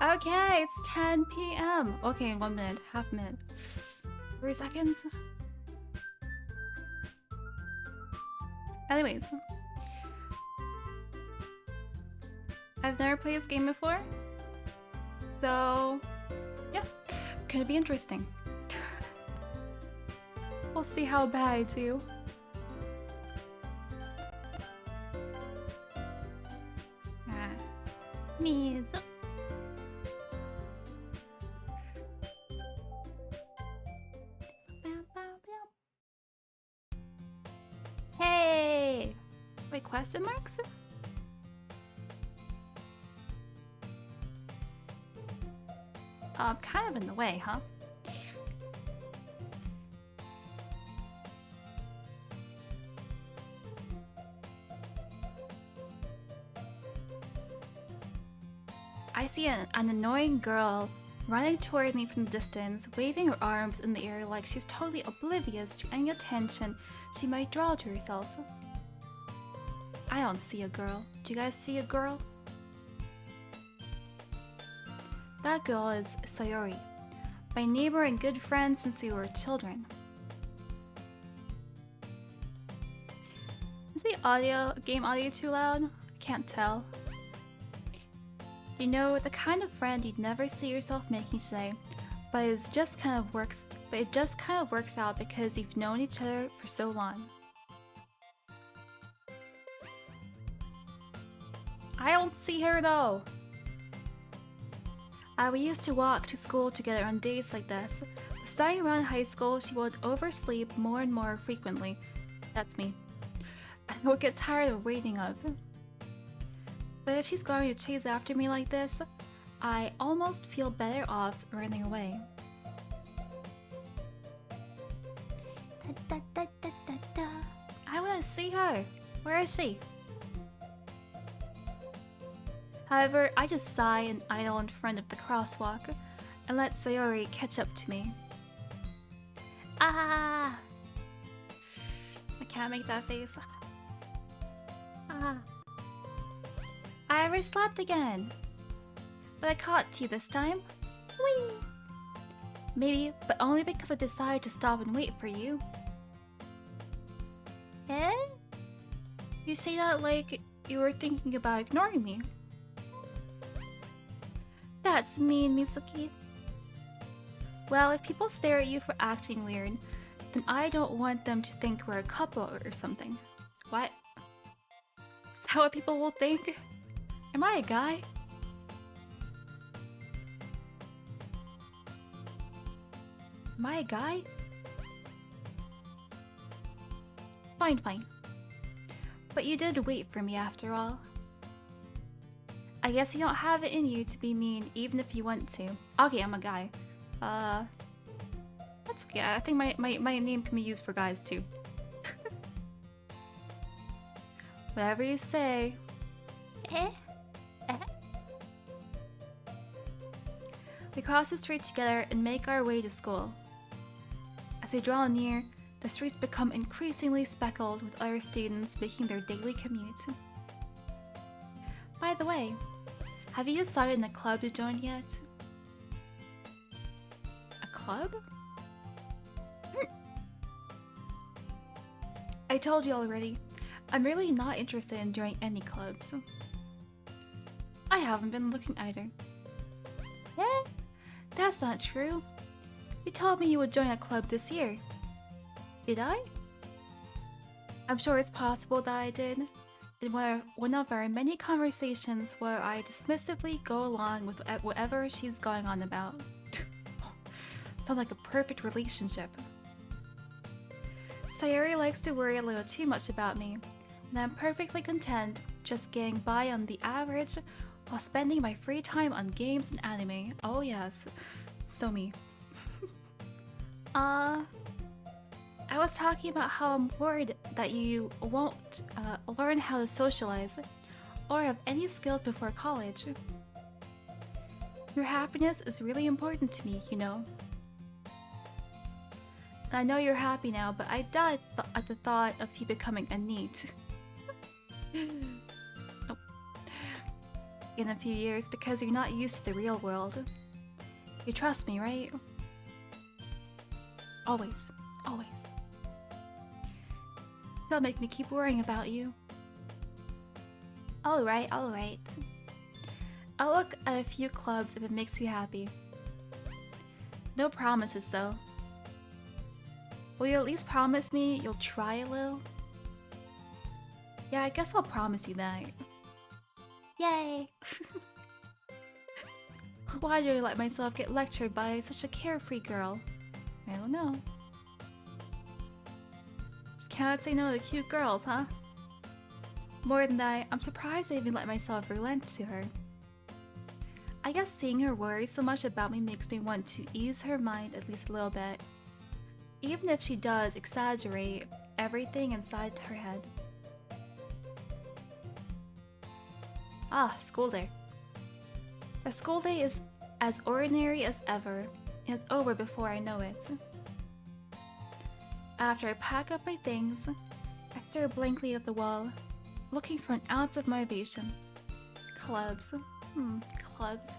Okay, it's 10 p.m. Okay, 1 minute, half minute, 3 seconds. Anyways, I've never played this game before, so yeah, gonna be interesting. We'll see how bad I do. Mizuki. Hey! Wait, question marks? Kind of in the way, huh? I see an annoying girl running toward me from the distance, waving her arms in the air like she's totally oblivious to any attention she might draw to herself. I don't see a girl. Do you guys see a girl? That girl is Sayori, my neighbor and good friend since we were children. Is the game audio too loud? I can't tell. You know, the kind of friend you'd never see yourself making today, but it just kind of works out because you've known each other for so long. I don't see her though. We used to walk to school together on days like this. But starting around high school, she would oversleep more and more frequently. That's me. I would get tired of waiting up. But if she's going to chase after me like this, I almost feel better off running away. I want to see her. Where is she? However, I just sigh and idle in front of the crosswalk and let Sayori catch up to me. Ah! I can't make that face. Ah. I overslept again. But I caught you this time. Whee! Maybe, but only because I decided to stop and wait for you. Eh? You say that like you were thinking about ignoring me. That's mean, Mizuki. Well, if people stare at you for acting weird, then I don't want them to think we're a couple or something. What? Is that what people will think? Am I a guy? Am I a guy? Fine. But you did wait for me after all. I guess you don't have it in you to be mean even if you want to. Okay, I'm a guy. That's okay. I think my name can be used for guys too. Whatever you say. We cross the street together and make our way to school. As we draw near, the streets become increasingly speckled with other students making their daily commute. By the way, have you decided on a club to join yet? A club? I told you already, I'm really not interested in joining any clubs. I haven't been looking either. Eh? That's not true. You told me you would join a club this year. Did I? I'm sure it's possible that I did. In one of our many conversations where I dismissively go along with whatever she's going on about. Sounds like a perfect relationship. Sayori likes to worry a little too much about me, and I'm perfectly content just getting by on the average while spending my free time on games and anime. Oh yes, so me. I was talking about how I'm worried that you won't learn how to socialize or have any skills before college. Your happiness is really important to me, you know. I know you're happy now, but I died at the thought of you becoming a NEET. Oh. in a few years because you're not used to the real world. You trust me, right? Always. Always. Don't make me keep worrying about you. Alright, alright. I'll look at a few clubs if it makes you happy. No promises, though. Will you at least promise me you'll try a little? Yeah, I guess I'll promise you that. Yay! Why do I let myself get lectured by such a carefree girl? I don't know. Just can't say no to cute girls, huh? More than that, I'm surprised I even let myself relent to her. I guess seeing her worry so much about me makes me want to ease her mind at least a little bit. Even if she does exaggerate everything inside her head. Ah, school day. The school day is as ordinary as ever, and it's over before I know it. After I pack up my things, I stare blankly at the wall, looking for an ounce of motivation. Clubs. Clubs.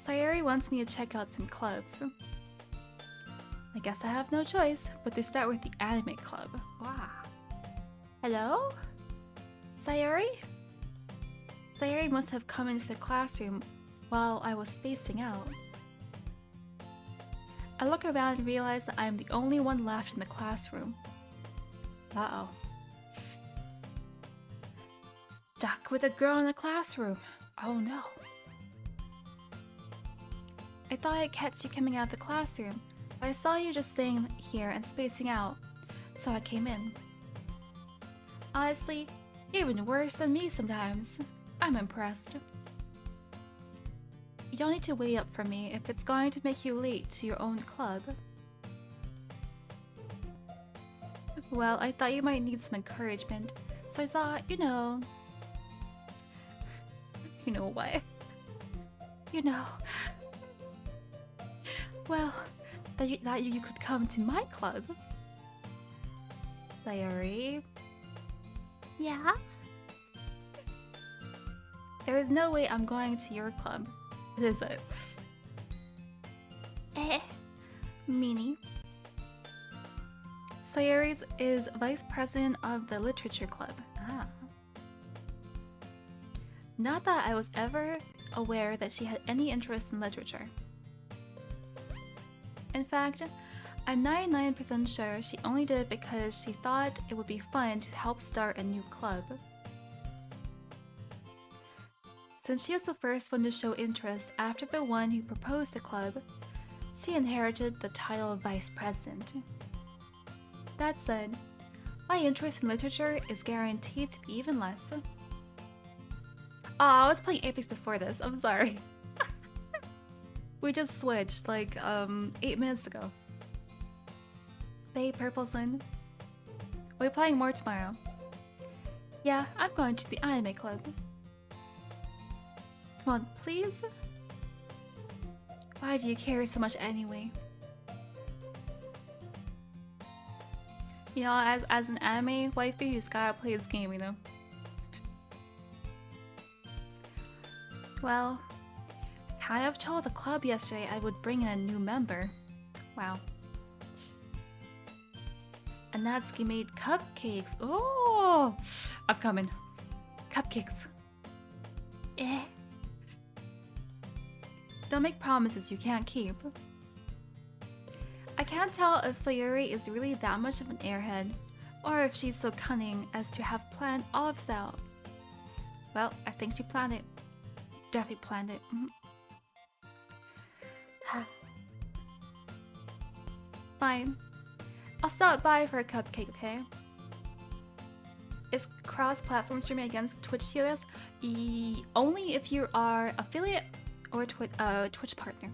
Sayori wants me to check out some clubs. I guess I have no choice but to start with the anime club. Wow. Hello? Sayori? Sayori must have come into the classroom while I was spacing out. I look around and realize that I am the only one left in the classroom. Uh-oh. Stuck with a girl in the classroom. Oh no. I thought I'd catch you coming out of the classroom, but I saw you just staying here and spacing out, so I came in. Honestly, you're even worse than me sometimes. I'm impressed. You don't need to wait up for me if it's going to make you late to your own club. Well, I thought you might need some encouragement, so I thought, you know... You know what? You know... Well, that you could come to my club. Sayori? Yeah? There is no way I'm going to your club, is it? Meanie. Sayori is vice president of the literature club. Ah. Not that I was ever aware that she had any interest in literature. In fact, I'm 99% sure she only did it because she thought it would be fun to help start a new club. Since she was the first one to show interest after the one who proposed the club, she inherited the title of vice president. That said, my interest in literature is guaranteed to be even less. Oh, I was playing Apex before this, I'm sorry. We just switched like 8 minutes ago. Bay Purpleson. We're playing more tomorrow. Yeah, I'm going to the anime club. Come on, please? Why do you care so much anyway? You know, as an anime waifu, you just gotta play this game, you know? Well, I kind of told the club yesterday I would bring in a new member. Wow. And Natsuki made cupcakes. Oh! I'm coming. Cupcakes. Don't make promises you can't keep. I can't tell if Sayori is really that much of an airhead, or if she's so cunning as to have planned all of this out. Well, I think she planned it. Definitely planned it. Fine. I'll stop by for a cupcake, okay? Is cross-platform streaming against Twitch TOS? Only if you are affiliate or Twitch partner.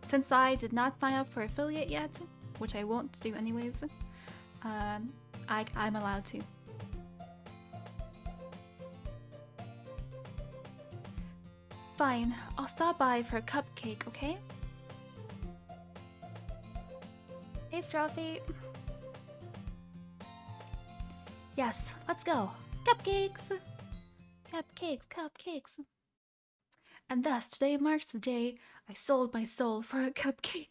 Since I did not sign up for affiliate yet, which I won't do anyways, I'm allowed to. Fine, I'll stop by for a cupcake, okay? Hey, Strophy. Yes, let's go. Cupcakes! Cupcakes, cupcakes. And thus, today marks the day I sold my soul for a cupcake.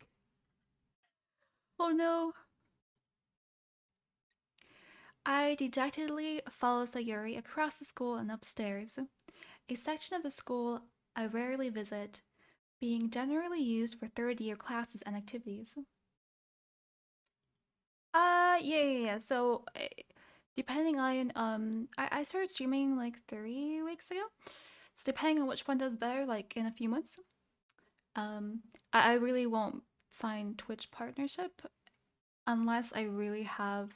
Oh no. I dejectedly follow Sayuri across the school and upstairs, a section of the school I rarely visit, being generally used for third-year classes and activities. Yeah. So, depending on, I started streaming like 3 weeks ago. So depending on which one does better, like in a few months, I really won't sign Twitch partnership unless I really have,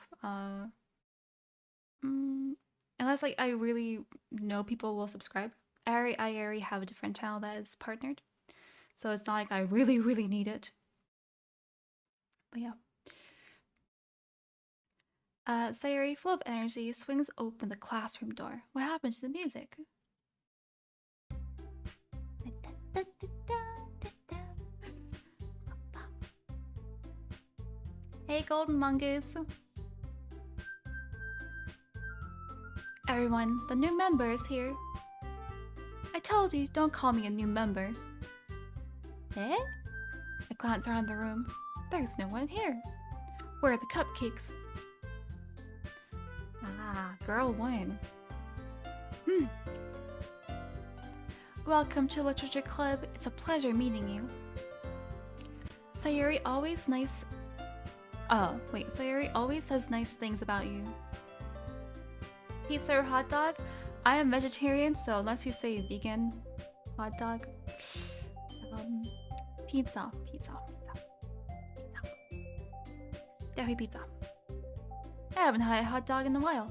unless like I really know people will subscribe. I already have a different channel that is partnered, so it's not like I really need it. But yeah. Sayuri, full of energy, swings open the classroom door. What happened to the music? Hey, Golden Mongoose! Everyone, the new member is here. I told you, don't call me a new member. Eh? I glance around the room. There's no one here. Where are the cupcakes? Ah, girl one. Welcome to Literature Club. It's a pleasure meeting you. Sayuri always nice... Oh, wait. Sayuri always says nice things about you. Pizza or hot dog? I am vegetarian, so unless you say vegan hot dog... Pizza. Definitely pizza. I haven't had a hot dog in a while.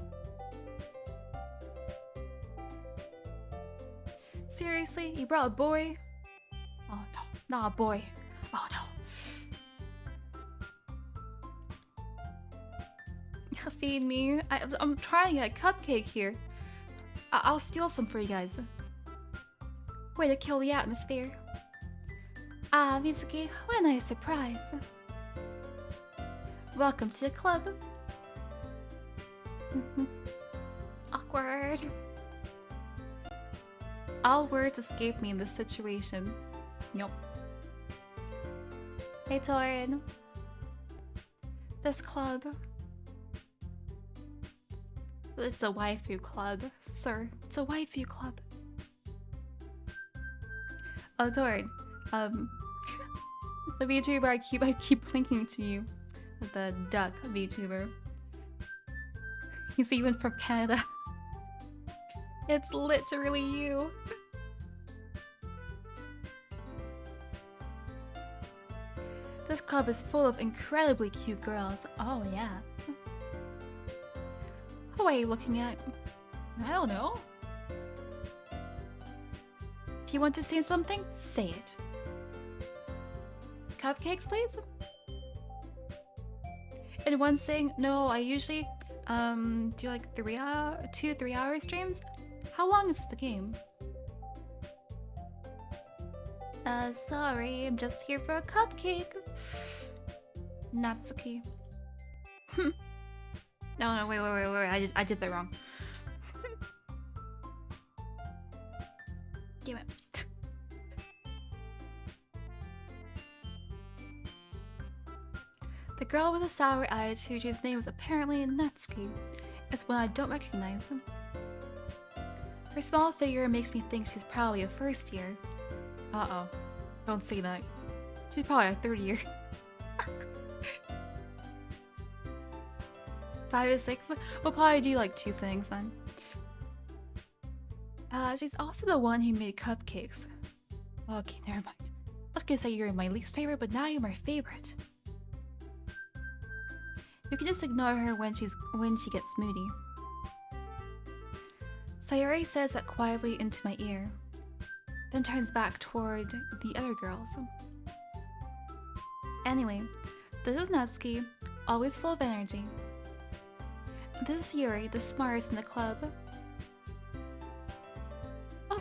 Seriously? You brought a boy? Oh no, not a boy. Oh no. Feed me. I'm trying to get a cupcake here. I'll steal some for you guys. Way to kill the atmosphere. Ah, Mizuki, what a nice surprise. Welcome to the club. Awkward. All words escape me in this situation. Yup. Hey, Torin. This club. It's a waifu club, sir. It's a waifu club. Oh, Torin. The VTuber I keep linking to you. The duck VTuber. He's even from Canada. It's literally you. This club is full of incredibly cute girls. Oh yeah. Who are you looking at? I don't know. If you want to say something, say it. Cupcakes, please? In one sitting, no, I usually do like 2-3 hour streams. How long is the game? Sorry, I'm just here for a cupcake. Natsuki. No, wait, I did that wrong. Damn it. The girl with a sour attitude whose name is apparently Natsuki is one I don't recognize. Her small figure makes me think she's probably a first year. Uh-oh. Don't say that. She's probably a third year. 5 or 6? We'll probably do like 2 things then. She's also the one who made cupcakes. Okay, never mind. I was gonna say you're my least favorite, but now you're my favorite. You can just ignore her when she gets moody. Sayuri says that quietly into my ear, then turns back toward the other girls. Anyway, this is Natsuki, always full of energy. This is Yuri, the smartest in the club. Oh,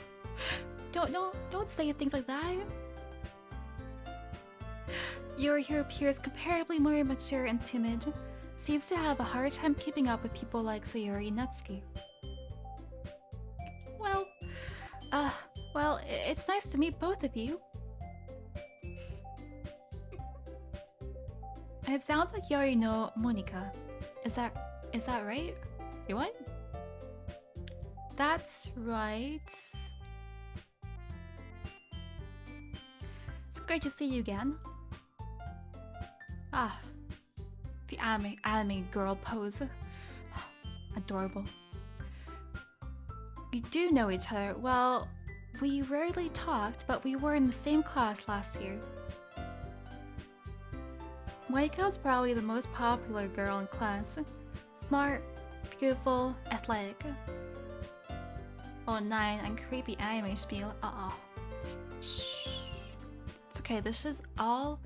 don't say things like that. Yuri, who appears comparably more mature and timid, seems to have a hard time keeping up with people like Sayuri and Natsuki. Well, Well, it's nice to meet both of you. It sounds like you already know Monica. Is that right? You what? That's right. It's great to see you again. Ah, the anime girl pose. Adorable. We do know each other. Well, we rarely talked, but we were in the same class last year. Monica was probably the most popular girl in class. Smart, beautiful, athletic. Oh, 9 and creepy anime spiel. Shh. It's okay, this is all,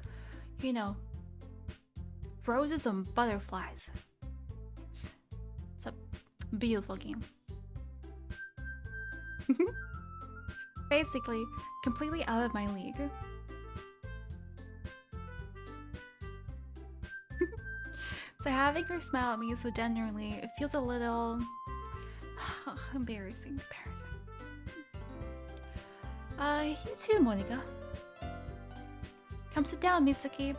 you know, roses and butterflies. It's a beautiful game. Basically, completely out of my league. So having her smile at me so genuinely, it feels a little embarrassing. You too, Monica. Come sit down, Mizuki.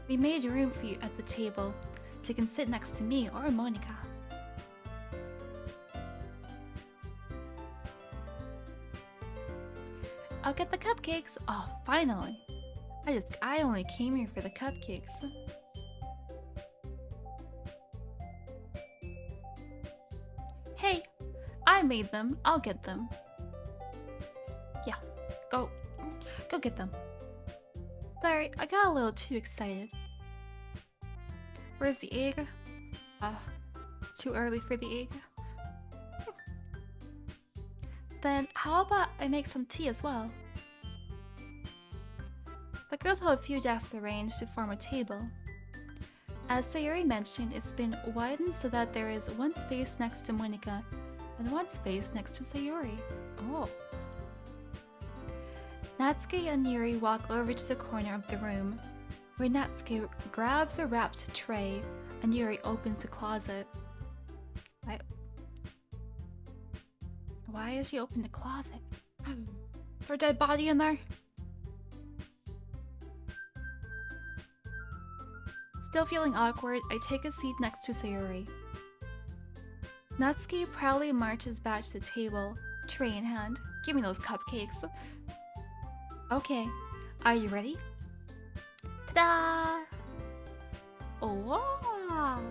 We made room for you at the table, so you can sit next to me or Monica. I'll get the cupcakes. Oh, finally. I only came here for the cupcakes. Hey, I made them. I'll get them. Yeah, go get them. Sorry, I got a little too excited. Where's the egg? It's too early for the egg. Then how about I make some tea as well? The girls have a few desks arranged to form a table. As Sayuri mentioned, it's been widened so that there is one space next to Monica and one space next to Sayuri. Oh. Natsuki and Yuri walk over to the corner of the room, where Natsuki grabs a wrapped tray and Yuri opens the closet. Why is she open the closet? Is there a dead body in there? Still feeling awkward, I take a seat next to Sayuri. Natsuki proudly marches back to the table, tray in hand. Give me those cupcakes. Okay, are you ready? Ta-da! Oh, wow!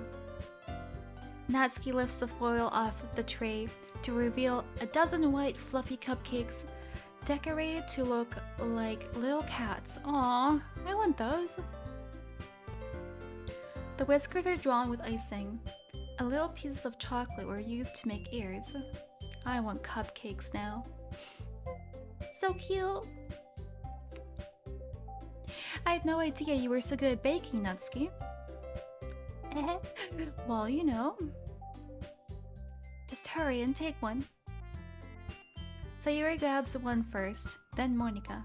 Natsuki lifts the foil off the tray to reveal a dozen white fluffy cupcakes decorated to look like little cats. Aww, I want those. The whiskers are drawn with icing. And little pieces of chocolate were used to make ears. I want cupcakes now. So cute! I had no idea you were so good at baking, Natsuki. Well, you know. Just hurry and take one. Sayuri grabs one first, then Monica.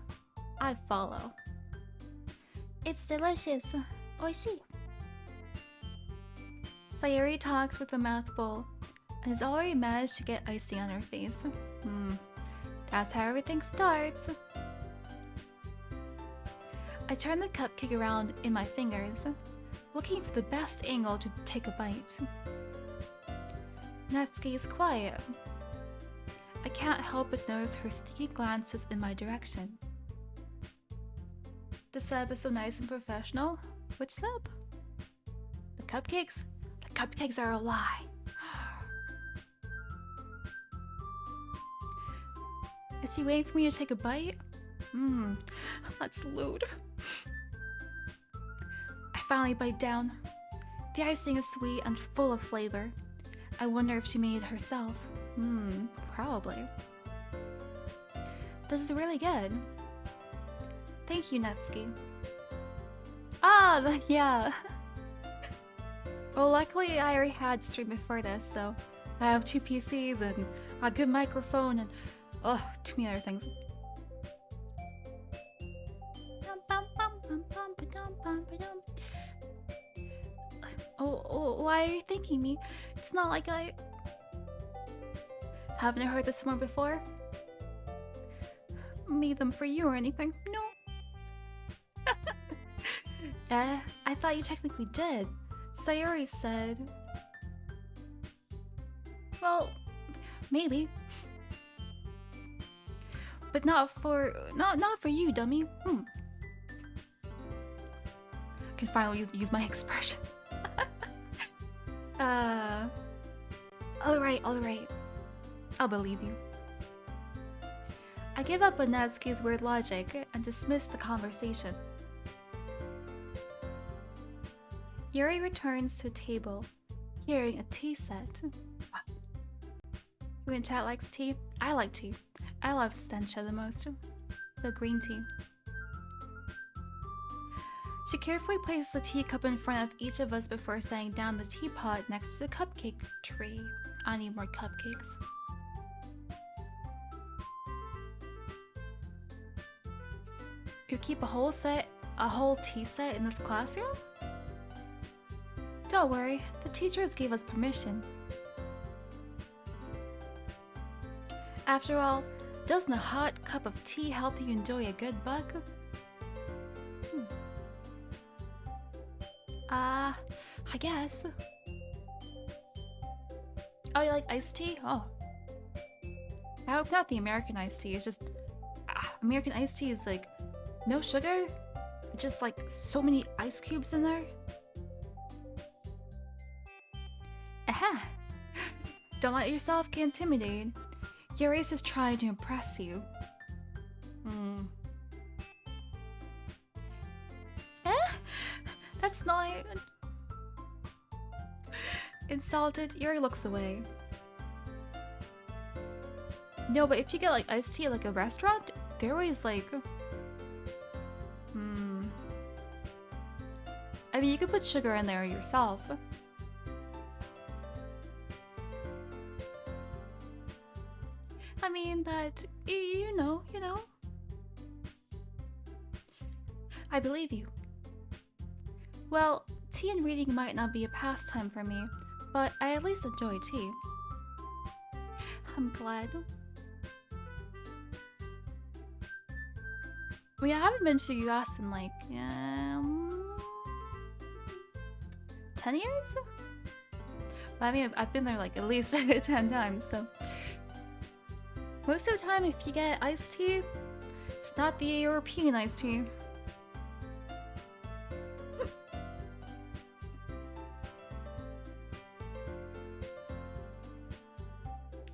I follow. It's delicious. Oishii. Sayuri talks with a mouthful and has already managed to get icing on her face. That's how everything starts. I turn the cupcake around in my fingers, looking for the best angle to take a bite. Natsuki is quiet. I can't help but notice her sneaky glances in my direction. The setup is so nice and professional. Which setup? The cupcakes? The cupcakes are a lie. Is he waiting for me to take a bite? That's lewd. I finally bite down. The icing is sweet and full of flavor. I wonder if she made it herself. Probably. This is really good. Thank you, Natsuki. Yeah. Well, luckily I already had stream before this, so I have 2 PCs and a good microphone and too many other things. Why are you thanking me? It's not like I... Haven't I heard this somewhere before? made them for you or anything. No. I thought you technically did. Sayori said... Well, maybe. But not for you, dummy. I can finally use my expression. Alright. I'll believe you. I give up on Natsuki's weird logic and dismiss the conversation. Yuri returns to a table, carrying a tea set. You and chat likes tea? I like tea. I love sencha the most. So green tea. She carefully places the teacup in front of each of us before setting down the teapot next to the cupcake tray. I need more cupcakes. You keep a whole tea set in this classroom? Don't worry, the teachers gave us permission. After all, doesn't a hot cup of tea help you enjoy a good buck? I guess. Oh, you like iced tea? Oh. I hope not the American iced tea. It's just... American iced tea is like... no sugar? Just like so many ice cubes in there? Aha! Don't let yourself get intimidated. Yuri's just trying to impress you. That's not... Insulted, Yuri looks away. No, but if you get like iced tea at like a restaurant, they're always like... I mean, you could put sugar in there yourself. I mean, that... you know. I believe you. Well, tea and reading might not be a pastime for me, but I at least enjoy tea. I'm glad. I mean, I haven't been to US in like, 10 years? But I mean, I've been there like at least 10 times, so. Most of the time, if you get iced tea, it's not the European iced tea.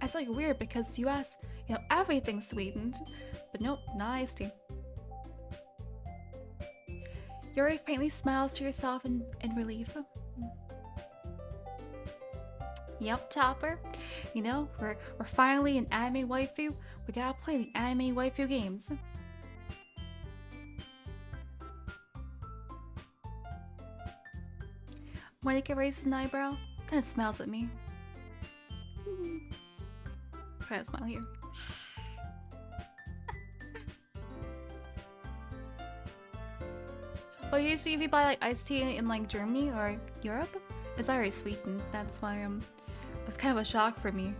It's like weird because US, everything's sweetened, but nope, not iced tea. Yuri faintly smiles to herself in relief. Yep, Topper. We're finally an anime waifu. We gotta play the anime waifu games. Monika raises an eyebrow, kind of smiles at me. Try to smile here. Well, usually if you buy like iced tea in like Germany or Europe, it's already sweetened. That's why it was kind of a shock for me.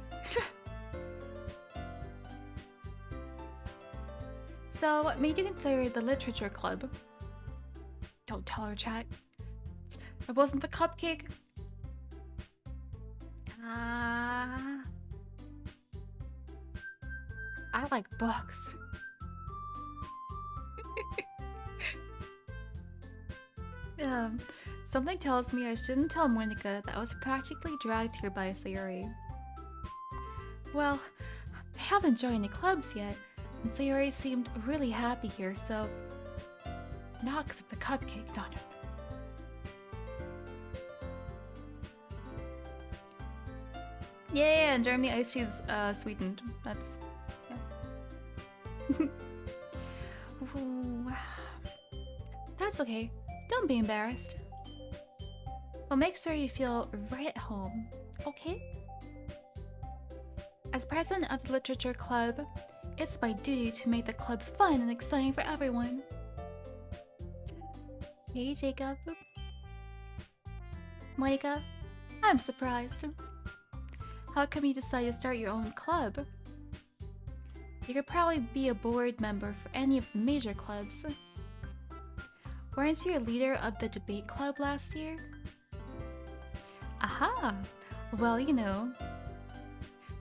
So, what made you consider the literature club? Don't tell her, chat. It wasn't the cupcake. I like books. Something tells me I shouldn't tell Monika that I was practically dragged here by Sayori. Well, I haven't joined any clubs yet, and Sayori seemed really happy here, so... Not because of the cupcake, no. Yeah, in Germany iced tea is sweetened. That's... yeah. Ooh. That's okay. Don't be embarrassed. Well, make sure you feel right at home, okay? As president of the Literature Club, it's my duty to make the club fun and exciting for everyone. Hey, Jacob. Monika, I'm surprised. How come you decided to start your own club? You could probably be a board member for any of the major clubs. Weren't you a leader of the debate club last year? Aha! Well, you know.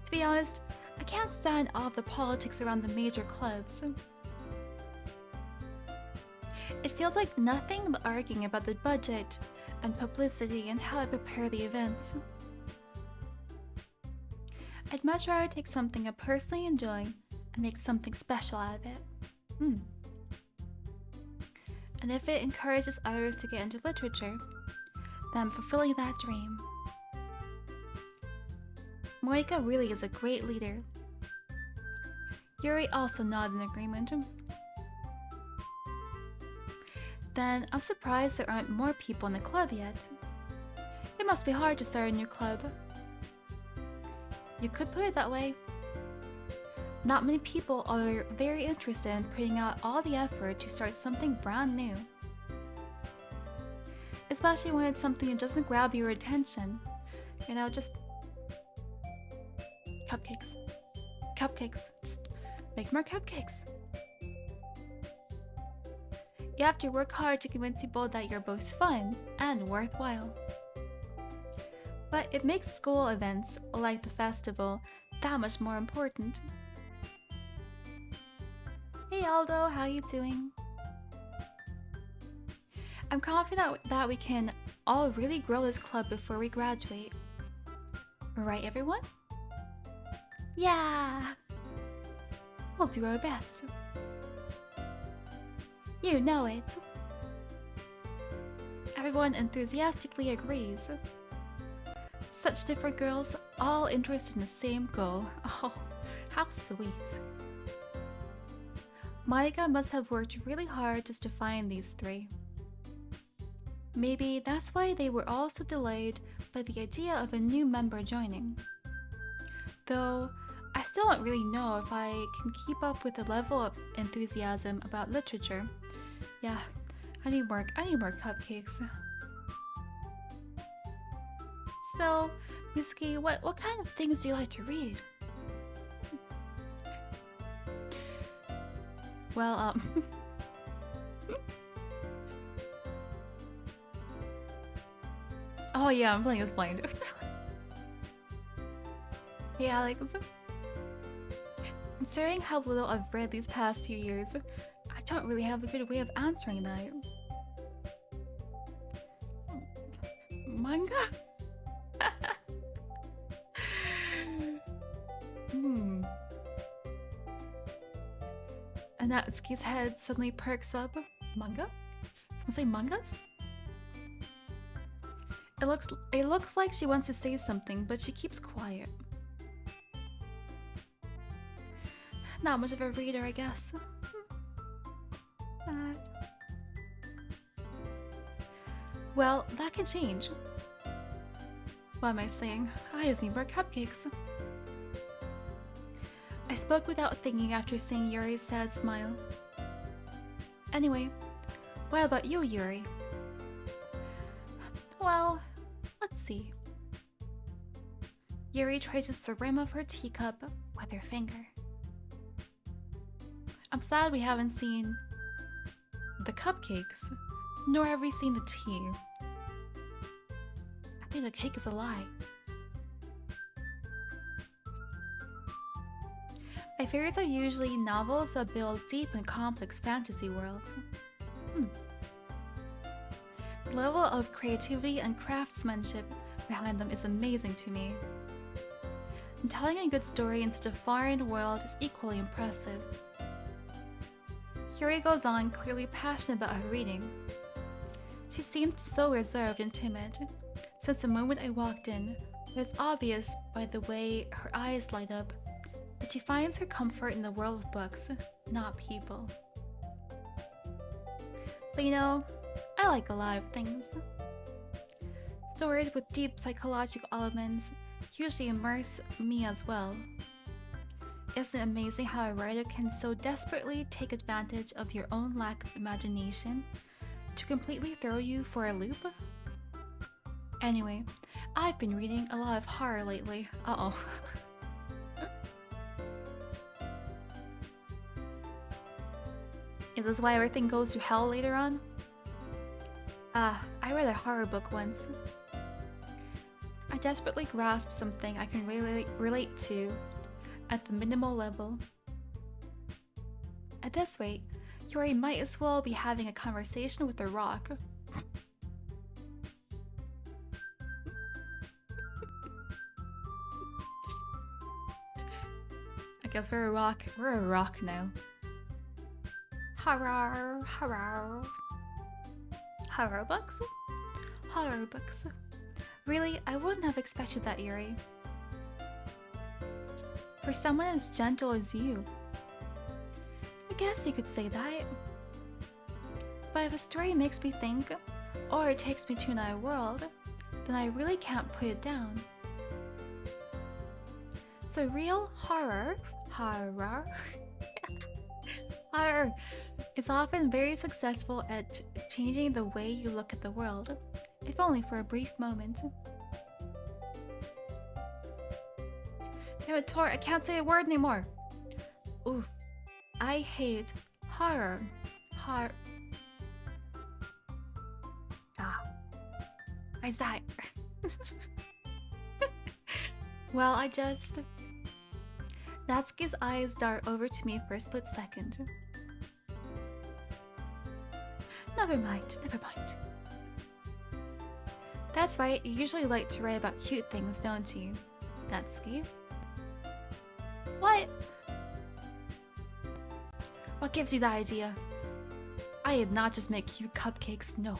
To be honest, I can't stand all the politics around the major clubs. It feels like nothing but arguing about the budget and publicity and how to prepare the events. I'd much rather take something I personally enjoy and make something special out of it. And if it encourages others to get into literature, then I'm fulfilling that dream. Monika really is a great leader. Yuri also nodded in agreement. Then I'm surprised there aren't more people in the club yet. It must be hard to start a new club. You could put it that way. Not many people are very interested in putting out all the effort to start something brand new. Especially when it's something that doesn't grab your attention. You know, just cupcakes. Cupcakes. Just make more cupcakes. You have to work hard to convince people that you're both fun and worthwhile. But it makes school events, like the festival, that much more important. Hey Aldo, how you doing? I'm confident that we can all really grow this club before we graduate. Right, everyone? Yeah! We'll do our best. You know it. Everyone enthusiastically agrees. Such different girls, all interested in the same goal. Oh, how sweet. Monika must have worked really hard just to find these three. Maybe that's why they were all so delayed by the idea of a new member joining. Though, I still don't really know if I can keep up with the level of enthusiasm about literature. Yeah, I need more cupcakes. So, Mizuki, what kind of things do you like to read? Well, oh yeah, I'm playing as blind. Hey Alex. Considering how little I've read these past few years, I don't really have a good way of answering that. Manga? And Natsuki's head suddenly perks up. Manga? Someone say mangas? It looks like she wants to say something, but she keeps quiet. Not much of a reader, I guess. Well, that can change. What am I saying? I just need more cupcakes. I spoke without thinking after seeing Yuri's sad smile. Anyway, what about you, Yuri? Well, let's see. Yuri traces the rim of her teacup with her finger. I'm sad we haven't seen the cupcakes, nor have we seen the tea. I think the cake is a lie. My favorites are usually novels that build deep and complex fantasy worlds. The level of creativity and craftsmanship behind them is amazing to me. And telling a good story in such a foreign world is equally impressive. Yuri goes on, clearly passionate about her reading. She seemed so reserved and timid since the moment I walked in, but it's obvious by the way her eyes light up that she finds her comfort in the world of books, not people. But you know, I like a lot of things. Stories with deep psychological elements usually immerse me as well. Isn't it amazing how a writer can so desperately take advantage of your own lack of imagination to completely throw you for a loop? Anyway, I've been reading a lot of horror lately. Uh-oh. Is this why everything goes to hell later on? I read a horror book once. I desperately grasp something I can relate to at the minimal level. At this rate, Yuri might as well be having a conversation with a rock. I guess we're a rock. We're a rock now. Horror, horror. Horror books? Horror books. Really, I wouldn't have expected that, Yuri. For someone as gentle as you. I guess you could say that. But if a story makes me think, or it takes me to another world, then I really can't put it down. So real horror is often very successful at changing the way you look at the world, if only for a brief moment. Damn it, Tor, I can't say a word anymore. Ooh, I hate horror. Why's that? Well, Natsuki's eyes dart over to me for a split second. Never mind. That's right, you usually like to write about cute things, don't you, Natsuki? What? What gives you that idea? I did not just make cute cupcakes, no.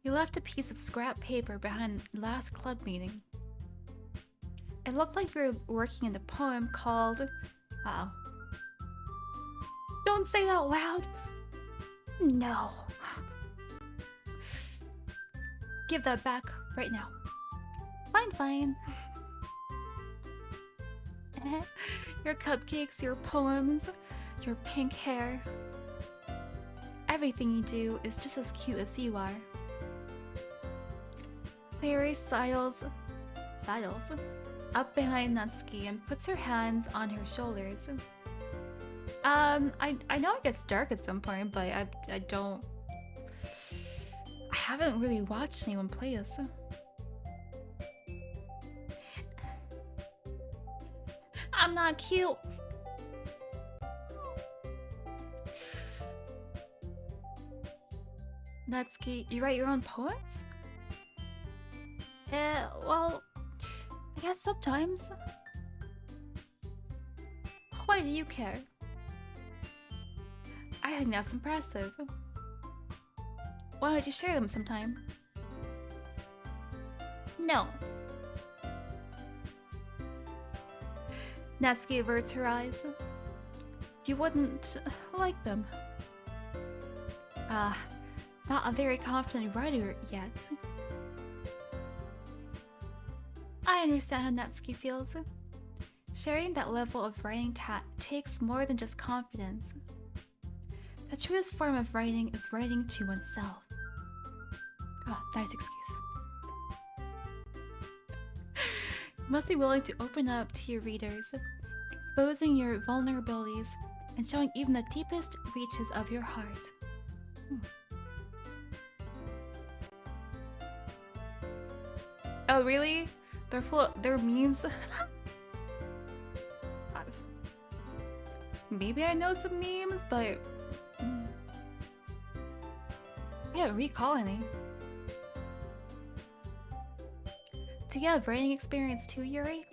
You left a piece of scrap paper behind last club meeting. It looked like you were working in a poem called... Uh-oh. Don't say that out loud! No. Give that back right now. Fine. Your cupcakes, your poems, your pink hair. Everything you do is just as cute as you are. Mary sidles up behind Natsuki and puts her hands on her shoulders. I know it gets dark at some point, but I haven't really watched anyone play this. I'm not cute. Natsuki, you write your own poems? Well, I guess sometimes. Why do you care? I think that's impressive. Why don't you share them sometime? No. Natsuki averts her eyes. You wouldn't like them. Not a very confident writer yet. I understand how Natsuki feels. Sharing that level of writing takes more than just confidence. The truest form of writing is writing to oneself. Oh, nice excuse. You must be willing to open up to your readers, exposing your vulnerabilities and showing even the deepest reaches of your heart. Oh, really? They're memes? Maybe I know some memes, but I can't recall any. Do you have writing experience too, Yuri?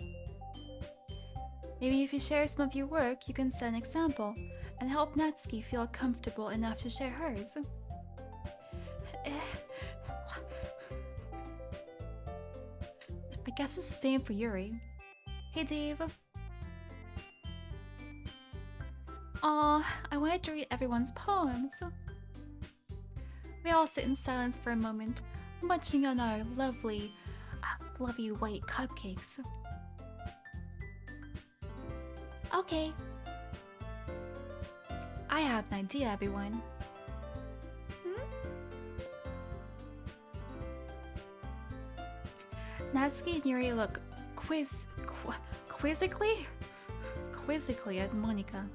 Maybe if you share some of your work, you can set an example and help Natsuki feel comfortable enough to share hers. I guess it's the same for Yuri. Hey, Dave. Aw, I wanted to read everyone's poems. We all sit in silence for a moment, munching on our lovely, fluffy white cupcakes. Okay. I have an idea, everyone. Natsuki and Yuri look quizzically at Monika.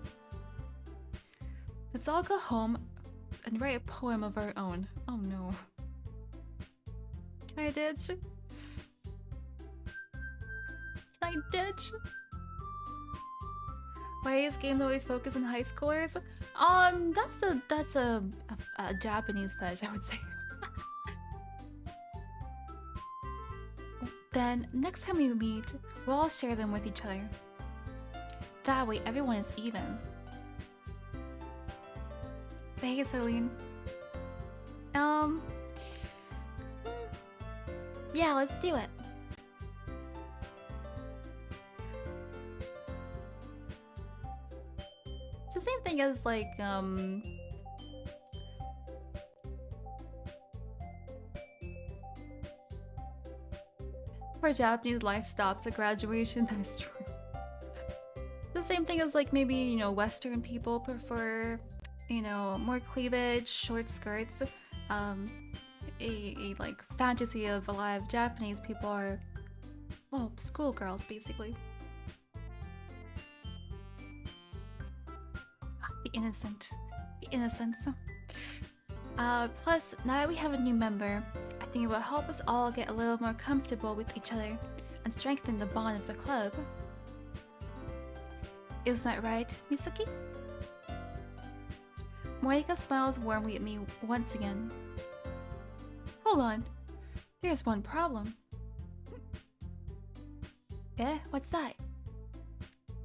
Let's all go home and write a poem of our own. Oh no. Can I ditch? Can I ditch? Why is games always focused on high schoolers? That's a Japanese fetish, I would say. Then next time we meet, we'll all share them with each other. That way everyone is even. But hey, Celine. Yeah, let's do it. It's the same thing as like where Japanese life stops at graduation. That is true. The same thing as like maybe, you know, Western people prefer, you know, more cleavage, short skirts. A like fantasy of a lot of Japanese people are, well, schoolgirls basically. The innocent. The innocence. Plus, now that we have a new member, I think it will help us all get a little more comfortable with each other and strengthen the bond of the club. Isn't that right, Mizuki? Monika smiles warmly at me once again. Hold on. There's one problem. Eh? What's that?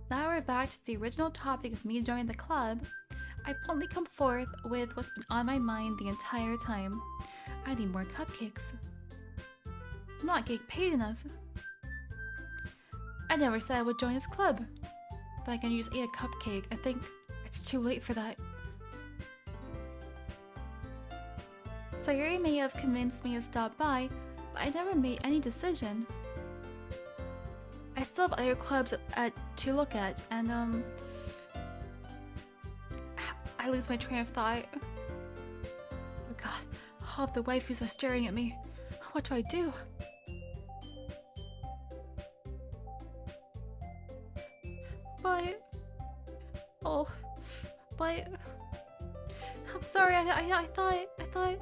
Now we're back to the original topic of me joining the club. I bluntly come forth with what's been on my mind the entire time. I need more cupcakes. I'm not getting paid enough. I never said I would join this club. But I can just eat a cupcake. I think it's too late for that. Sayuri may have convinced me to stop by, but I never made any decision. I still have other clubs to look at, and I lose my train of thought. Oh god, all of the waifus are staring at me. What do I do? But I'm sorry. I thought.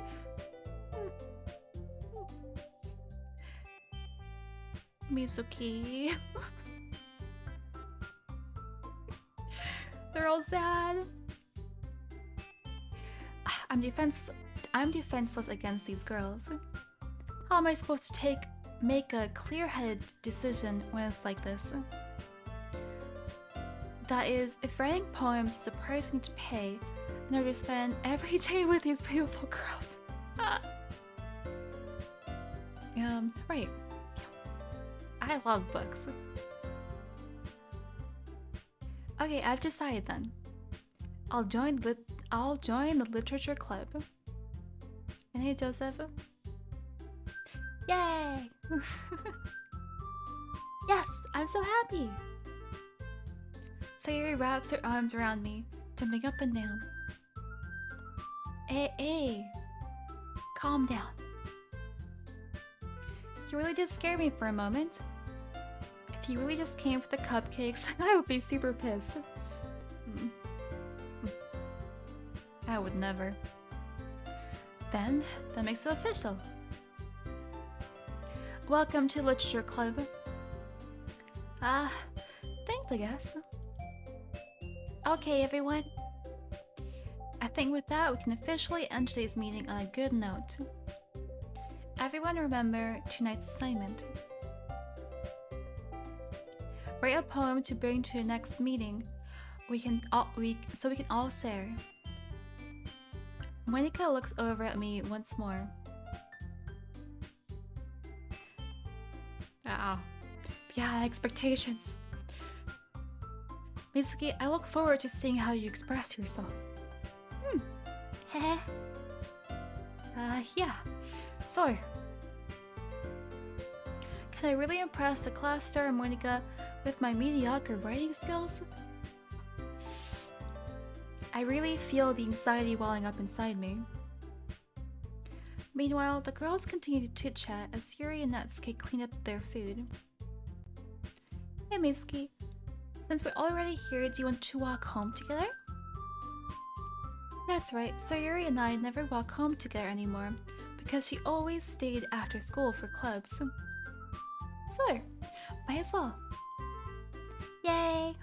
Mizuki. They're all sad. I'm defenseless against these girls. How am I supposed to make a clear-headed decision when it's like this? That is, if writing poems is the price we need to pay in order to spend every day with these beautiful girls. Right. I love books. Okay, I've decided then. I'll join the literature club. And hey, Joseph. Yay! Yes, I'm so happy. Sayuri wraps her arms around me, jumping up and down. Hey, calm down. You really did scare me for a moment. If you really just came for the cupcakes, I would be super pissed. I would never. Then, that makes it official. Welcome to Literature Club. Thanks, I guess. Okay, everyone. I think with that, we can officially end today's meeting on a good note. Everyone remember tonight's assignment. Write a poem to bring to the next meeting. So we can all share. Monika looks over at me once more. Yeah, expectations. Mizuki, I look forward to seeing how you express yourself. Heh. Yeah. So, can I really impress the class star Monika with my mediocre writing skills? I really feel the anxiety welling up inside me. Meanwhile, the girls continue to chit-chat as Yuri and Natsuki clean up their food. Hey Mizuki, since we're already here, do you want to walk home together? That's right, Sayuri and I never walk home together anymore because she always stayed after school for clubs. So, might as well. Yay!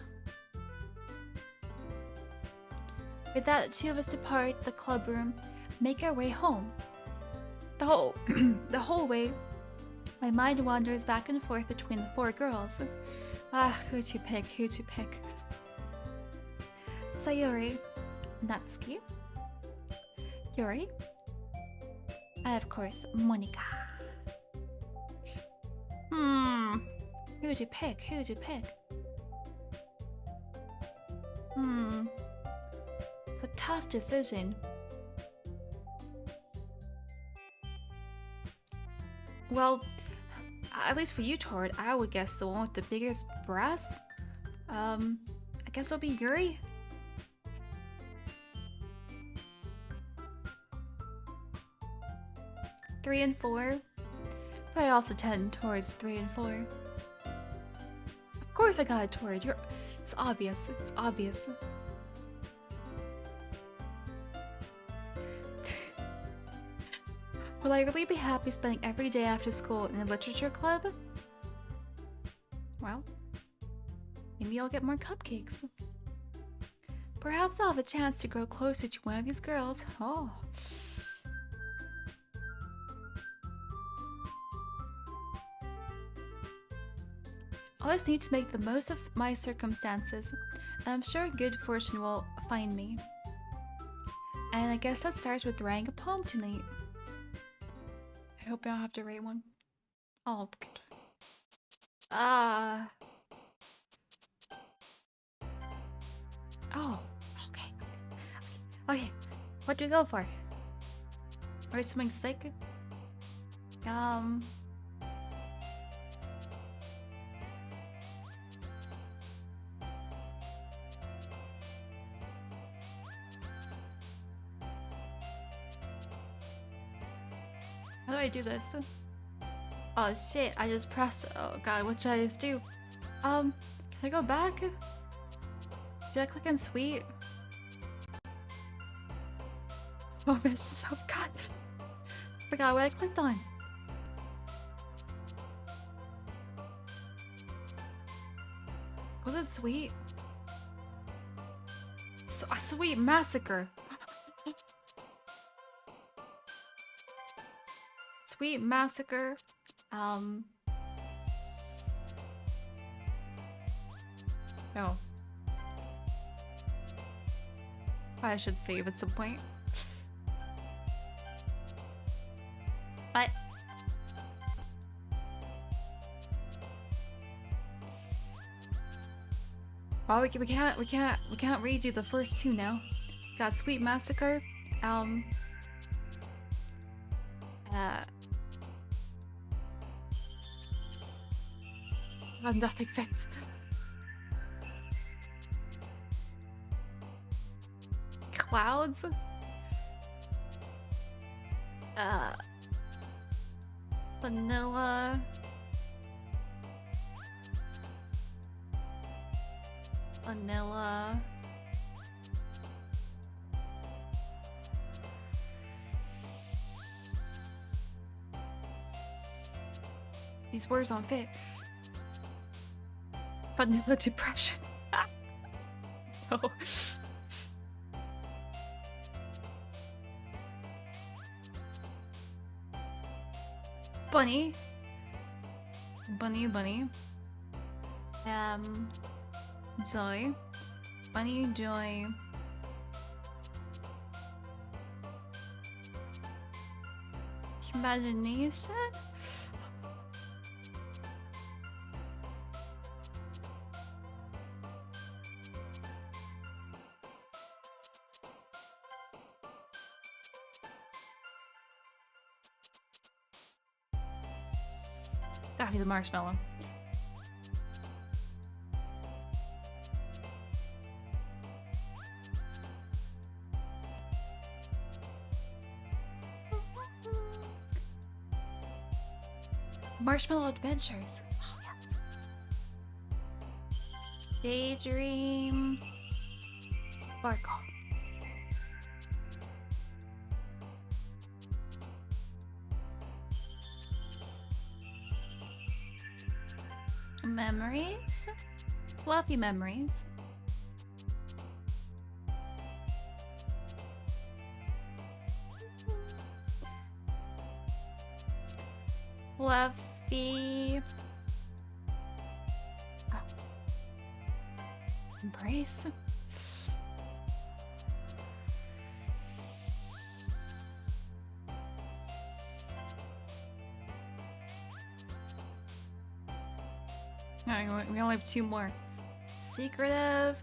With that, the two of us depart the club room, make our way home. The whole way, my mind wanders back and forth between the four girls. Who to pick, who to pick. Sayuri, Natsuki, Yuri, and of course, Monika. Who to pick, who to pick? It's a tough decision. Well, at least for you, Tord, I would guess the one with the biggest breasts. I guess it'll be Yuri. Three and four. But I also tend towards 3 and 4. Of course I got it, Tord. It's obvious. It's obvious. Will I really be happy spending every day after school in a literature club? Well, maybe I'll get more cupcakes. Perhaps I'll have a chance to grow closer to one of these girls. Oh. I just need to make the most of my circumstances, and I'm sure good fortune will find me. And I guess that starts with writing a poem tonight. I hope I don't have to write one. Oh, good. Oh, okay. Okay, what do we go for? Write something sick? How do I do this? Oh shit, I just pressed. Oh god, what should I just do? Can I go back? Did I click on sweet? Oh, miss. Oh god. Forgot what I clicked on. Was it sweet? So, a sweet massacre. Sweet massacre. No. I should save at some point. But well, we can't redo the first two now. Got Sweet Massacre. Nothing fits. Clouds. Vanilla. Vanilla. These words don't fit. Vanilla depression. No. Bunny. Bunny. Joy. Bunny, joy. Imagination? Gotta be the marshmallow. Marshmallow Adventures. Oh, yes. Daydream. Sparkle. Memories? Fluffy memories. Fluffy... Embrace? Alright, we only have 2 more. Secretive.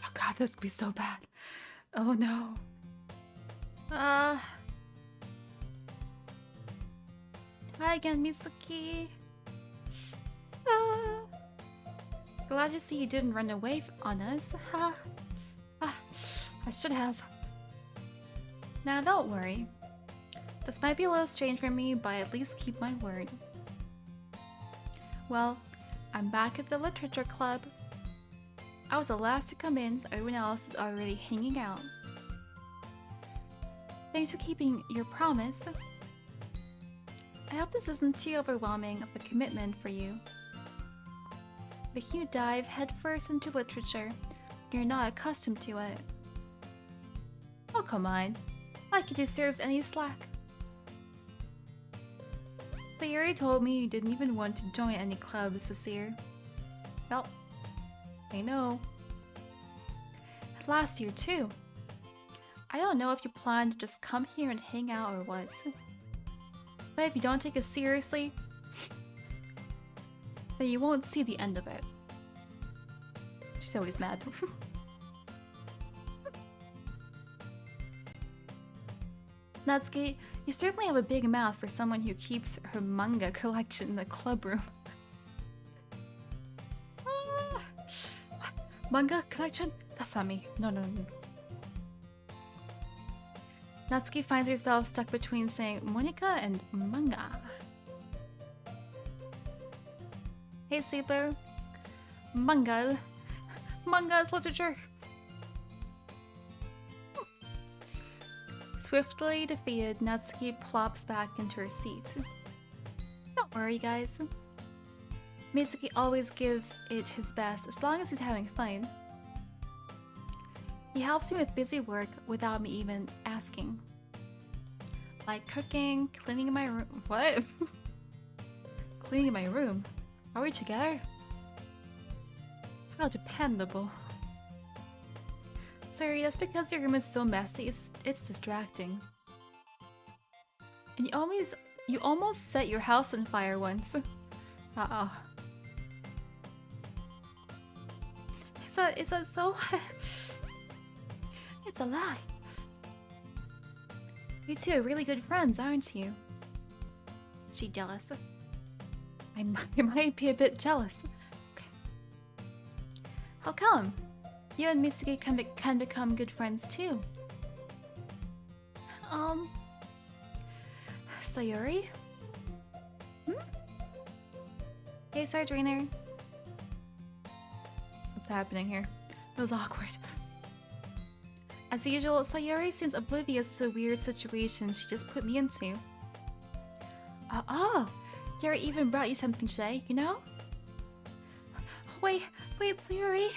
Oh god, this could be so bad. Oh no. Hi again, Mizuki. Glad to see you didn't run away on us. I should have. Now don't worry. This might be a little strange for me, but I at least keep my word. Well, I'm back at the literature club. I was the last to come in, so everyone else is already hanging out. Thanks for keeping your promise. I hope this isn't too overwhelming of a commitment for you. Making you dive headfirst into literature, you're not accustomed to it. Oh come on, like it deserves any slack. They already told me you didn't even want to join any clubs this year. Well, I know. Last year too. I don't know if you plan to just come here and hang out or what. But if you don't take it seriously, then you won't see the end of it. She's always mad. Natsuki, you certainly have a big mouth for someone who keeps her manga collection in the club room. Manga collection? That's not me. No. Natsuki finds herself stuck between saying Monica and manga. Hey sleeper. Manga. Manga is literature. Swiftly defeated, Natsuki plops back into her seat. Don't worry guys. Mizuki always gives it his best as long as he's having fun. He helps me with busy work without me even asking. Like cooking, cleaning my room. What? Cleaning my room? Are we together? How dependable. Sorry, that's because your room is so messy, it's distracting. And you almost set your house on fire once. Uh-oh. Is that so? It's a lie. You two are really good friends, aren't you? She jealous? I might be a bit jealous. Okay. How come? You and Mizuki can become good friends too. Sayori? Hey, Sardriner. What's happening here? That was awkward. As usual, Sayori seems oblivious to the weird situation she just put me into. Yuri even brought you something today, you know? Wait, Sayori?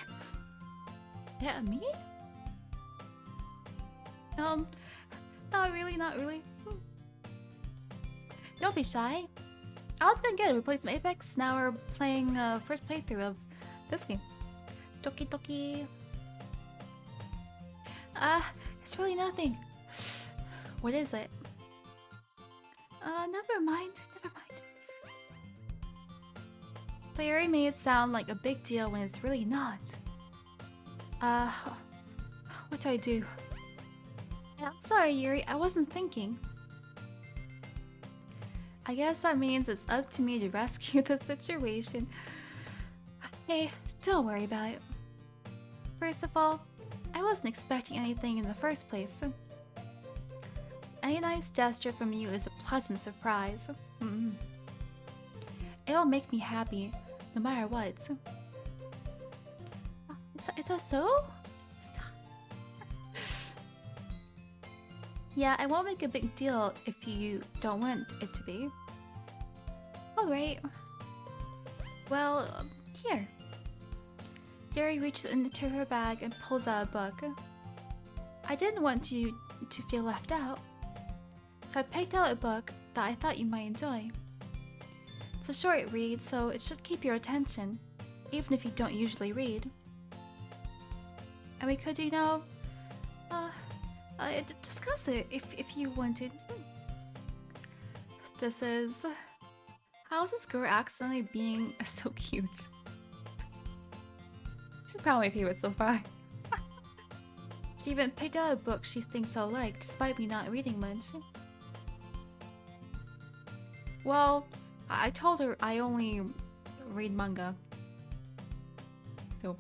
Yeah, me? Not really. Don't be shy. I was gonna get it. We played some Apex, now we're playing first playthrough of this game. Doki. It's really nothing. What is it? Never mind. Sayori made it sound like a big deal when it's really not. What do I do? I'm sorry, Yuri, I wasn't thinking. I guess that means it's up to me to rescue the situation. Hey, don't worry about it. First of all, I wasn't expecting anything in the first place. any nice gesture from you is a pleasant surprise. It'll make me happy, no matter what. Is that so? Yeah, I won't make a big deal if you don't want it to be. Alright. Well, here. Yuri reaches into her bag and pulls out a book. I didn't want you to feel left out, so I picked out a book that I thought you might enjoy. It's a short read, so it should keep your attention, even if you don't usually read. And we could, discuss it if you wanted. This is... How's this girl accidentally being so cute? She's probably my favorite so far. She even picked out a book she thinks I'll like, despite me not reading much. Well, I told her I only read manga. So,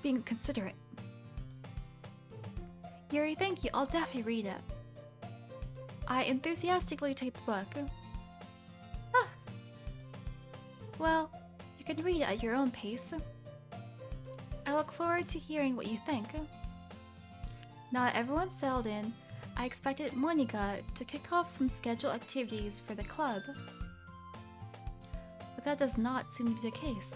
being considerate. Yuri, thank you. I'll definitely read it. I enthusiastically take the book. Ah. Well, you can read it at your own pace. I look forward to hearing what you think. Now that everyone's settled in, I expected Monika to kick off some scheduled activities for the club. But that does not seem to be the case.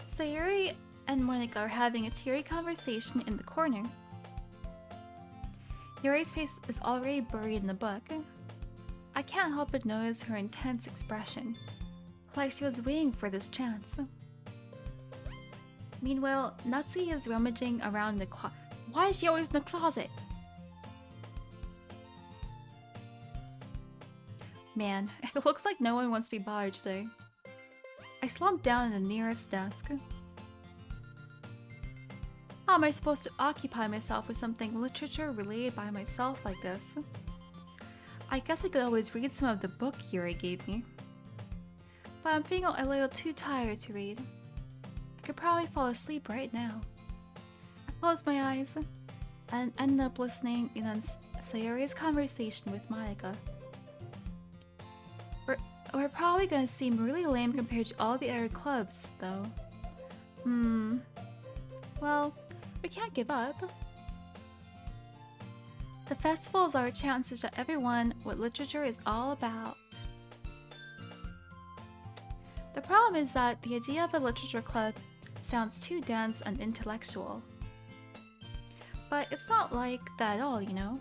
Sayuri and Monika are having a teary conversation in the corner. Yuri's face is already buried in the book. I can't help but notice her intense expression, like she was waiting for this chance. Meanwhile, Natsuki is rummaging around the closet. Why is she always in the closet? Man, it looks like no one wants to be bothered today. I slumped down in the nearest desk. How am I supposed to occupy myself with something literature related by myself like this? I guess I could always read some of the book Yuri gave me. But I'm feeling a little too tired to read. I could probably fall asleep right now. I closed my eyes and ended up listening in on Sayori's conversation with Monika. We're probably gonna seem really lame compared to all the other clubs, though. Well, we can't give up. The festival is our chance to show everyone what literature is all about. The problem is that the idea of a literature club sounds too dense and intellectual. But it's not like that at all, you know?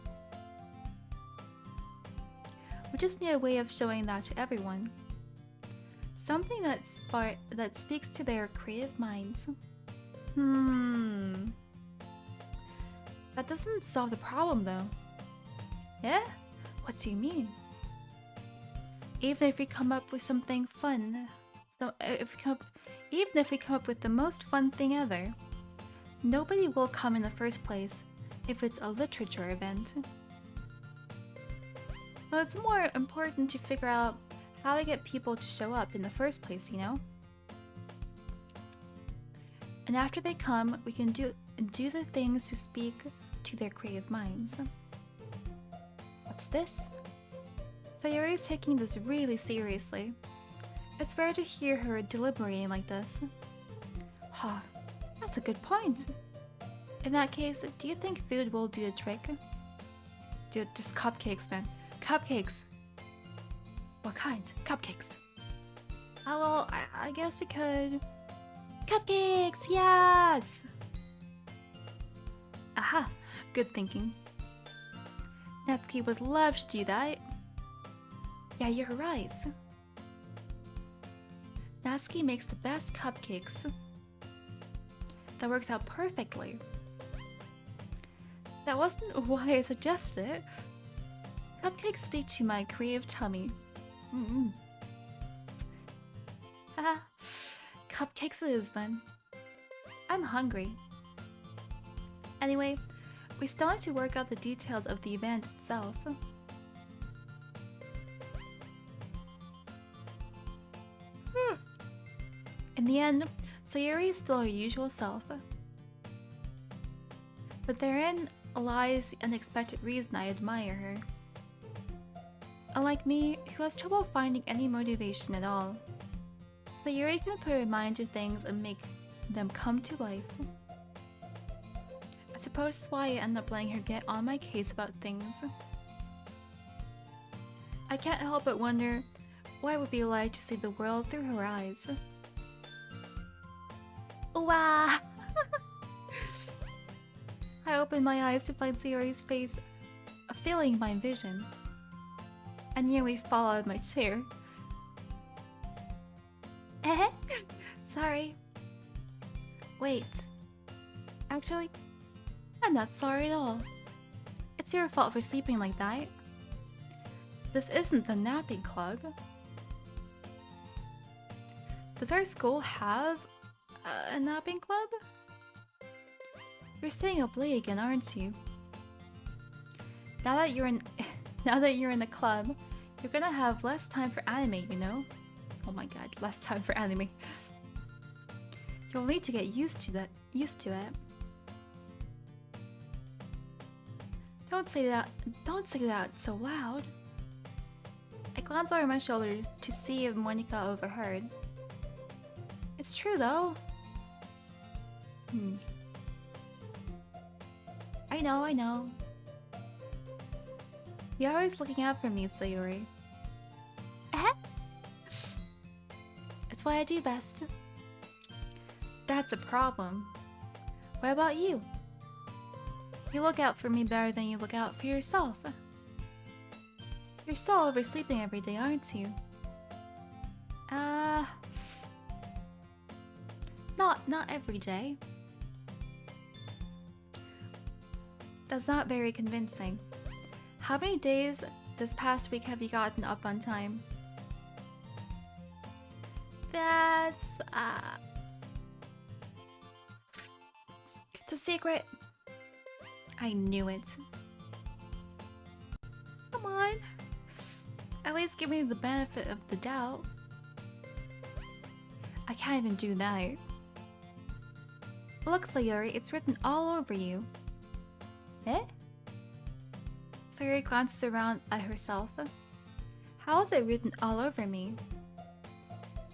We just need a way of showing that to everyone. Something that speaks to their creative minds. That doesn't solve the problem though. Yeah? What do you mean? Even if we come up with something fun, even if we come up with the most fun thing ever, nobody will come in the first place if it's a literature event. So it's more important to figure out how to get people to show up in the first place, you know? And after they come, we can do the things to speak to their creative minds. What's this? Sayori is taking this really seriously. It's rare to hear her deliberating like this. Ha, that's a good point. In that case, do you think food will do the trick? Dude, just cupcakes, man. Cupcakes! What kind? Cupcakes! Oh well, I guess we could... Cupcakes! Yes! Aha! Good thinking. Natsuki would love to do that. Yeah, you're right. Natsuki makes the best cupcakes. That works out perfectly. That wasn't why I suggested it. Cupcakes speak to my creative tummy. Cupcakes it is then. I'm hungry. Anyway, we still need to work out the details of the event itself. In the end, Sayuri is still her usual self. But therein lies the unexpected reason I admire her. Unlike me, who has trouble finding any motivation at all, Sayuri can put her mind to things and make them come to life. I suppose that's why I end up letting her get on my case about things. I can't help but wonder what it would be like to see the world through her eyes. Wow! I opened my eyes to find Sayuri's face, filling my vision. I nearly fall out of my chair. Sorry. Wait. Actually, I'm not sorry at all. It's your fault for sleeping like that. This isn't the napping club. Does our school have a napping club? You're staying up late again, aren't you? Now that you're in the club, you're gonna have less time for anime, you know? Oh my god, less time for anime. You'll need to get used to it. Don't say that so loud. I glanced over my shoulders to see if Monica overheard. It's true though. I know. You're always looking out for me, Sayuri. It's what I do best. That's a problem. What about you? You look out for me better than you look out for yourself. You're still oversleeping every day, aren't you? Not every day. That's not very convincing. How many days this past week have you gotten up on time? That's the secret. I knew it. Come on. At least give me the benefit of the doubt. I can't even do that. Look, Sayuri, it's written all over you. Sayuri glances around at herself. How is it written all over me?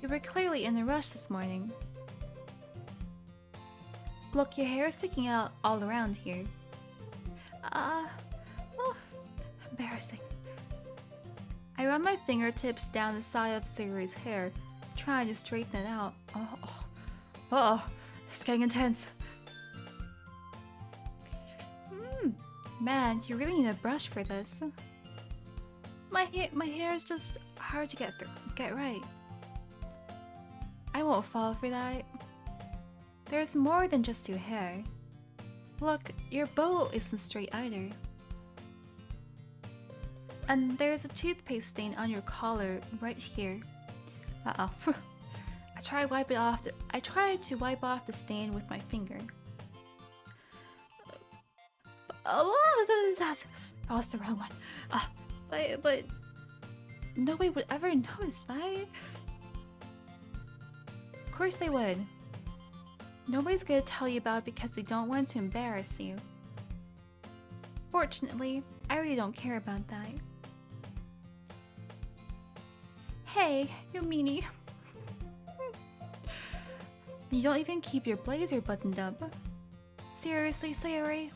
You were clearly in a rush this morning. Look, your hair is sticking out all around here. Embarrassing. I run my fingertips down the side of Sayuri's hair, trying to straighten it out. It's getting intense. Man, you really need a brush for this. My hair is just hard to get right. I won't fall for that. There's more than just your hair. Look, your bow isn't straight either. And there's a toothpaste stain on your collar right here. I tried to wipe off the stain with my finger. That was the wrong one. But nobody would ever notice that. Of course they would. Nobody's gonna tell you about it because they don't want to embarrass you. Fortunately, I really don't care about that. Hey, you meanie. You don't even keep your blazer buttoned up. Seriously, Sayuri?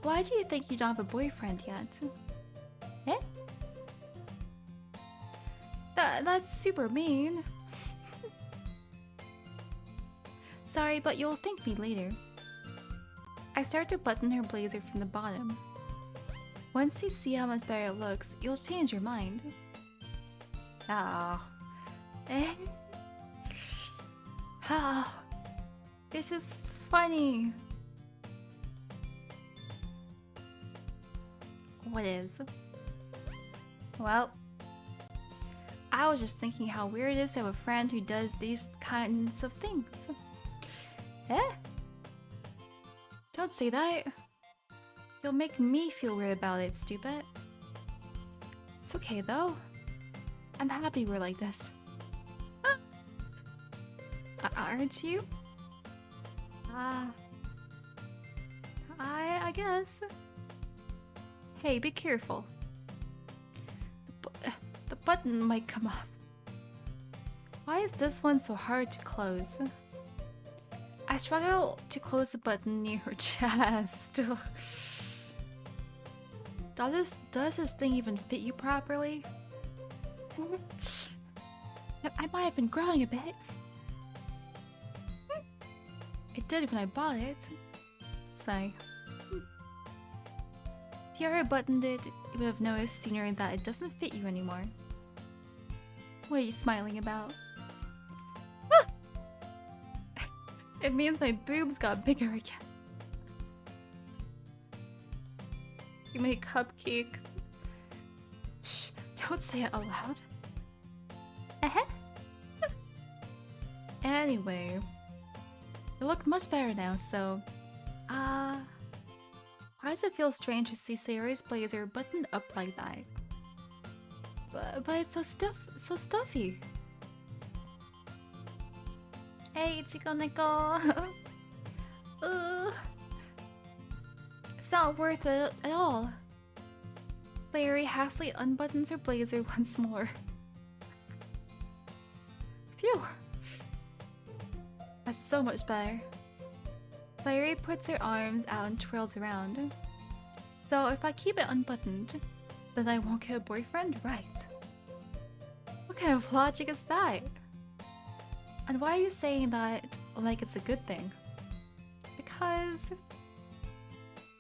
Why do you think you don't have a boyfriend yet? That's super mean. Sorry, but you'll thank me later. I start to button her blazer from the bottom. Once you see how much better it looks, you'll change your mind. This is funny. What is? Well, I was just thinking how weird it is to have a friend who does these kinds of things. Don't say that. You'll make me feel weird about it, stupid. It's okay though. I'm happy we're like this. Aren't you? I guess. Hey, be careful. The button might come off. Why is this one so hard to close? I struggle to close the button near her chest. Does this thing even fit you properly? I might have been growing a bit. It did when I bought it. So, if you ever buttoned it, you would have noticed sooner that it doesn't fit you anymore. What are you smiling about? Ah! It means my boobs got bigger again. You make cupcakes. Shh, don't say it aloud. Anyway, you look much better now, so... why does it feel strange to see Sayori's blazer buttoned up like that? But it's so stuffy. Hey, Chico Neko! It's not worth it at all. Sayori hastily unbuttons her blazer once more. Phew! That's so much better. Sayori puts her arms out and twirls around. So if I keep it unbuttoned, then I won't get a boyfriend, right? What kind of logic is that? And why are you saying that like it's a good thing? Because...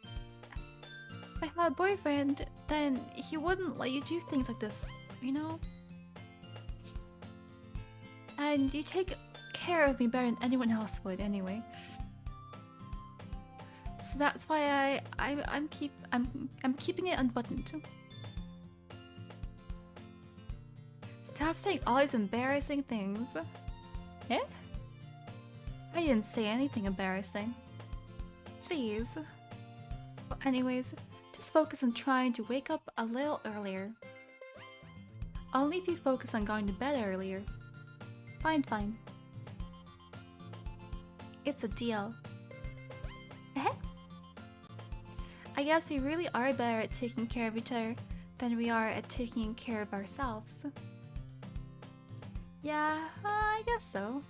if I had a boyfriend, then he wouldn't let you do things like this, you know? And you take care of me better than anyone else would anyway. So that's why I'm keeping it unbuttoned. Stop saying all these embarrassing things. Eh? I didn't say anything embarrassing. Jeez. Well, anyways, just focus on trying to wake up a little earlier. Only if you focus on going to bed earlier. Fine. It's a deal. Eh? I guess we really are better at taking care of each other than we are at taking care of ourselves. Yeah, I guess so.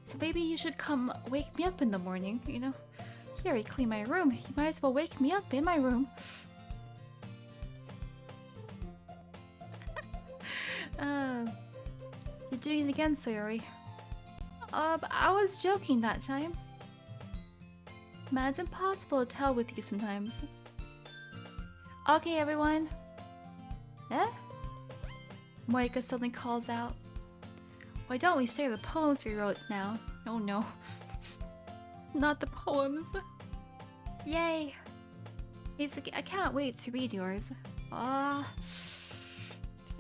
So maybe you should come wake me up in the morning, you know? Here, I clean my room. You might as well wake me up in my room. You're doing it again, Sayori. But I was joking that time. Man, it's impossible to tell with you sometimes. Okay, everyone. Eh? Moika suddenly calls out. Why don't we share the poems we wrote now? Oh no. Not the poems. Yay! Mizuki, I can't wait to read yours.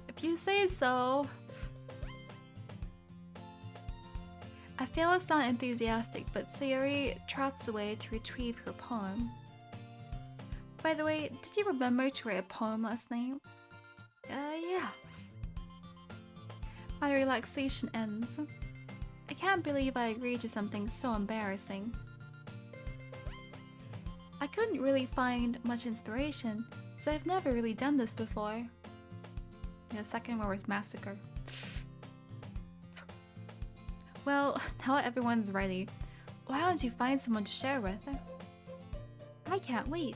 If you say so. I feel it's not enthusiastic, but Sayori trots away to retrieve her poem. By the way, did you remember to write a poem last night? Yeah. My relaxation ends. I can't believe I agreed to something so embarrassing. I couldn't really find much inspiration, so I've never really done this before. The second one was massacre. Well, now that everyone's ready, why don't you find someone to share with? I can't wait.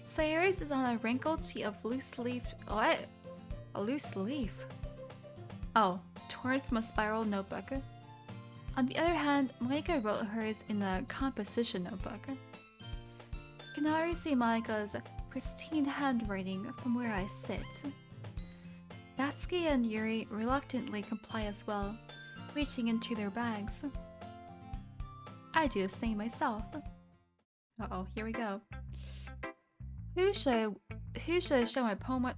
Sayori's is on a wrinkled sheet of loose leaf. What? A loose leaf? Oh, torn from a spiral notebook. On the other hand, Monika wrote hers in a composition notebook. I can already see Monika's pristine handwriting from where I sit. Natsuki and Yuri reluctantly comply as well, reaching into their bags. I do the same myself. Uh-oh, here we go. Who should I show my poem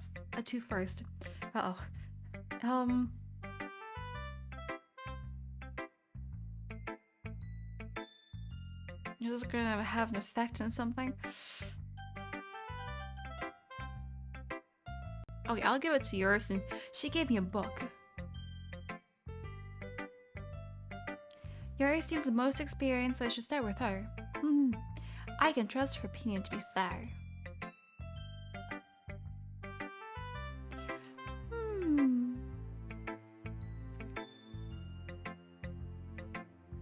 to first? Uh-oh. Is this gonna have an effect on something? Okay, I'll give it to yours, and she gave me a book. Yuri seems the most experienced, so I should start with her. Hmm. I can trust her opinion to be fair.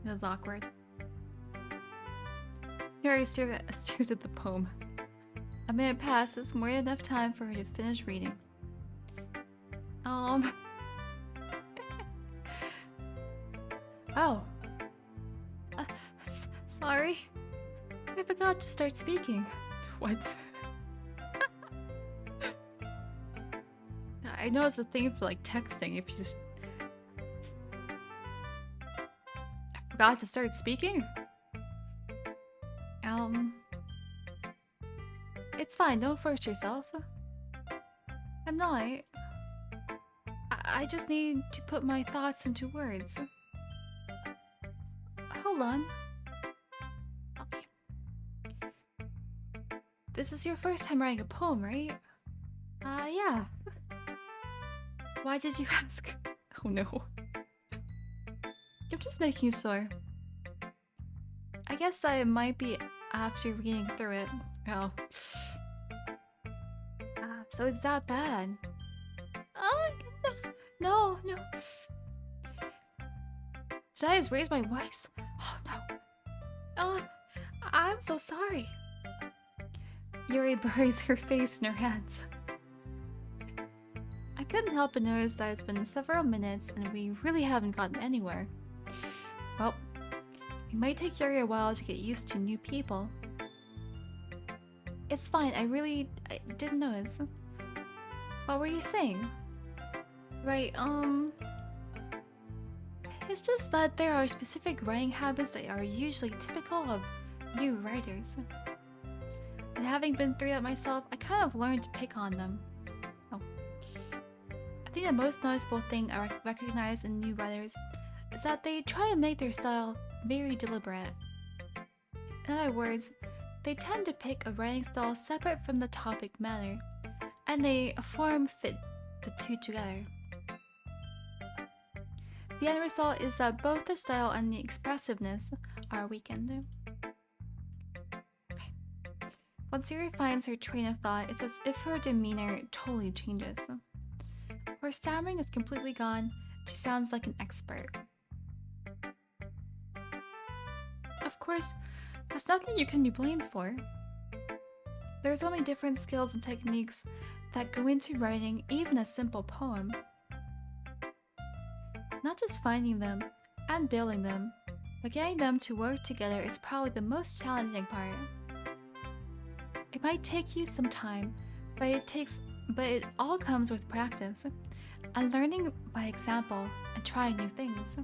That was awkward. Yuri stares at the poem. A minute passes, more than enough time for her to finish reading. Oh. Sorry. I forgot to start speaking. What? I know it's a thing for like texting if you just... I forgot to start speaking? It's fine, don't force yourself. I'm not. I just need to put my thoughts into words. Hold on. Okay. This is your first time writing a poem, right? Yeah. Why did you ask? Oh no. I'm just making you sore. I guess that it might be after reading through it. Oh. So it's that bad? Oh, no. Should I just raise my voice? Oh no. I'm so sorry. Yuri buries her face in her hands. I couldn't help but notice that it's been several minutes and we really haven't gotten anywhere. Well, it might take Yuri a while to get used to new people. It's fine, I didn't notice. What were you saying? Right, it's just that there are specific writing habits that are usually typical of new writers. And having been through that myself, I kind of learned to pick on them. Oh. I think the most noticeable thing I recognize in new writers is that they try to make their style very deliberate. In other words, they tend to pick a writing style separate from the topic matter, and they fit the two together. The end result is that both the style and the expressiveness are weakened. Okay. Once Yuri finds her train of thought, it's as if her demeanor totally changes. Her stammering is completely gone, she sounds like an expert. Of course, that's nothing you can be blamed for. There are so many different skills and techniques that go into writing even a simple poem. Not just finding them and building them, but getting them to work together is probably the most challenging part. It might take you some time, but it all comes with practice and learning by example and trying new things.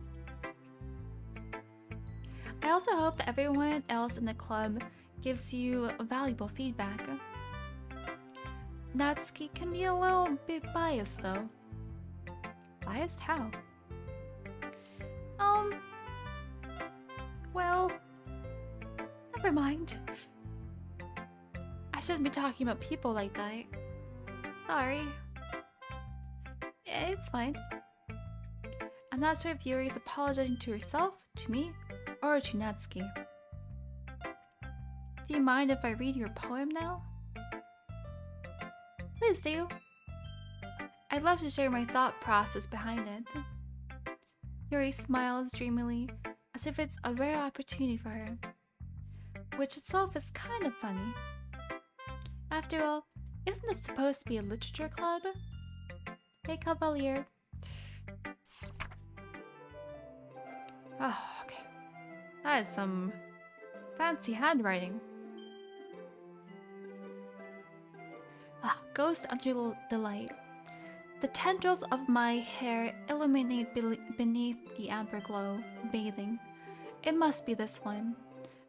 I also hope that everyone else in the club gives you valuable feedback. Natsuki can be a little bit biased though. Biased how? Well, never mind. I shouldn't be talking about people like that. Sorry. Yeah, it's fine. I'm not sure if Yuri is apologizing to herself, to me, or to Natsuki. Do you mind if I read your poem now? Please do. I'd love to share my thought process behind it. Yuri smiles dreamily, as if it's a rare opportunity for her, which itself is kind of funny. After all, isn't this supposed to be a literature club? Hey, Cavalier. Oh, okay. That is some fancy handwriting. Ghost under the light. The tendrils of my hair illuminate beneath the amber glow, bathing. It must be this one.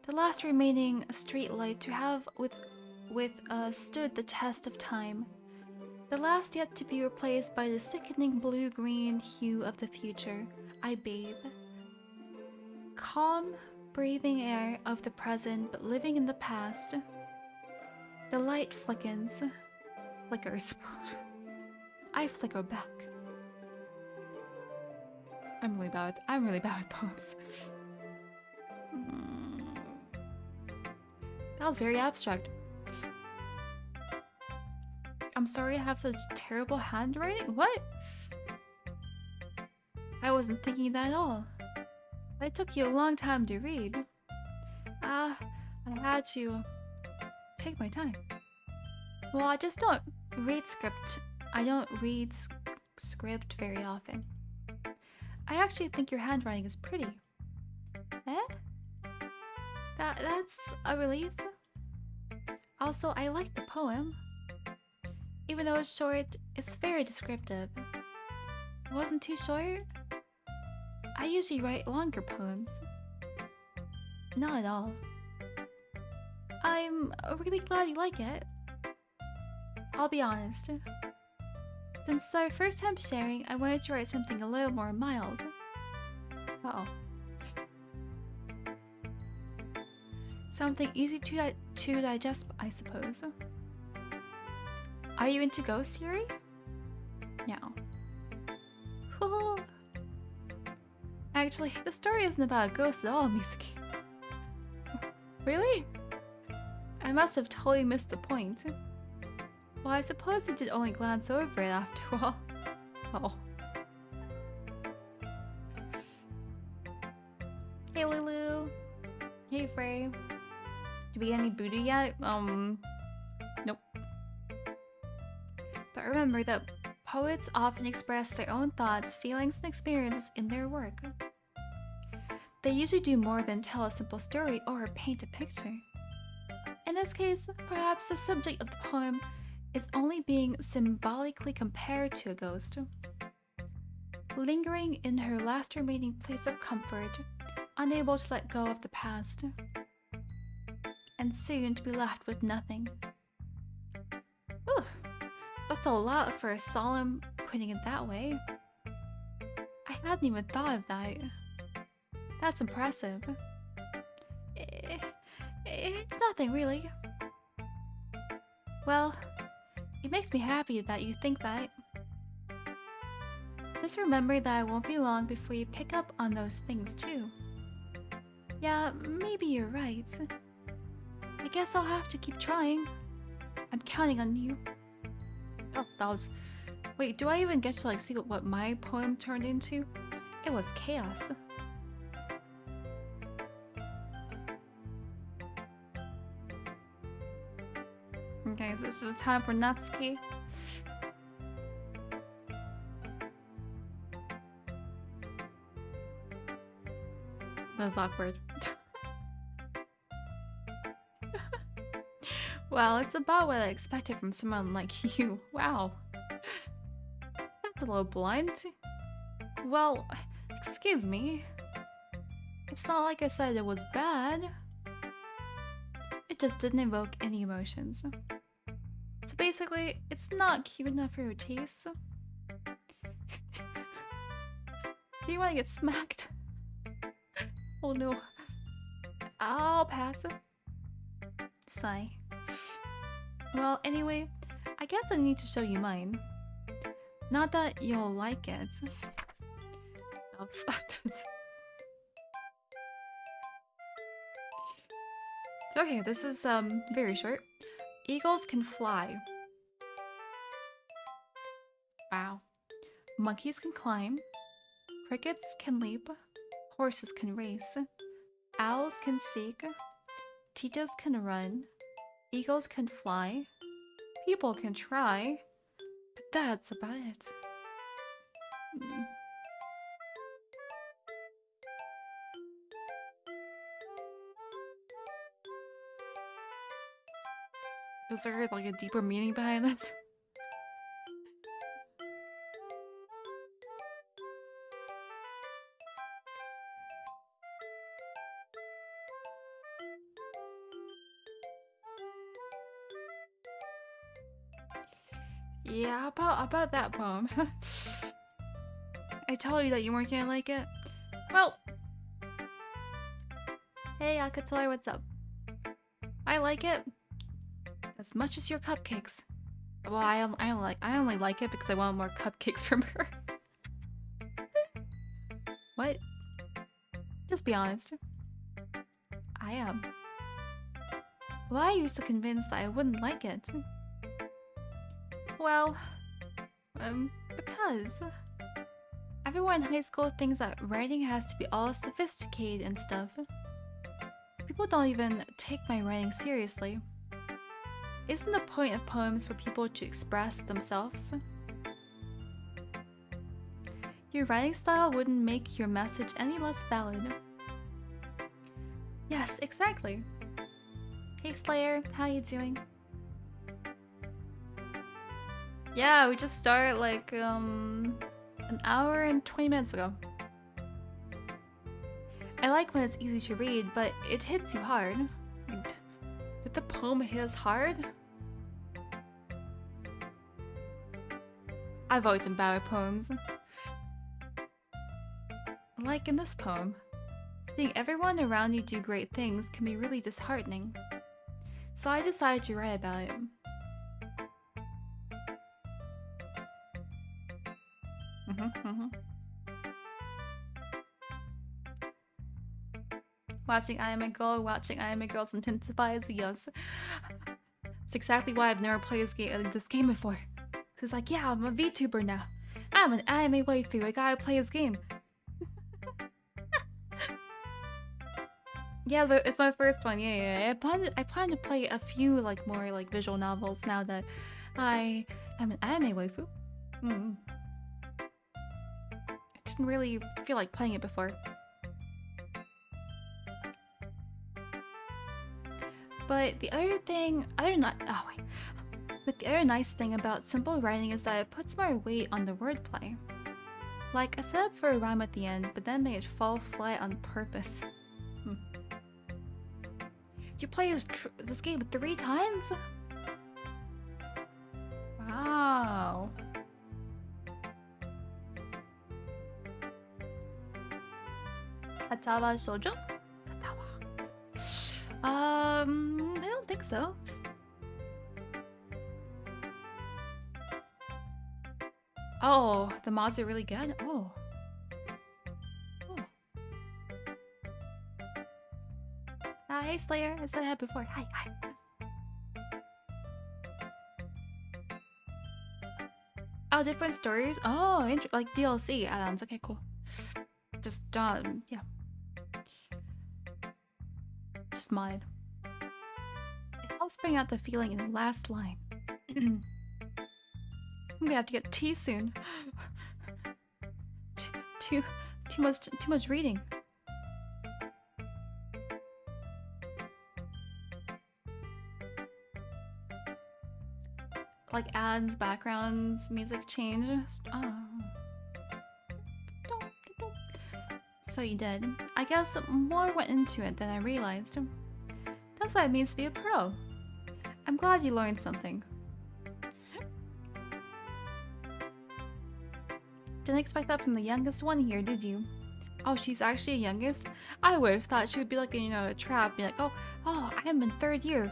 The last remaining street light to have stood the test of time. The last yet to be replaced by the sickening blue-green hue of the future. I bathe. Calm, breathing air of the present, but living in the past. The light flickers. I flicker back. I'm really bad with poems. That was very abstract. I'm sorry I have such terrible handwriting? What? I wasn't thinking that at all. It took you a long time to read. I had to take my time. Well, I just don't read script. I don't read script very often. I actually think your handwriting is pretty. Eh? That's a relief. Also, I like the poem. Even though it's short, it's very descriptive. It wasn't too short. I usually write longer poems. Not at all. I'm really glad you like it. I'll be honest. Since our first time sharing, I wanted to write something a little more mild. Uh-oh. Something easy to digest, I suppose. Are you into ghost theory? No. Actually, the story isn't about ghosts at all, Mizuki. Really? I must have totally missed the point. Well, I suppose you did only glance over it after all. Oh. Hey Lulu. Hey Frey. Did we get any booty yet? Nope. But remember that poets often express their own thoughts, feelings, and experiences in their work. They usually do more than tell a simple story or paint a picture. In this case, perhaps the subject of the poem is only being symbolically compared to a ghost. Lingering in her last remaining place of comfort, unable to let go of the past, and soon to be left with nothing. Ooh, that's a lot for a solemn putting it that way. I hadn't even thought of that. That's impressive. It's nothing really. Well, it makes me happy that you think that. Just remember that it won't be long before you pick up on those things too. Yeah, maybe you're right. I guess I'll have to keep trying. I'm counting on you. Oh, that was... Wait, do I even get to see what my poem turned into? It was chaos. Okay, so this is the time for Natsuki. That's awkward. Well, it's about what I expected from someone like you. Wow. That's a little blunt. Well, excuse me. It's not like I said it was bad. It just didn't evoke any emotions. So basically, it's not cute enough for your taste. Do you want to get smacked? Oh no. I'll pass. Sigh. Well, anyway, I guess I need to show you mine. Not that you'll like it. Oh, okay, this is very short. Eagles can fly. Wow. Monkeys can climb. Crickets can leap. Horses can race. Owls can seek. Cheetahs can run. Eagles can fly. People can try. But that's about it. Is there a deeper meaning behind this? Yeah, about that poem. I told you that you weren't gonna like it. Well, hey Akatoy, what's up? I like it as much as your cupcakes. Well, I only like it because I want more cupcakes from her. What? Just be honest. I am. Why are you so convinced that I wouldn't like it? Well, because everyone in high school thinks that writing has to be all sophisticated and stuff. So people don't even take my writing seriously. Isn't the point of poems for people to express themselves? Your writing style wouldn't make your message any less valid. Yes, exactly. Hey Slayer, how you doing? Yeah, we just started like an hour and 20 minutes ago. I like when it's easy to read, but it hits you hard. Did the poem hit us hard? I've always been bad with poems. Like in this poem, seeing everyone around you do great things can be really disheartening. So I decided to write about it. Watching anime girls intensifies, yes. It's exactly why I've never played this game before. It's like, yeah, I'm a VTuber now. I'm an anime waifu, I gotta play this game. Yeah, it's my first one. Yeah. I plan to play a few like more like visual novels now that I am an anime waifu. I didn't really feel like playing it before. But the other nice thing about simple writing is that it puts more weight on the wordplay. Like I set up for a rhyme at the end, but then made it fall flat on purpose. You play this game 3 times? Wow. Katawa shoujo? Katawa. I don't think so. Oh, the mods are really good? Oh. Hey Slayer, I said that before. Hi. Oh, different stories? Oh, like DLC add-ons. Okay, cool. Just, yeah. Just modded. It helps bring out the feeling in the last line. I'm gonna have to get tea soon. Too much reading. Like ads, backgrounds, music changes. Oh. So you did. I guess more went into it than I realized. That's what it means to be a pro. I'm glad you learned something. Didn't expect that from the youngest one here, did you? Oh, she's actually a youngest? I would have thought she would be like, you know, a trap. Be like, oh, I am in 3rd year.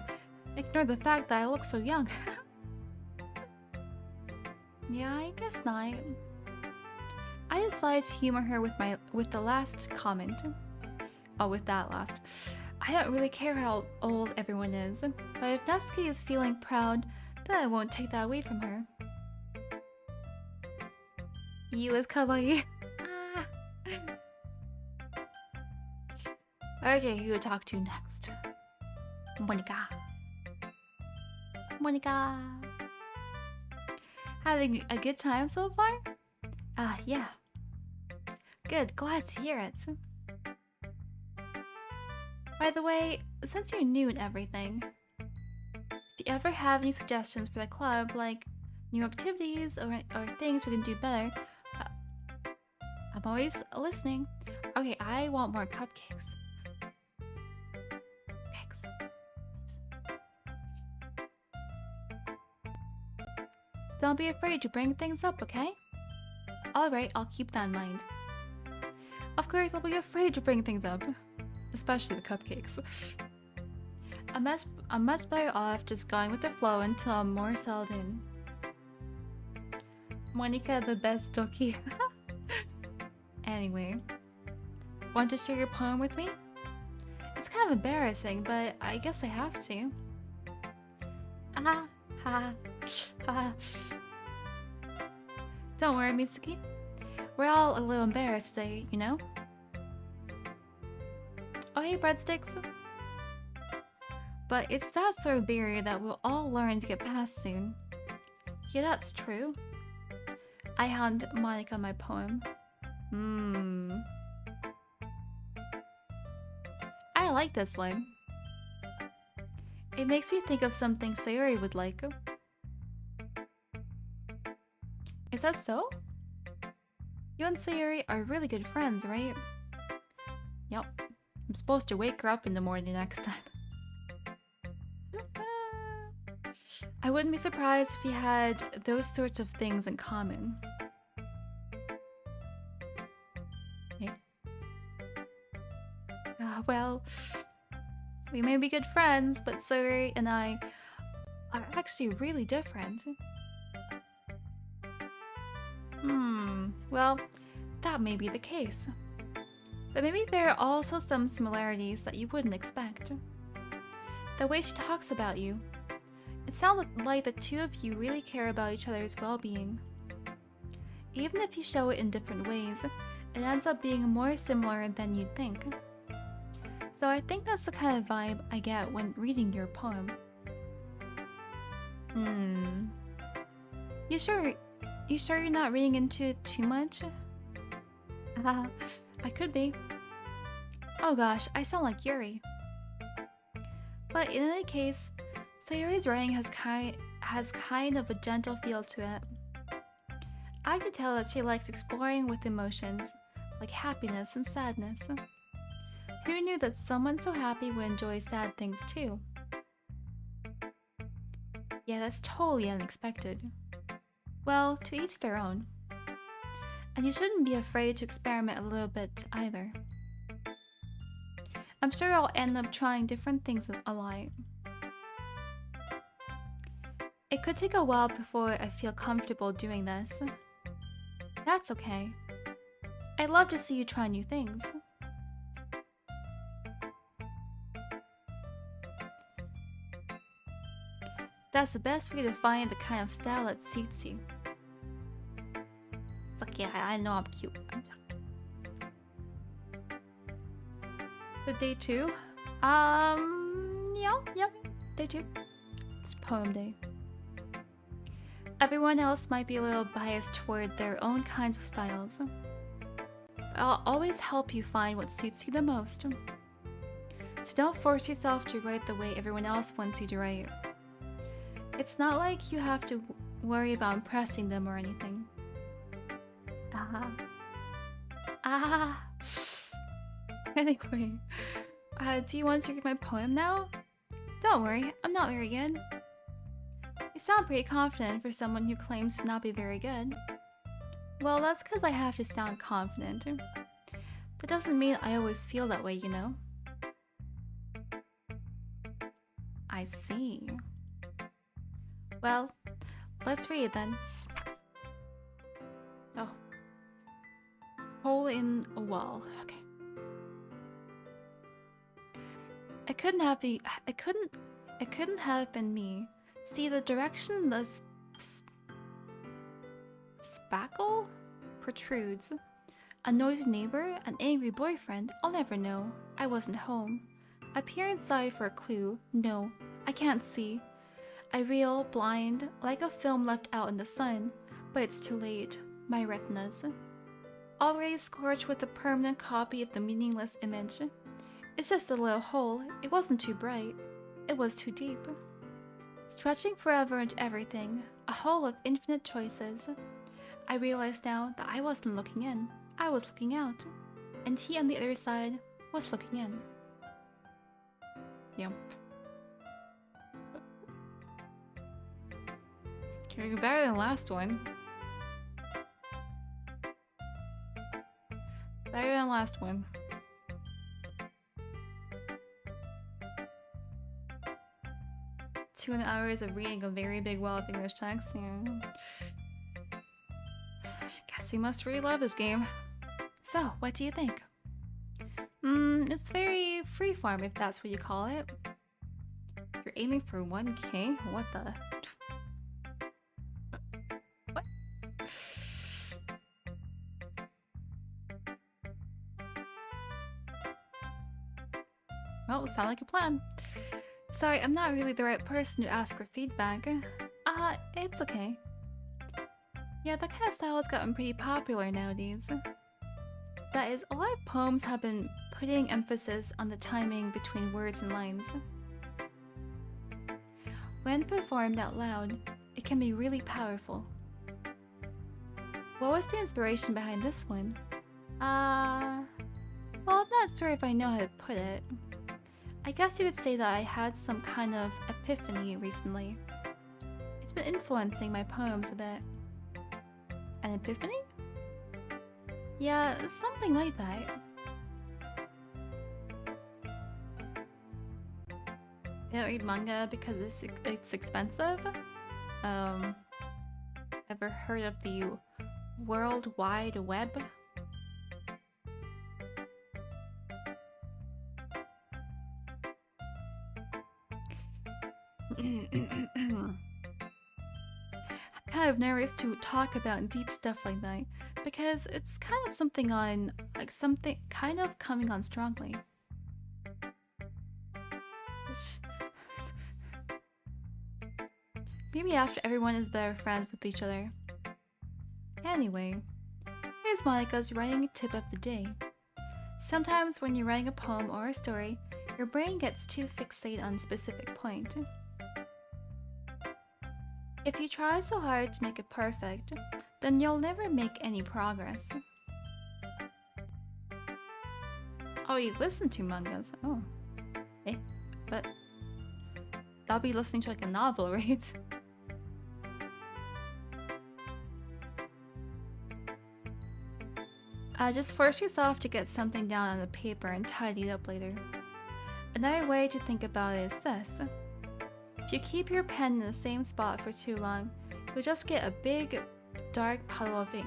Ignore the fact that I look so young. Yeah, I guess not. I decided to humor her with the last comment. Oh, with that last. I don't really care how old everyone is, but if Natsuki is feeling proud, then I won't take that away from her. You is kawaii. Ah. Okay, who to talk to next? Monika. Having a good time so far? Yeah. Good, glad to hear it. By the way, since you're new and everything, if you ever have any suggestions for the club, like new activities or things we can do better, I'm always listening. Okay, I want more cupcakes. Don't be afraid to bring things up, okay? Alright, I'll keep that in mind. Of course, I'll be afraid to bring things up. Especially the cupcakes. I'm much better off just going with the flow until I'm more settled in. Monica, the best Doki. Anyway, want to share your poem with me? It's kind of embarrassing, but I guess I have to. Ah, ha, ha. Don't worry, Mizuki. We're all a little embarrassed today, you know? Oh, hey, breadsticks. But it's that sort of barrier that we'll all learn to get past soon. Yeah, that's true. I hand Monica my poem. I like this line. It makes me think of something Sayori would like. Is that so? You and Sayori are really good friends, right? Yep. I'm supposed to wake her up in the morning next time. I wouldn't be surprised if you had those sorts of things in common. Okay. Well, we may be good friends, but Sayori and I are actually really different. Well, that may be the case. But maybe there are also some similarities that you wouldn't expect. The way she talks about you. It sounds like the two of you really care about each other's well-being. Even if you show it in different ways, it ends up being more similar than you'd think. So I think that's the kind of vibe I get when reading your poem. You sure you're not reading into it too much? I could be. Oh gosh, I sound like Yuri. But in any case, Sayori's writing has kind of a gentle feel to it. I can tell that she likes exploring with emotions, like happiness and sadness. Who knew that someone so happy would enjoy sad things too? Yeah, that's totally unexpected. Well, to each their own. And you shouldn't be afraid to experiment a little bit either. I'm sure I'll end up trying different things a lot. It could take a while before I feel comfortable doing this. That's okay. I'd love to see you try new things. That's the best way to find the kind of style that suits you. It's like, yeah, I know I'm cute. The day 2? Yeah, day 2. It's poem day. Everyone else might be a little biased toward their own kinds of styles. But I'll always help you find what suits you the most. So don't force yourself to write the way everyone else wants you to write. It's not like you have to worry about impressing them or anything. Anyway, do you want to read my poem now? Don't worry, I'm not very good. You sound pretty confident for someone who claims to not be very good. Well, that's because I have to sound confident. That doesn't mean I always feel that way, you know? I see. Well, let's read then. Oh. Hole in a wall. Okay. It couldn't have been me. See the direction the spackle protrudes. A noisy neighbor, an angry boyfriend, I'll never know. I wasn't home. I peer inside for a clue. No, I can't see. I reel, blind, like a film left out in the sun, but it's too late. My retinas. Already scorched with a permanent copy of the meaningless image. It's just a little hole. It wasn't too bright. It was too deep. Stretching forever into everything, a hole of infinite choices. I realize now that I wasn't looking in, I was looking out. And he on the other side was looking in. Yep. Okay, better than the last one. Better than the last one. Two hours of reading a very big wall of English text. Yeah. Guess you must really love this game. So, what do you think? It's very freeform, if that's what you call it. You're aiming for 1K? What the? What? Well, sound like a plan. Sorry, I'm not really the right person to ask for feedback. It's okay. Yeah, that kind of style has gotten pretty popular nowadays. That is, a lot of poems have been putting emphasis on the timing between words and lines. When performed out loud, it can be really powerful. What was the inspiration behind this one? Well, I'm not sure if I know how to put it. I guess you could say that I had some kind of epiphany recently. It's been influencing my poems a bit. An epiphany? Yeah, something like that. I don't read manga because it's expensive. Ever heard of the World Wide Web? I'm kind of nervous to talk about deep stuff like that because it's kind of something on, like something kind of coming on strongly. Maybe after everyone is better friends with each other. Anyway, here's Monica's writing tip of the day. Sometimes when you're writing a poem or a story, your brain gets too fixated on a specific point. If you try so hard to make it perfect, then you'll never make any progress. Oh, you listen to mangas? Oh. Eh? But that'll be listening to like a novel, right? Just force yourself to get something down on the paper and tidy it up later. Another way to think about it is this. If you keep your pen in the same spot for too long, you'll just get a big, dark puddle of ink.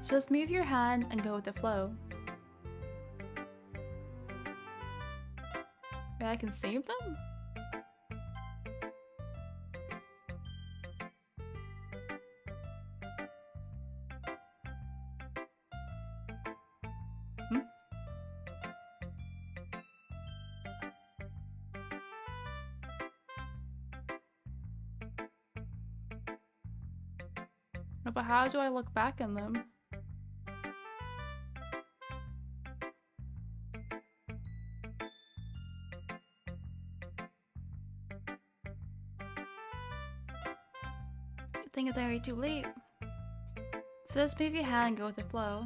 So just move your hand and go with the flow. Wait, I can save them? But how do I look back in them? The thing is, I already too late. So just move your hand and go with the flow.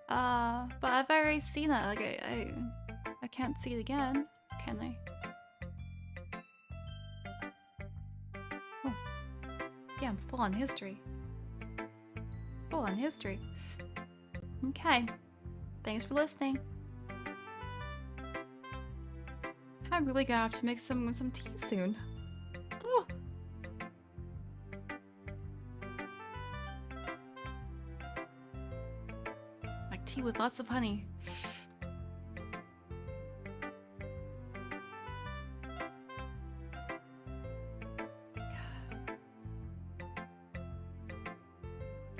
But I've already seen it. Like I can't see it again, can I? Yeah, I'm full on history. Full on history. Okay. Thanks for listening. I'm really gonna have to make some tea soon. Oh. Like tea with lots of honey.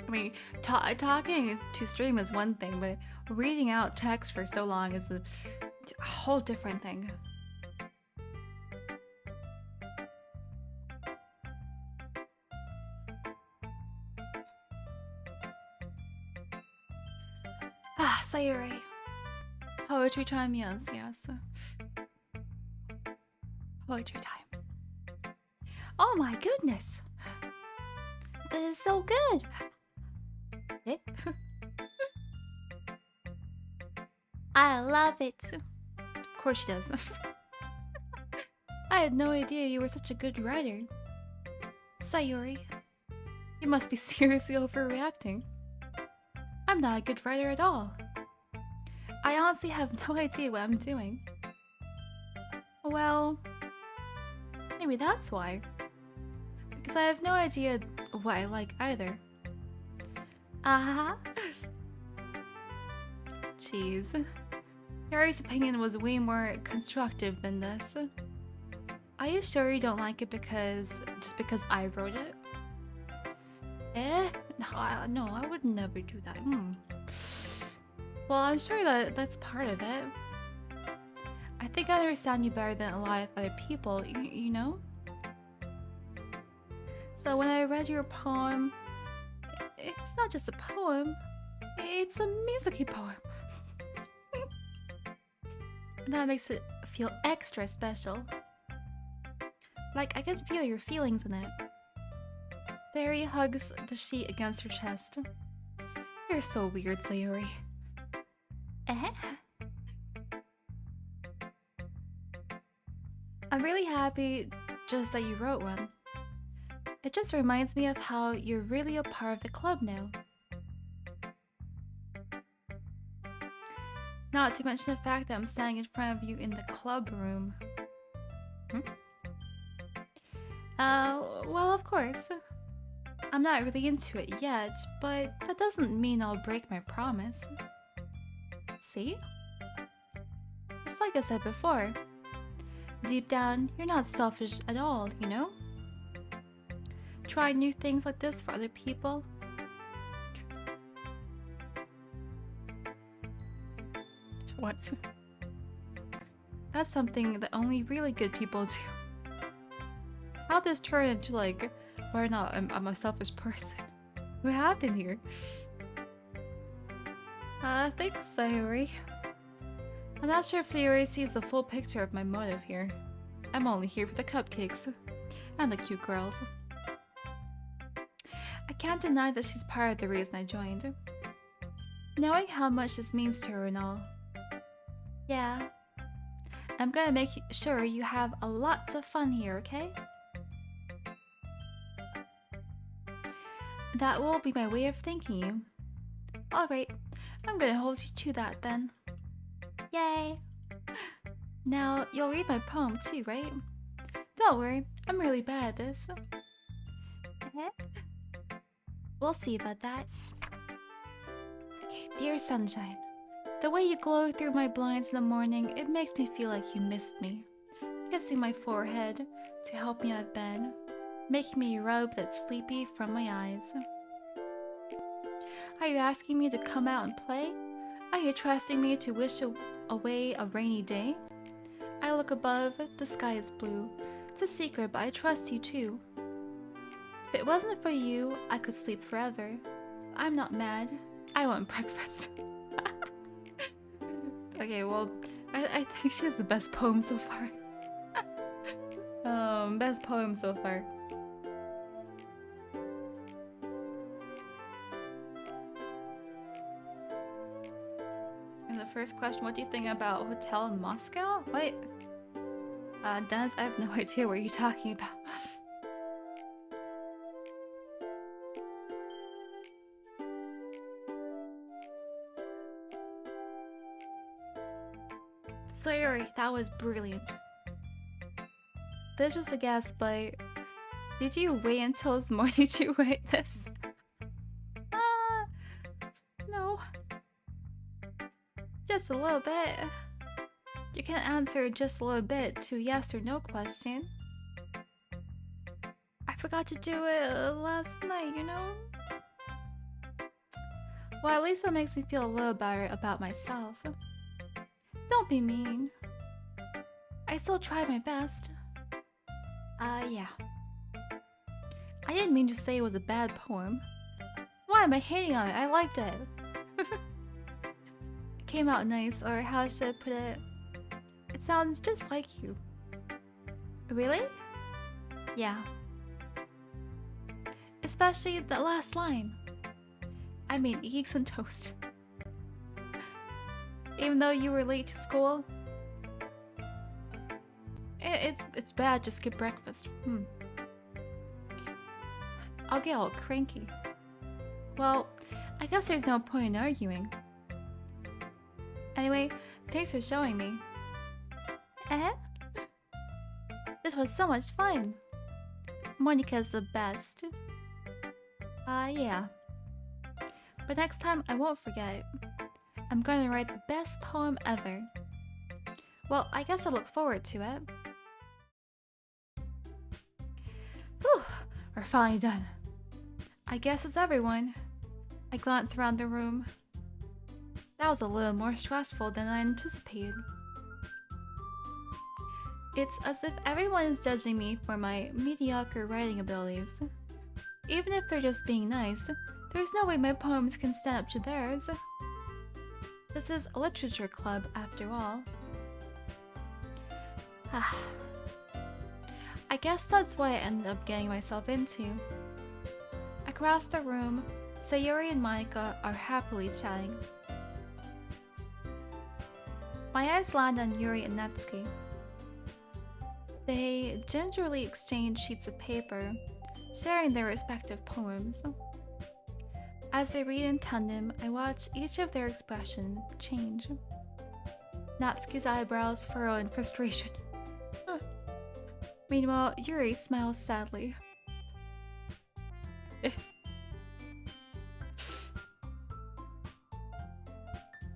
I mean, talking to stream is one thing, but reading out text for so long is a whole different thing. Sayuri. Poetry time, yes. Poetry time. Oh my goodness! This is so good! Eh? I love it. Of course she does. I had no idea you were such a good writer. Sayuri, you must be seriously overreacting. I'm not a good writer at all. I honestly have no idea what I'm doing. Well, maybe that's why. Because I have no idea what I like either. Jeez. Harry's opinion was way more constructive than this. Are you sure you don't like it just because I wrote it? No, I would never do that. Well, I'm sure that's part of it. I think I understand you better than a lot of other people, you know? So when I read your poem, it's not just a poem, it's a Mizuki poem. That makes it feel extra special. Like I can feel your feelings in it. Sayori hugs the sheet against her chest. You're so weird, Sayori. I'm really happy just that you wrote one. It just reminds me of how you're really a part of the club now. Not to mention the fact that I'm standing in front of you in the club room. Well, of course. I'm not really into it yet, but that doesn't mean I'll break my promise. See? It's like I said before. Deep down, you're not selfish at all, you know? Try new things like this for other people. What? That's something that only really good people do. How'd this turn into like, why not I'm a selfish person? What happened here? Thanks, Sayori. I'm not sure if Sayori sees the full picture of my motive here. I'm only here for the cupcakes. And the cute girls. I can't deny that she's part of the reason I joined. Knowing how much this means to her and all. Yeah. I'm gonna make sure you have lots of fun here, okay? That will be my way of thanking you. Alright, I'm gonna hold you to that then. Yay! Now, you'll read my poem too, right? Don't worry, I'm really bad at this. We'll see about that. Okay, dear sunshine, the way you glow through my blinds in the morning, it makes me feel like you missed me. Kissing my forehead to help me out of bed, making me rub that sleepy from my eyes. Are you asking me to come out and play? Are you trusting me to wish away a rainy day? I look above, the sky is blue. It's a secret, but I trust you too. If it wasn't for you, I could sleep forever. I'm not mad. I want breakfast. Okay, well, I think she has the best poem so far. Best poem so far. And the first question, what do you think about hotel in Moscow? Wait. Dennis, I have no idea what you're talking about. Sorry, that was brilliant. This is just a guess, but did you wait until this morning to write this? No. Just a little bit. You can answer just a little bit to yes or no question. I forgot to do it last night, you know? Well, at least that makes me feel a little better about myself. Don't be mean. I still tried my best. Yeah. I didn't mean to say it was a bad poem. Why am I hating on it? I liked it. It came out nice, or how should I put it? It sounds just like you. Really? Yeah. Especially the last line. I made eggs and toast. Even though you were late to school? It's bad to skip breakfast. I'll get all cranky. Well, I guess there's no point in arguing. Anyway, thanks for showing me. This was so much fun. Monika's the best. Yeah. But next time I won't forget. I'm gonna write the best poem ever. Well, I guess I'll look forward to it. Whew, we're finally done. I guess it's everyone. I glance around the room. That was a little more stressful than I anticipated. It's as if everyone is judging me for my mediocre writing abilities. Even if they're just being nice, there's no way my poems can stand up to theirs. This is a literature club, after all. I guess that's what I ended up getting myself into. Across the room, Sayori and Monika are happily chatting. My eyes land on Yuri and Natsuki. They gingerly exchange sheets of paper, sharing their respective poems. As they read in tandem, I watch each of their expressions change. Natsuki's eyebrows furrow in frustration. Meanwhile, Yuri smiles sadly.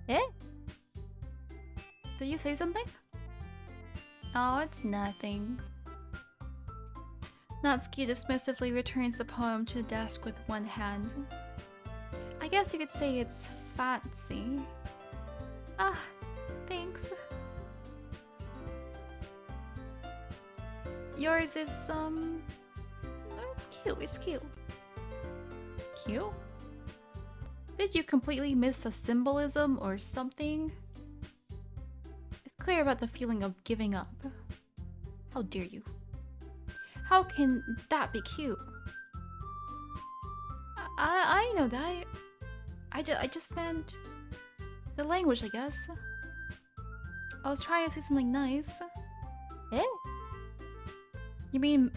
Eh? Did you say something? Oh, it's nothing. Natsuki dismissively returns the poem to the desk with one hand. I guess you could say it's fancy. Ah, thanks. Yours is, no, it's cute, it's cute. Cute? Did you completely miss the symbolism or something? It's clear about the feeling of giving up. How dare you? How can that be cute? I know that. I just meant the language, I guess. I was trying to say something nice. Eh? You mean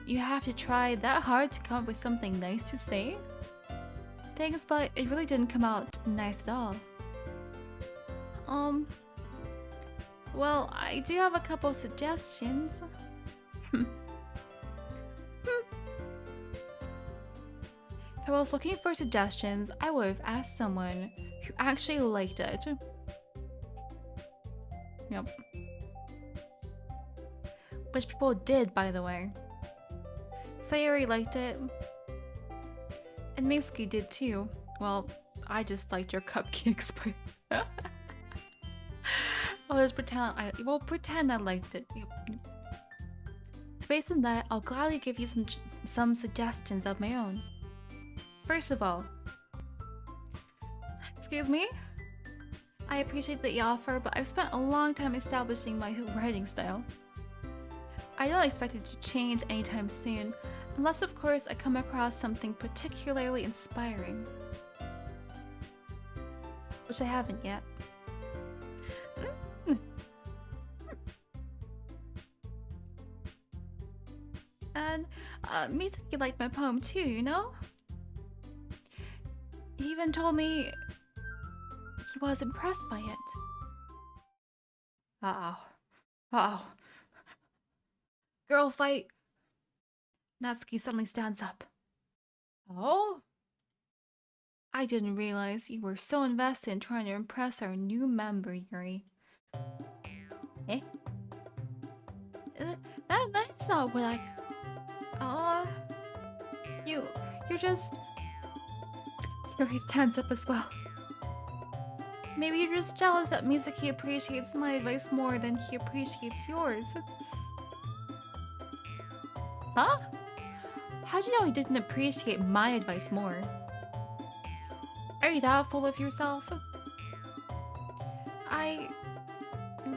you have to try that hard to come up with something nice to say? Thanks, but it really didn't come out nice at all. Well, I do have a couple suggestions. If I was looking for suggestions, I would have asked someone who actually liked it. Yep. Which people did, by the way. Sayori liked it. And Mizuki did too. Well, I just liked your cupcakes, but I'll just pretend I liked it. Yep. So based on that, I'll gladly give you some suggestions of my own. First of all, excuse me? I appreciate the offer, but I've spent a long time establishing my writing style. I don't expect it to change anytime soon, unless of course I come across something particularly inspiring. Which I haven't yet. And Mizuki liked my poem too, you know? He even told me he was impressed by it. Uh-oh. Girl fight! Natsuki suddenly stands up. Oh? I didn't realize you were so invested in trying to impress our new member, Yuri. Eh? That's not what I... You're just... Yuri stands up as well. Maybe you're just jealous that Mizuki appreciates my advice more than he appreciates yours. Huh? How'd you know he didn't appreciate my advice more? Are you that full of yourself?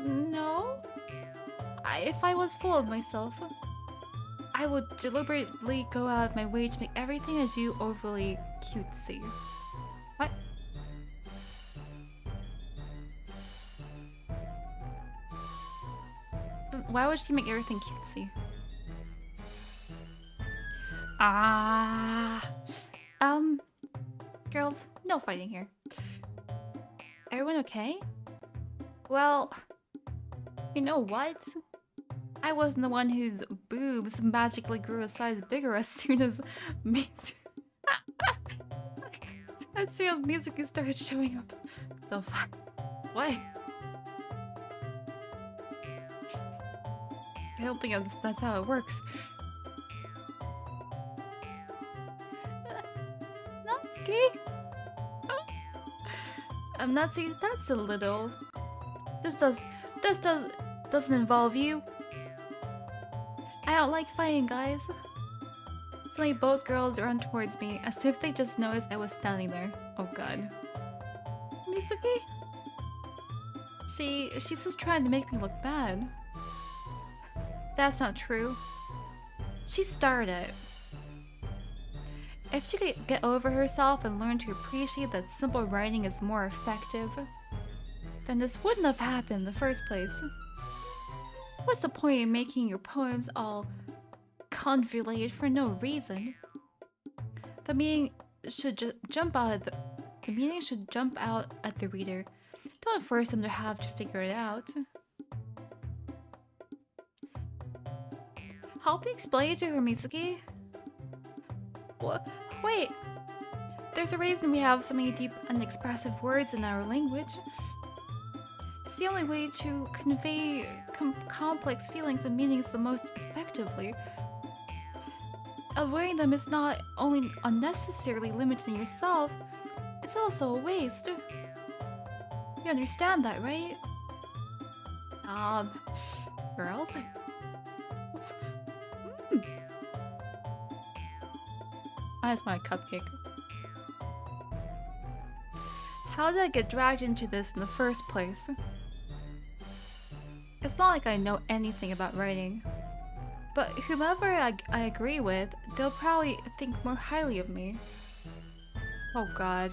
No. If I was full of myself, I would deliberately go out of my way to make everything I do overly cutesy. What? Why would she make everything cutesy? Girls, no fighting here. Everyone okay? Well, you know what? I wasn't the one whose boobs magically grew a size bigger as soon as As soon as Mizuki started showing up. The fuck? What? I don't think that's how it works. Natsuki? Natsuki, that's a little... This doesn't involve you. I don't like fighting, guys. Suddenly both girls run towards me, as if they just noticed I was standing there. Oh god. Mizuki? She's just trying to make me look bad. That's not true. She started it. If she could get over herself and learn to appreciate that simple writing is more effective, then this wouldn't have happened in the first place. What's the point in making your poems all convoluted for no reason? The meaning should jump out at the reader. Don't force them to have to figure it out. Help me explain it to her, Mizuki. What? Wait. There's a reason we have so many deep, unexpressive words in our language. It's the only way to convey complex feelings and meanings the most effectively. Avoiding them is not only unnecessarily limiting yourself, it's also a waste. You understand that, right? Girls? That's my cupcake. How did I get dragged into this in the first place? It's not like I know anything about writing. But whomever I agree with, they'll probably think more highly of me. Oh god.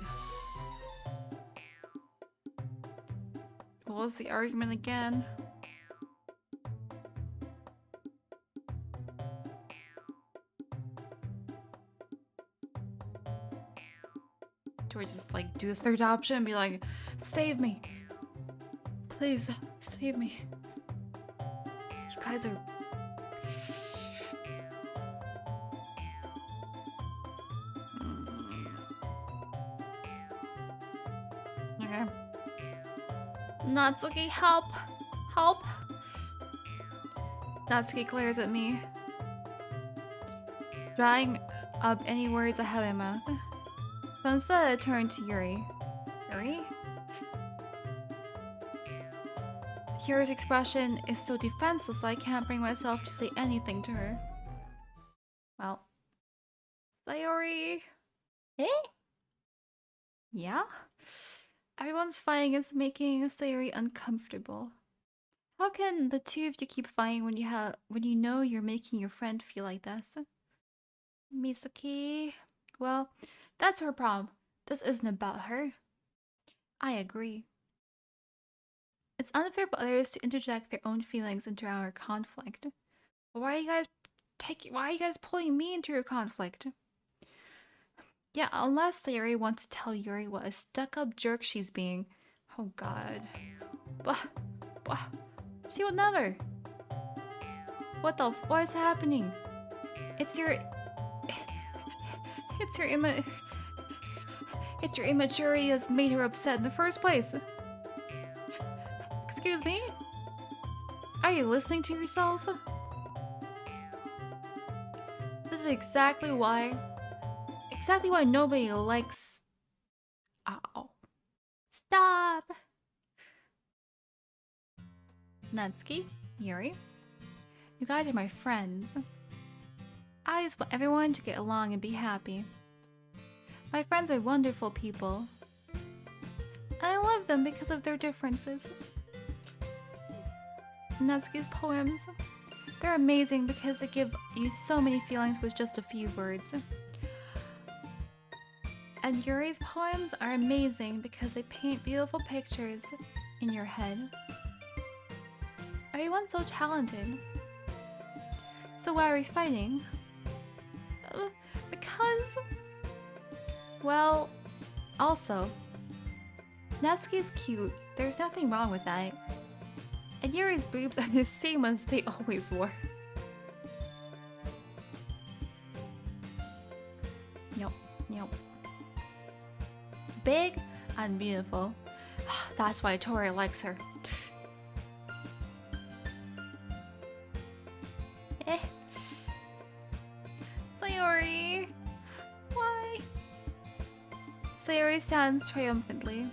What was the argument again? Do I just like do a third option and be like, save me? Please, save me. You guys are... Okay. Natsuki, help! Help! Natsuki glares at me, drying up any words I have in my mouth. So instead I turn to Yuri. Yuri? Yuri's expression is so defenseless that I can't bring myself to say anything to her. Well... Sayori... Eh? Yeah? Everyone's fighting is making Sayori uncomfortable. How can the two of you keep fighting when you know you're making your friend feel like this? Mizuki... Well, that's her problem. This isn't about her. I agree. It's unfair for others to interject their own feelings into our conflict. Why are you guys pulling me into your conflict? Yeah, unless Sayori wants to tell Yuri what a stuck-up jerk she's being. Oh god. Blah. She would never. What is happening? It's your immaturity has made her upset in the first place. Excuse me? Are you listening to yourself? This is exactly why nobody likes... Ow. Stop! Natsuki, Yuri, you guys are my friends. I just want everyone to get along and be happy. My friends are wonderful people. I love them because of their differences. Natsuki's poems, they're amazing because they give you so many feelings with just a few words. And Yuri's poems are amazing because they paint beautiful pictures in your head. Everyone's so talented. So why are we fighting? Because... Well, also, Natsuki's cute. There's nothing wrong with that. And Yuri's boobs are the same as they always were. Yup. big and beautiful. That's why Tori likes her. Eh. Sayori! Why? Sayori stands triumphantly.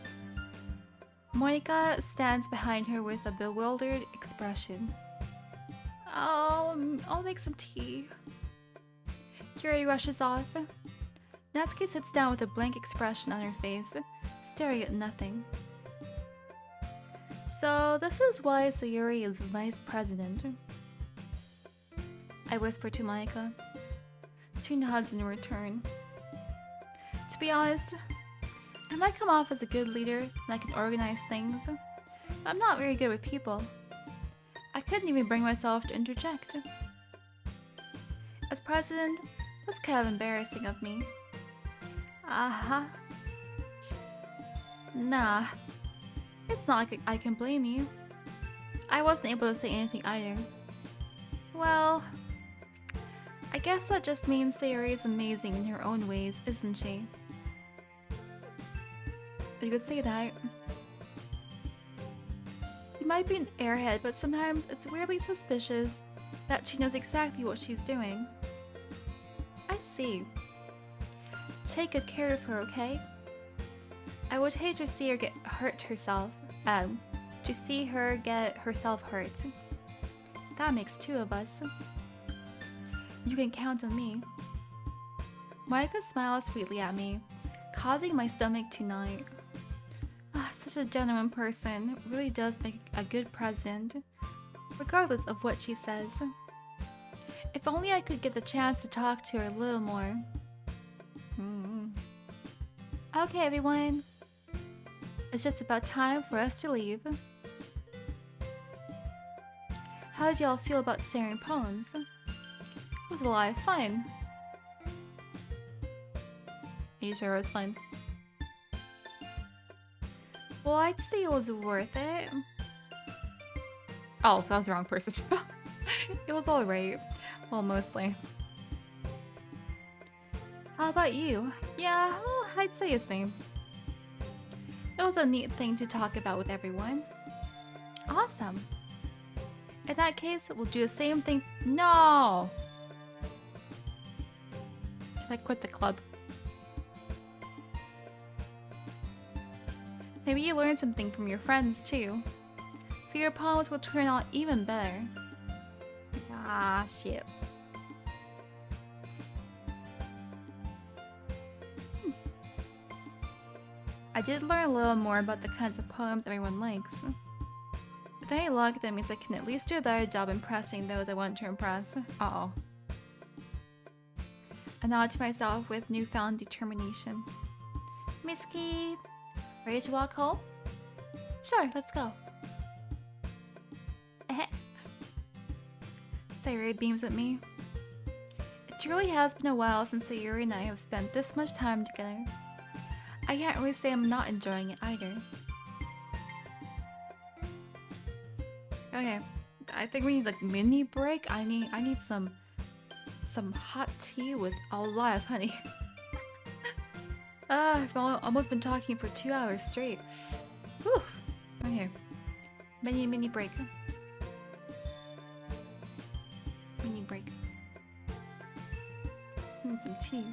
Monica stands behind her with a bewildered expression. Oh, I'll make some tea. Yuri rushes off. Natsuki sits down with a blank expression on her face, staring at nothing. So this is why Sayuri is vice president. I whisper to Monica. She nods in return. To be honest, I might come off as a good leader and I can organize things, but I'm not very good with people. I couldn't even bring myself to interject. As president, that's kind of embarrassing of me. Nah, it's not like I can blame you. I wasn't able to say anything either. Well, I guess that just means Sayori is amazing in her own ways, isn't she? You could say that. She might be an airhead, but sometimes it's weirdly suspicious that she knows exactly what she's doing. I see. Take good care of her, okay? I would hate to see her get hurt herself. To see her get herself hurt. That makes two of us. You can count on me. Monica smiles sweetly at me, causing my stomach to gnawing. Such a genuine person really does make a good president, regardless of what she says. If only I could get the chance to talk to her a little more. Okay, everyone. It's just about time for us to leave. How did y'all feel about sharing poems? It was a lot of fun. Are you sure it was fun? Well, I'd say it was worth it. Oh, that was the wrong person. It was alright. Well, mostly. How about you? Yeah, well, I'd say the same. It was a neat thing to talk about with everyone. Awesome. In that case, we'll do the same thing. No! I quit the club. Maybe you learned something from your friends too, so your poems will turn out even better. Ah, shit. I did learn a little more about the kinds of poems everyone likes. With any luck, that means I can at least do a better job impressing those I want to impress. Uh-oh. I nod to myself with newfound determination. Mizuki, ready to walk home? Sure, let's go. Sayori beams at me. It truly has been a while since Sayori and I have spent this much time together. I can't really say I'm not enjoying it either. Okay, I think we need like mini break. I need some hot tea with a lot of honey. I've almost been talking for 2 hours straight. Whew. Okay, mini break. Mini break. Need some tea.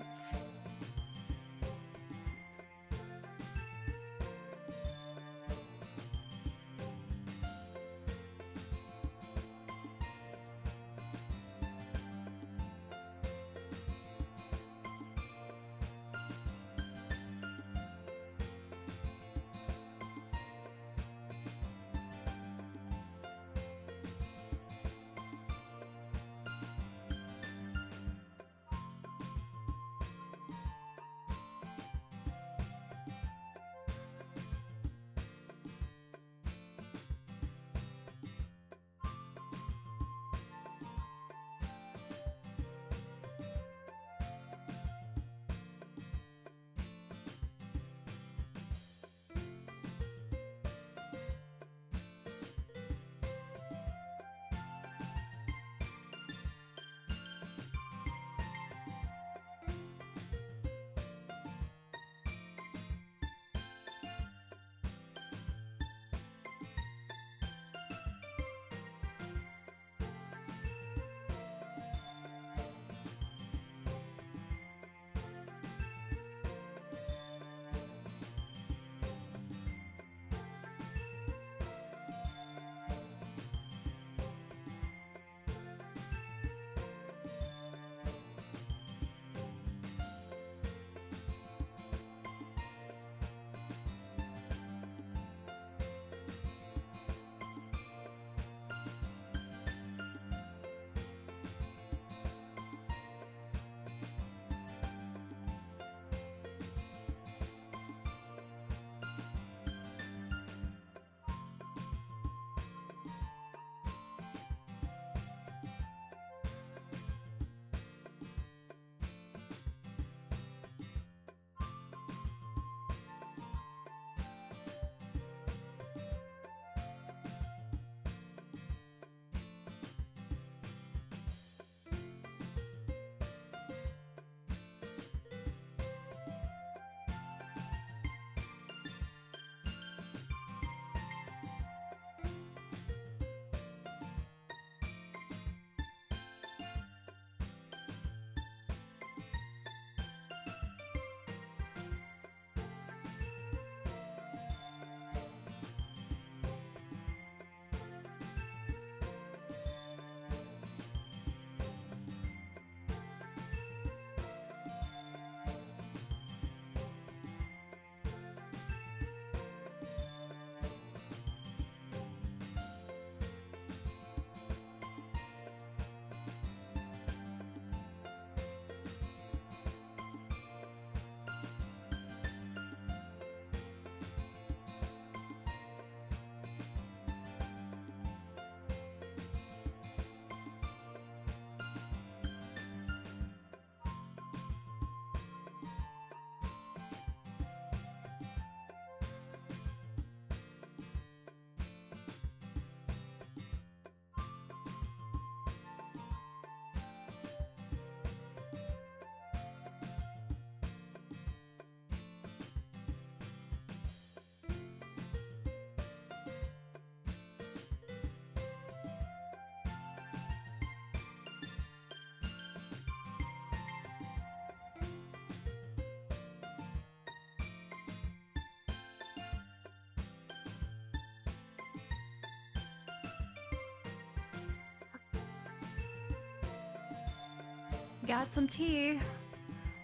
Got some tea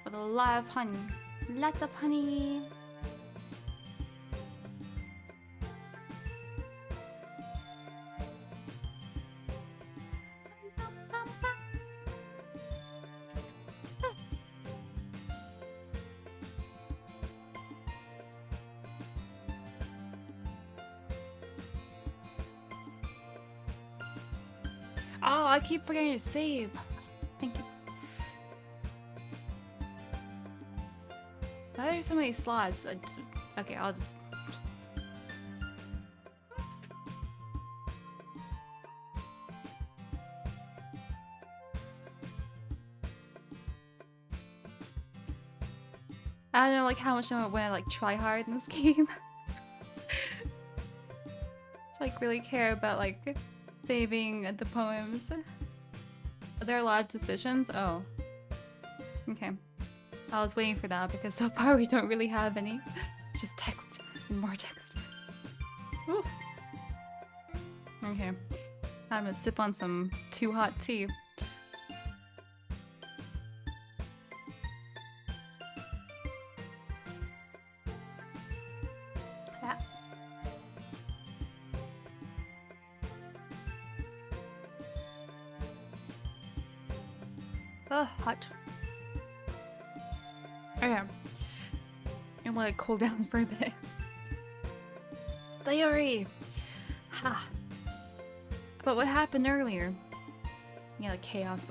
with a lot of honey. Lots of honey. Oh, I keep forgetting to save. Thank you. Why are there so many slots? Okay, I'll just... I don't know like how much I want to like try hard in this game. Like really care about like saving the poems. Are there a lot of decisions? Oh. Okay. I was waiting for that because so far we don't really have any. It's just text and more text. Ooh. Okay. I'm gonna sip on some too hot tea. Ah. Oh, hot. Okay. I want to cool down for a bit. Theory! Ha! But what happened earlier? Yeah, like chaos.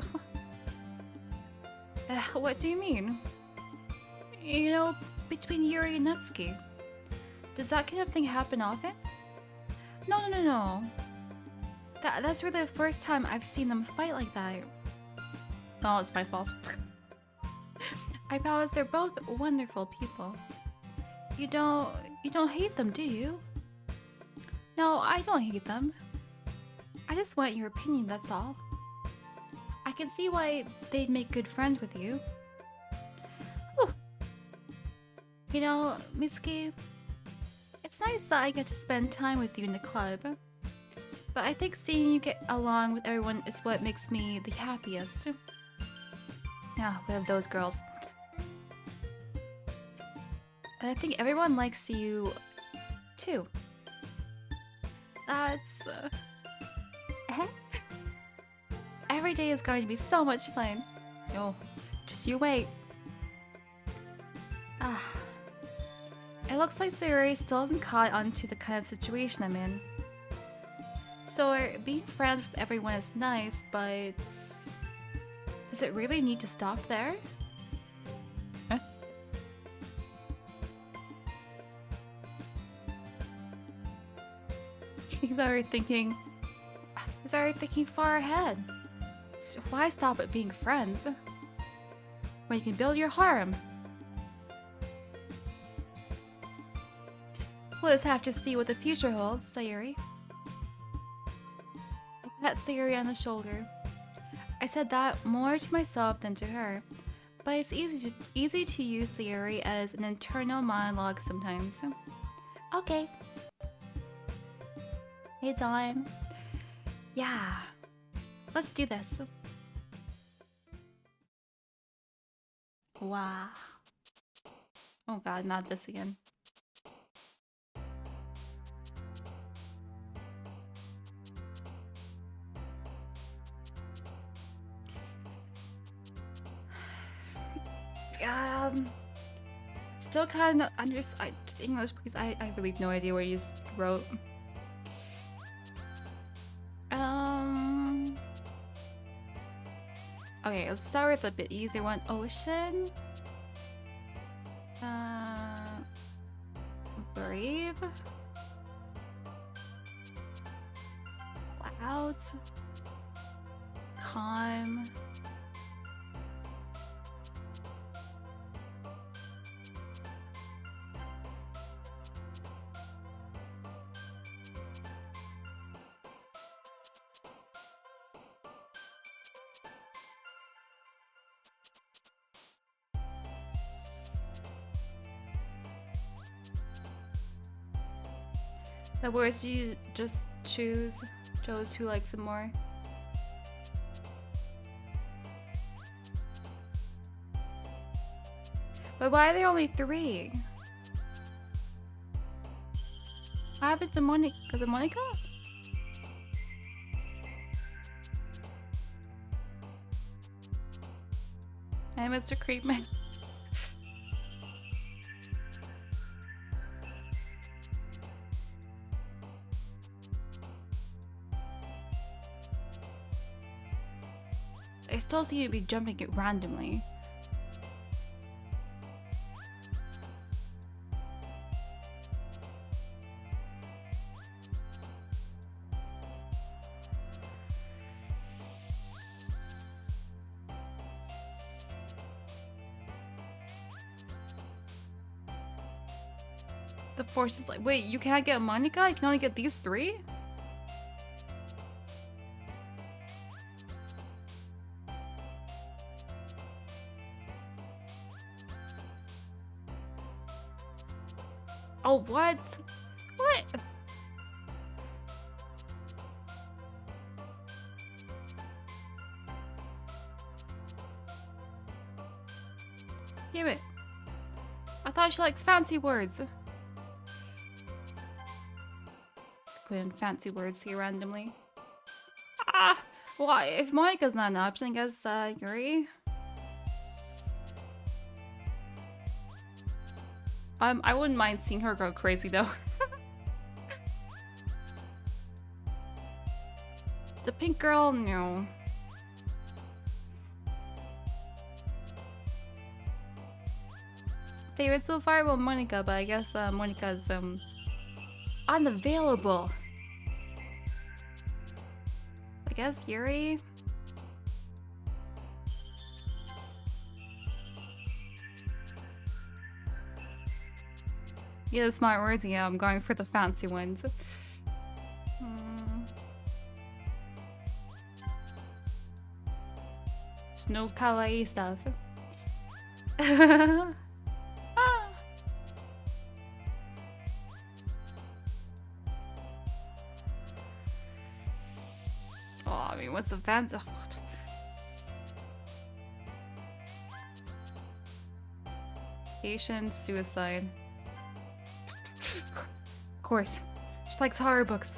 What do you mean? You know, between Yuri and Natsuki. Does that kind of thing happen often? No. That's really the first time I've seen them fight like that. Oh, it's my fault. I promise they're both wonderful people. You don't hate them, do you? No, I don't hate them. I just want your opinion, that's all. I can see why they'd make good friends with you. Whew. You know, Mizuki, it's nice that I get to spend time with you in the club. But I think seeing you get along with everyone is what makes me the happiest. Yeah, we have those girls. And I think everyone likes you, too. That's... Every day is going to be so much fun. Oh, just you wait. Ah. It looks like Sayuri still hasn't caught on to the kind of situation I'm in. So, being friends with everyone is nice, but... does it really need to stop there? Huh? He's already thinking far ahead. So why stop at being friends when you can build your harem? We'll just have to see what the future holds, Sayuri. I pat Sayuri on the shoulder. I said that more to myself than to her, but it's easy to use Sayuri as an internal monologue sometimes. Okay. Hey, Dawn. Yeah. Let's do this. Wow. Oh god, not this again. Still kind of understand English because I really have no idea what you just wrote. Okay, let's start with a bit easier one. Ocean. Brave. Clouds. Calm. The words you just chose who likes it more. But why are there only 3? What happened to Monica? Was it Monica? Hey, Mr. Creepman. I still seem to be jumping it randomly. The force is like, wait, you can't get Monica? You can only get these 3? Oh, what? What? Damn it. I thought she likes fancy words. Put in fancy words here randomly. Ah! Well, if Monica's not an option, I guess, Yuri? I wouldn't mind seeing her go crazy, though. The pink girl? No. Favorite so far? Well, Monica, but I guess, Monica's, unavailable. I guess Yuri? Yeah, the smart words. Yeah, I'm going for the fancy ones. Just no kawaii stuff. Oh, I mean, what's the fancy? Patient suicide. Of course. She likes horror books.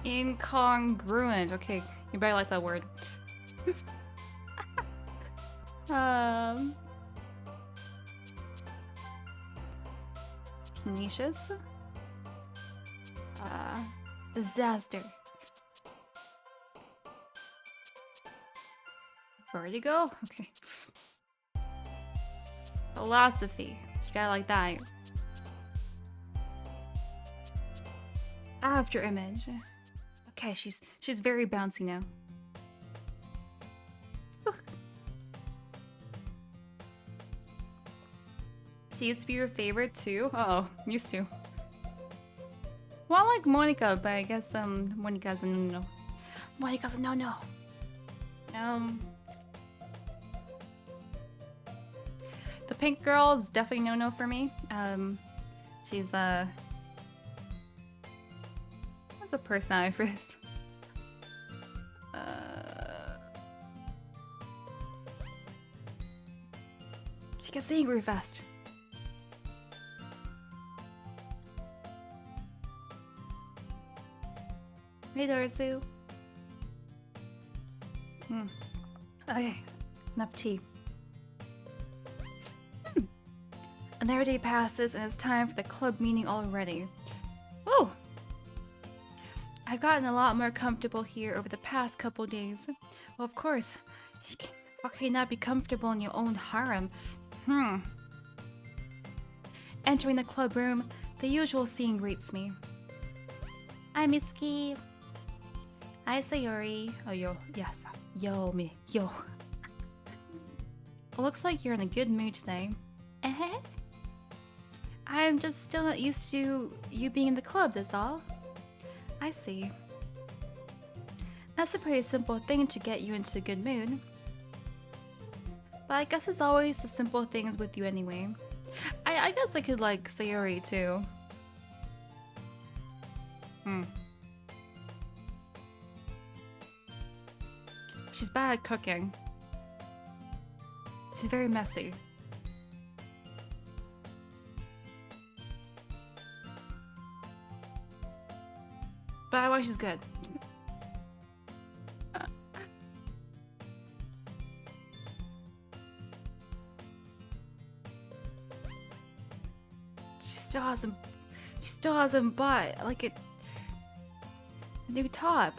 Incongruent. Okay, you better like that word. Pernicious. Disaster. Vertigo? Okay. Philosophy. She got like that. After image. Okay, she's very bouncy now. She used to be your favorite too? Uh oh, used to. Well, I like Monica, but I guess Monica's a no-no. Monica's a no-no. The pink girl is definitely no-no for me. She's what's the personality for this? She gets angry fast. Hey, Dorsu. Okay, enough tea. Another day passes and it's time for the club meeting already. Oh! I've gotten a lot more comfortable here over the past couple days. Well, of course. How can you not be comfortable in your own harem? Entering the club room, the usual scene greets me. Hi, Mizuki. Hi, Sayori. Oh, yo. Yes. Yo, me. Yo. Looks like you're in a good mood today. I'm just still not used to you being in the club, that's all. I see. That's a pretty simple thing to get you into a good mood. But I guess it's always the simple things with you anyway. I guess I could like Sayori too. She's bad at cooking. She's very messy. But I know she's good. She still hasn't bought like a new top.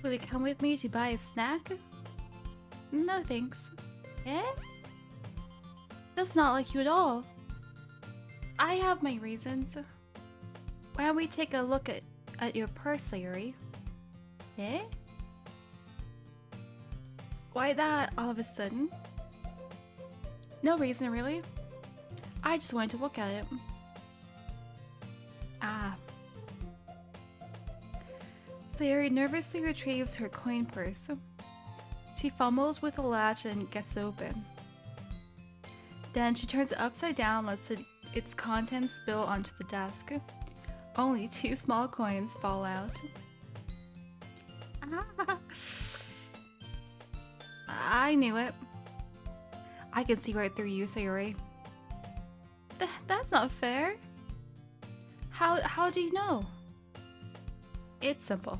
Will you come with me to buy a snack? No thanks. Eh? That's not like you at all. I have my reasons. Why don't we take a look at your purse, Sayuri? Eh? Why that all of a sudden? No reason really. I just wanted to look at it. Ah. Sayuri nervously retrieves her coin purse. She fumbles with the latch and gets it open. Then she turns it upside down and lets its contents spill onto the desk. Only 2 small coins fall out. Ah. I knew it. I can see right through you, Sayuri. That's not fair. How do you know? It's simple.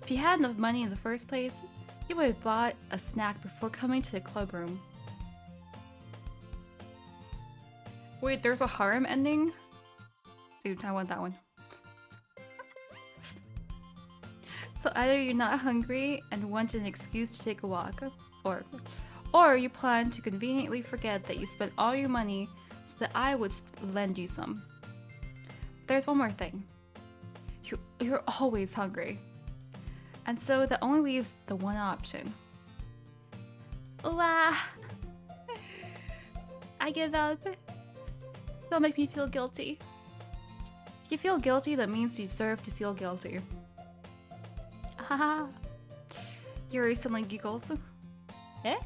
If you had enough money in the first place, you would have bought a snack before coming to the club room. Wait, there's a harem ending? Dude, I want that one. So either you're not hungry and want an excuse to take a walk, or you plan to conveniently forget that you spent all your money so that I would lend you some. There's one more thing. You're always hungry. And so that only leaves the one option. I give up. Don't make me feel guilty. If you feel guilty, that means you deserve to feel guilty. Haha. Yuri suddenly giggles. Eh?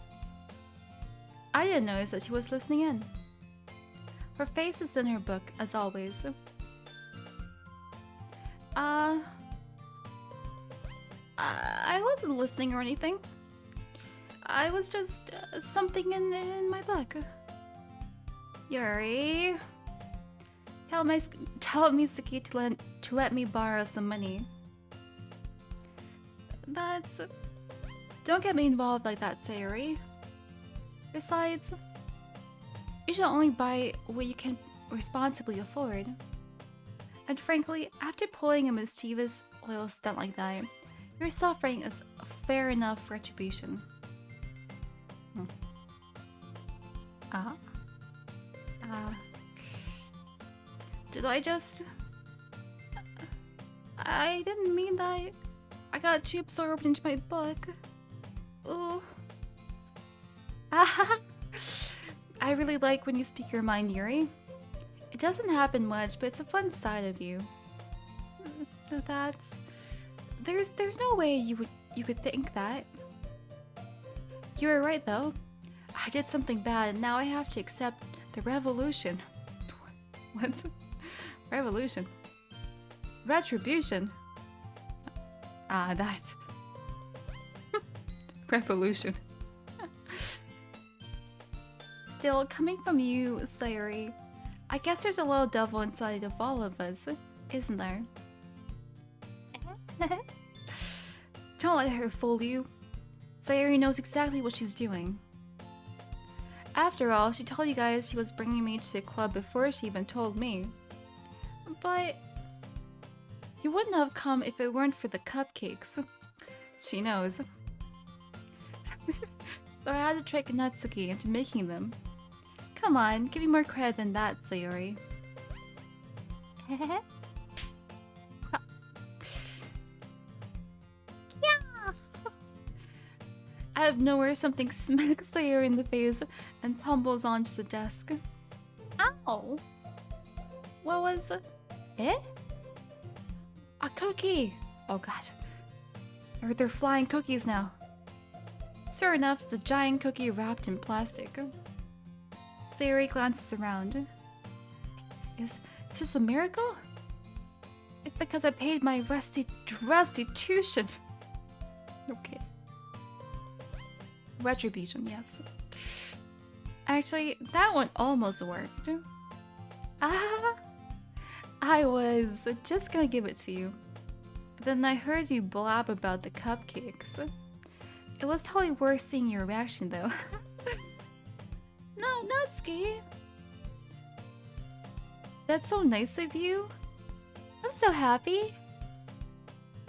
I didn't notice that she was listening in. Her face is in her book, as always. I wasn't listening or anything. I was just something in my book. Yuri, tell Mizuki to let me borrow some money. Don't get me involved like that, Sayuri. Besides, you should only buy what you can responsibly afford. And frankly, after pulling a mischievous little stunt like that, your suffering is fair enough retribution. Did I just... I didn't mean that. I got too absorbed into my book. Ooh. I really like when you speak your mind, Yuri. It doesn't happen much, but it's a fun side of you. There's no way you could think that. You were right though. I did something bad and now I have to accept the revolution. What? Revolution? Retribution? That. Revolution. Still, coming from you, Sayuri, I guess there's a little devil inside of all of us, isn't there? Don't let her fool you. Sayuri knows exactly what she's doing. After all, she told you guys she was bringing me to the club before she even told me. But you wouldn't have come if it weren't for the cupcakes. She knows. So I had to trick Natsuki into making them. Come on, give me more credit than that, Sayuri. Out of nowhere, something smacks Sayuri in the face and tumbles onto the desk. Ow! What was it? Eh? A cookie! Oh god. They're flying cookies now. Sure enough, it's a giant cookie wrapped in plastic. Sayori glances around. Is this a miracle? It's because I paid my restitution. Okay. Retribution, yes. Actually, that one almost worked. I was just gonna give it to you. But then I heard you blab about the cupcakes. It was totally worth seeing your reaction though. No, Natsuki. That's so nice of you. I'm so happy.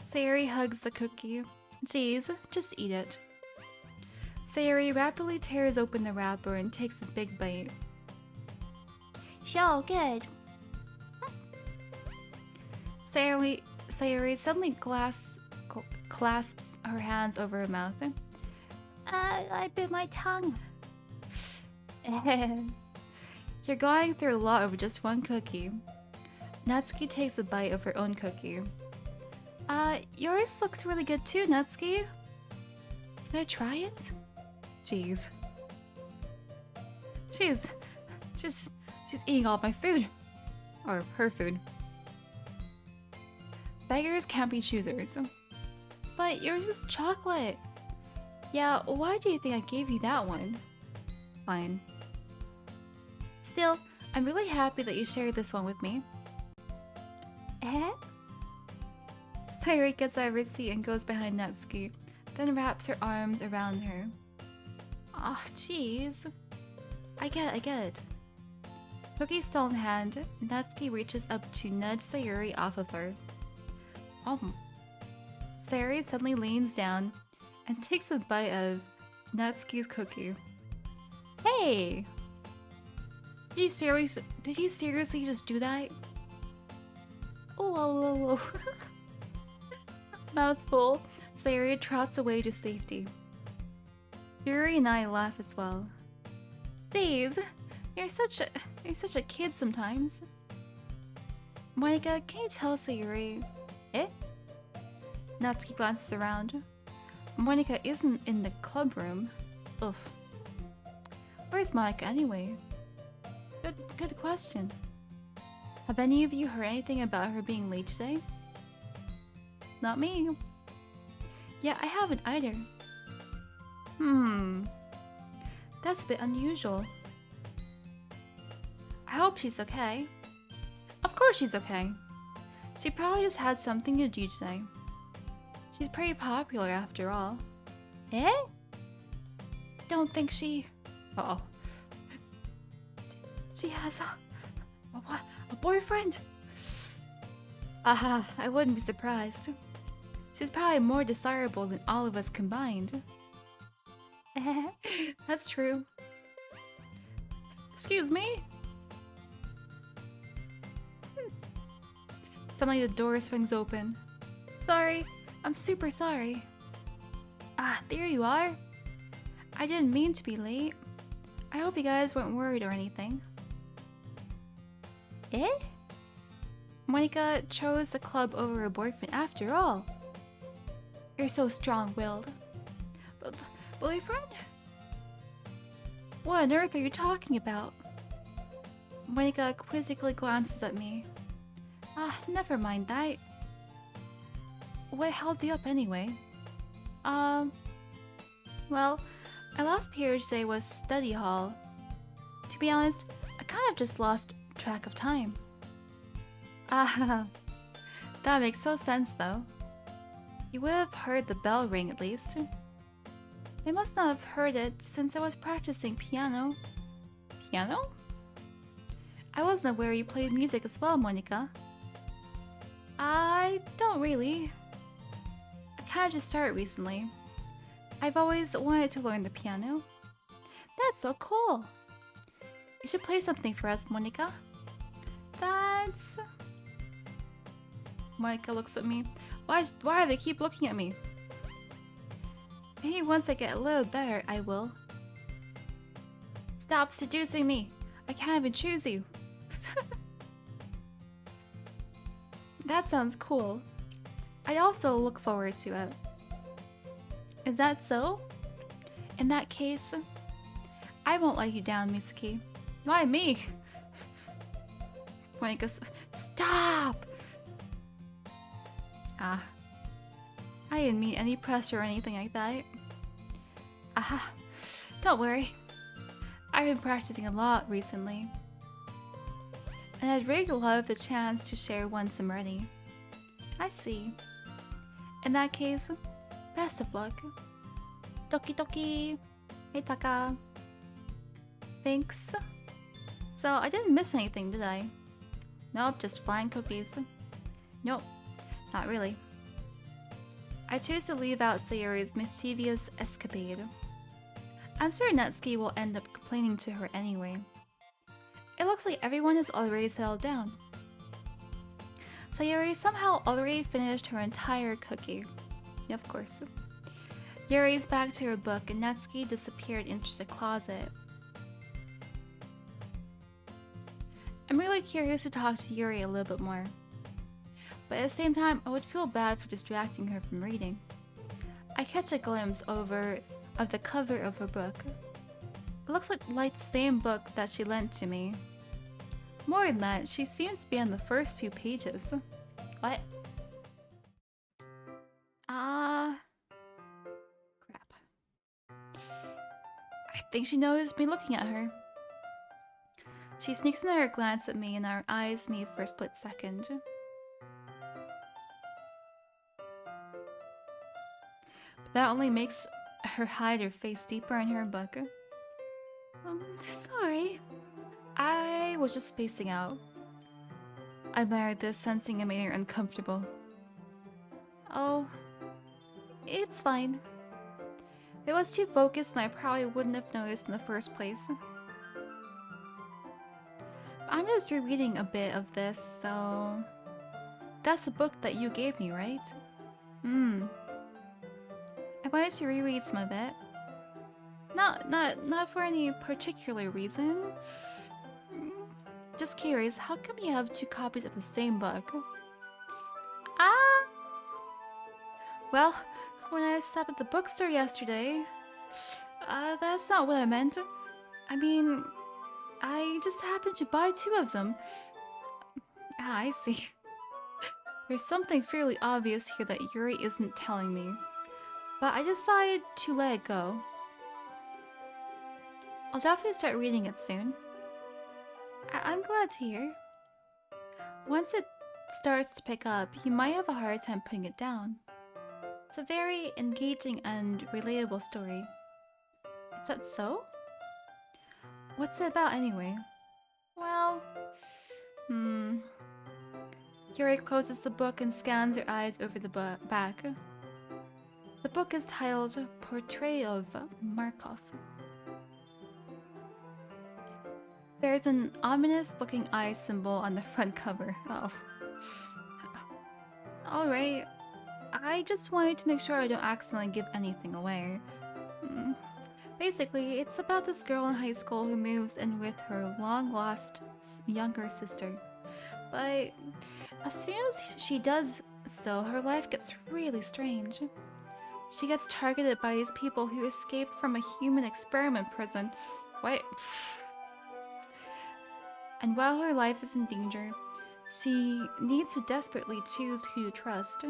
Sayori hugs the cookie. Jeez, just eat it. Sayori rapidly tears open the wrapper and takes a big bite. So good. Sayori suddenly clasps her hands over her mouth. I bit my tongue. You're going through a lot over just one cookie. Natsuki takes a bite of her own cookie. Yours looks really good too, Natsuki. Can I try it? Jeez. She's eating all my food. Or her food. Beggars can't be choosers. But yours is chocolate. Yeah, why do you think I gave you that one? Fine. Still, I'm really happy that you shared this one with me. Sayori gets out of her seat and goes behind Natsuki, then wraps her arms around her. Ah, oh, jeez. I get it. Cookie still in hand, Natsuki reaches up to nudge Sayori off of her. Sayori suddenly leans down and takes a bite of Natsuki's cookie. Hey! Did you seriously just do that? Oh. Mouthful, Sayori trots away to safety. Yuri and I laugh as well. Jeez, you're such a kid sometimes. Monika, can you tell Sayori? Natsuki glances around. Monika isn't in the club room. Oof. Where's Monika anyway? Good question. Have any of you heard anything about her being late today? Not me. Yeah, I haven't either. That's a bit unusual. I hope she's okay. Of course she's okay. She probably just had something to do today. She's pretty popular after all. Don't think she... Uh-oh. She has a boyfriend? Aha, I wouldn't be surprised. She's probably more desirable than all of us combined. That's true. Excuse me? Suddenly the door swings open. Sorry, I'm super sorry. There you are. I didn't mean to be late. I hope you guys weren't worried or anything. Monika chose the club over her boyfriend after all. You're so strong-willed. Boyfriend? What on earth are you talking about? Monika quizzically glances at me. Never mind that. What held you up anyway? Well, our last period today was study hall. To be honest, I kind of just lost track of time. That makes no sense though. You would have heard the bell ring at least. I must not have heard it since I was practicing piano. Piano? I wasn't aware you played music as well, Monika. I don't really. I kind of just started recently. I've always wanted to learn the piano. That's so cool. You should play something for us, Monika. That's... Monika looks at me. Why do they keep looking at me? Maybe once I get a little better, I will. Stop seducing me. I can't even choose you. That sounds cool. I'd also look forward to it. Is that so? In that case, I won't let you down, Mizuki. Why me? Monika, stop! Ah, I didn't mean any pressure or anything like that. Aha, don't worry. I've been practicing a lot recently. And I'd really love the chance to share once I'm ready. I see. In that case, best of luck. Doki doki. Hey Taka. Thanks. So I didn't miss anything, did I? Nope, just flying cookies. Nope, not really. I choose to leave out Sayori's mischievous escapade. I'm sure Natsuki will end up complaining to her anyway. It looks like everyone is already settled down. Sayori somehow already finished her entire cookie. Yeah, of course. Yuri's back to her book and Natsuki disappeared into the closet. I'm really curious to talk to Yuri a little bit more. But at the same time, I would feel bad for distracting her from reading. I catch a glimpse of the cover of her book. It looks like the same book that she lent to me. More than that, she seems to be on the first few pages. What? Crap. I think she noticed me looking at her. She sneaks another glance at me and our eyes meet for a split second. But that only makes her hide her face deeper in her book. Sorry. I was just spacing out. I admired this, sensing it made her uncomfortable. Oh, it's fine. If it was too focused, then I probably wouldn't have noticed in the first place. I'm just rereading a bit of this, so... That's the book that you gave me, right? I wanted to reread some of it. Not for any particular reason. Just curious, how come you have two copies of the same book? Well, when I stopped at the bookstore yesterday... that's not what I meant. I mean... I just happened to buy two of them. I see. There's something fairly obvious here that Yuri isn't telling me. But I decided to let it go. I'll definitely start reading it soon. I'm glad to hear. Once it starts to pick up, you might have a hard time putting it down. It's a very engaging and relatable story. Is that so? What's it about anyway? Well... Yuri closes the book and scans her eyes over the back. The book is titled Portrait of Markov. There's an ominous-looking eye symbol on the front cover. Oh. Alright. I just wanted to make sure I don't accidentally give anything away. Basically, it's about this girl in high school who moves in with her long-lost younger sister. But as soon as she does so, her life gets really strange. She gets targeted by these people who escaped from a human experiment prison. What? And while her life is in danger, she needs to desperately choose who to trust.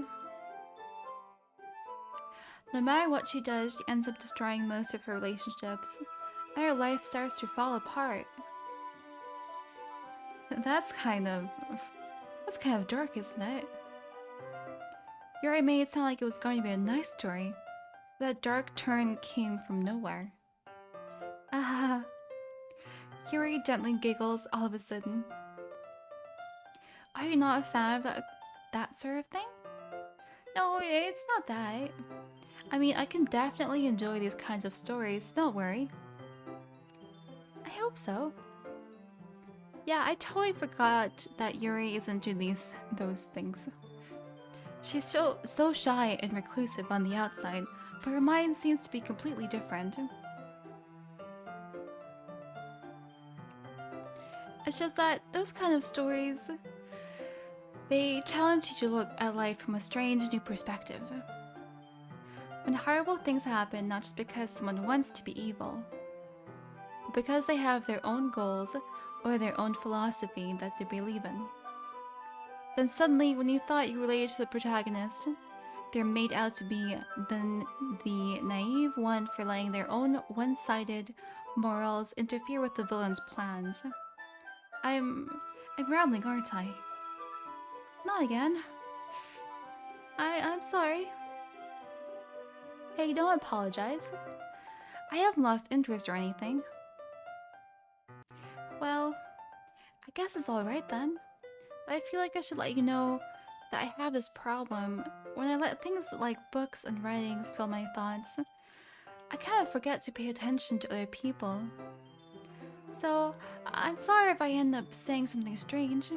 No matter what she does, she ends up destroying most of her relationships, and her life starts to fall apart. That's kind of dark, isn't it? Yuri made it sound like it was going to be a nice story, so that dark turn came from nowhere. Ah. Yuri gently giggles all of a sudden. Are you not a fan of that sort of thing? No, it's not that. I mean, I can definitely enjoy these kinds of stories, don't worry. I hope so. Yeah, I totally forgot that Yuri is into those things. She's so shy and reclusive on the outside, but her mind seems to be completely different. It's just that those kind of stories, they challenge you to look at life from a strange new perspective. When horrible things happen, not just because someone wants to be evil, but because they have their own goals or their own philosophy that they believe in. Then suddenly, when you thought you related to the protagonist, they're made out to be the naive one for letting their own one-sided morals interfere with the villain's plans. I'm rambling, aren't I? Not again. I'm sorry. Hey, don't apologize. I haven't lost interest or anything. Well, I guess it's alright then. But I feel like I should let you know that I have this problem. When I let things like books and writings fill my thoughts, I kind of forget to pay attention to other people. So, I'm sorry if I end up saying something strange.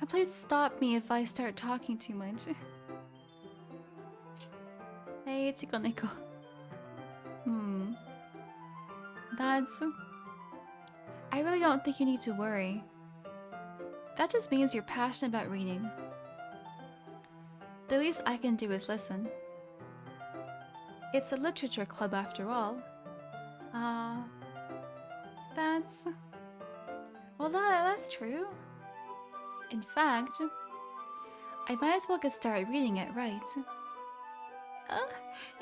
And please stop me if I start talking too much. Hey, Chico Neko. That's... I really don't think you need to worry. That just means you're passionate about reading. The least I can do is listen. It's a literature club after all. That's... Well, that's true. In fact, I might as well get started reading it, right?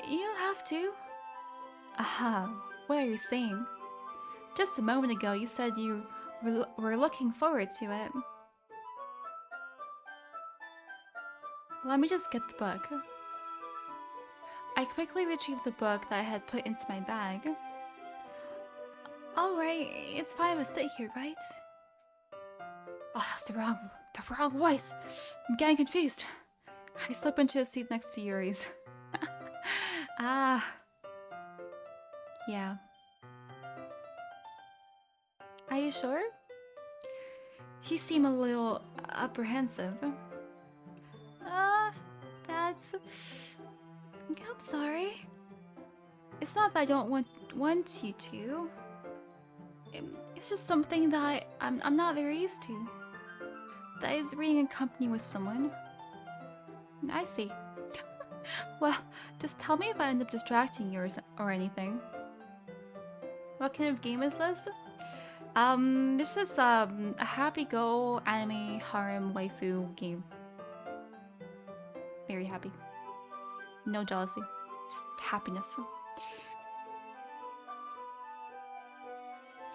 You have to. Aha, what are you saying? Just a moment ago you said you were looking forward to it. Let me just get the book. I quickly retrieved the book that I had put into my bag. Alright, it's fine to sit here, right? Oh, that's the wrong voice. I'm getting confused. I slip into the seat next to Yuri's. Ah. Yeah. Are you sure? You seem a little apprehensive. That's... I'm sorry. It's not that I don't want you to. It's just something that I'm not very used to. That is reading in company with someone. I see. Well, just tell me if I end up distracting you or anything. What kind of game is this? This is a happy-go anime harem waifu game. Very happy. No jealousy. Just happiness.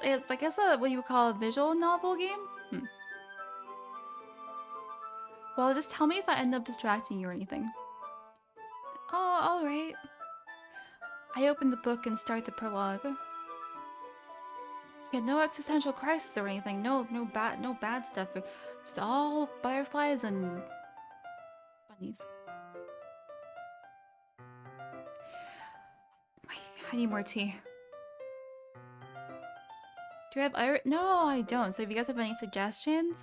It's I guess what you would call a visual novel game? Well, just tell me if I end up distracting you or anything. Oh, alright. I open the book and start the prologue. Yeah, no existential crisis or anything. No bad stuff. It's all butterflies and bunnies. Wait, I need more tea. Do I have other? No, I don't. So if you guys have any suggestions?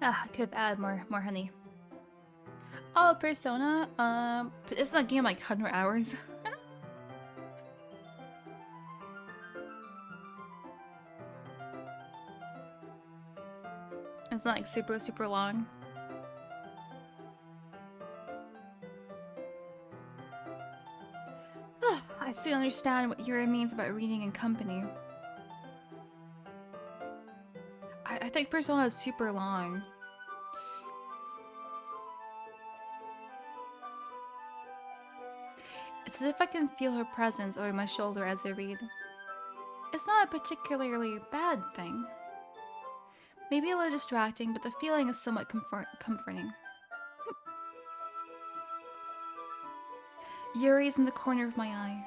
I could have added more honey. Oh, Persona. It's not a game like 100 hours. It's not like super long. I still understand what Yuri means about reading in company. I think Persona is super long. It's as if I can feel her presence over my shoulder as I read. It's not a particularly bad thing. Maybe a little distracting, but the feeling is somewhat comforting. Yuri's in the corner of my eye.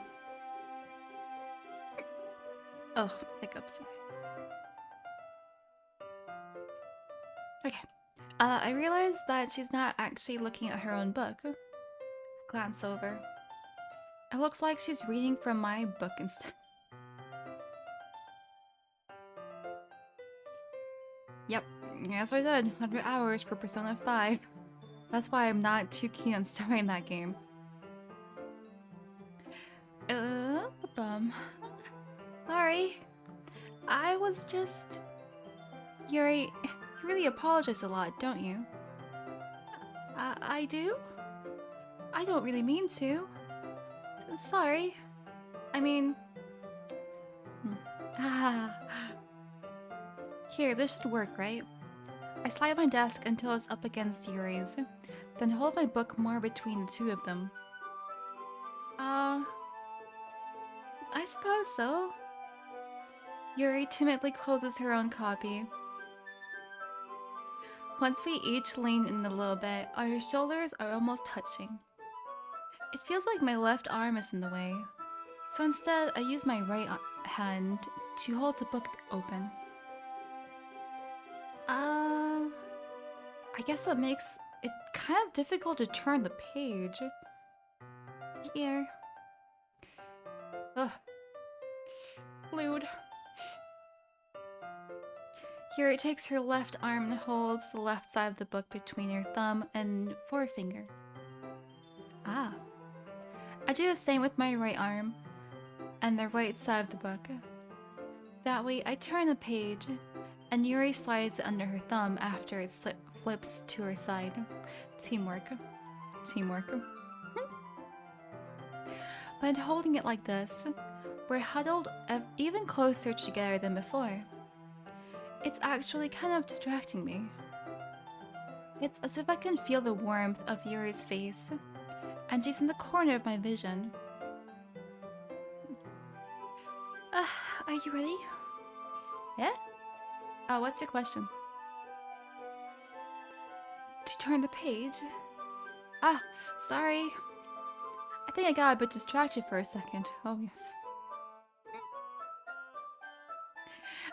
Ugh, hiccups. Okay. I realized that she's not actually looking at her own book. Glance over. It looks like she's reading from my book instead. Yep, that's what I said. 100 hours for Persona 5. That's why I'm not too keen on starting that game. Sorry. I was just... Yuri, you really apologize a lot, don't you? I do? I don't really mean to. Sorry. I mean... Ah. Here, this should work, right? I slide my desk until it's up against Yuri's, then hold my book more between the two of them. I suppose so. Yuri timidly closes her own copy. Once we each lean in a little bit, our shoulders are almost touching. It feels like my left arm is in the way, so instead I use my right hand to hold the book open. I guess that makes it kind of difficult to turn the page. Here. Ugh. Lewd. Yuri takes her left arm and holds the left side of the book between her thumb and forefinger. Ah. I do the same with my right arm and the right side of the book. That way, I turn the page, and Yuri slides it under her thumb after it flips to her side. Teamwork. Teamwork. By holding it like this, we're huddled even closer together than before. It's actually kind of distracting me. It's as if I can feel the warmth of Yuri's face, and she's in the corner of my vision. Are you ready? Yeah? What's your question? To turn the page? Sorry. I think I got a bit distracted for a second. Oh, yes.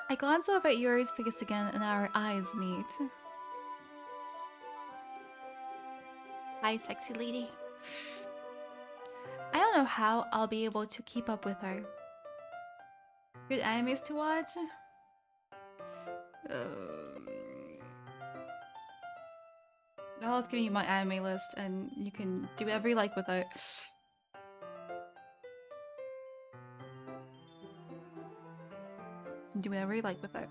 I glance over at Yuri's face again and our eyes meet. Hi, sexy lady. I don't know how I'll be able to keep up with her. Good animes to watch? I'll just give you my anime list and you can do whatever you like with it. Do whatever you like with it.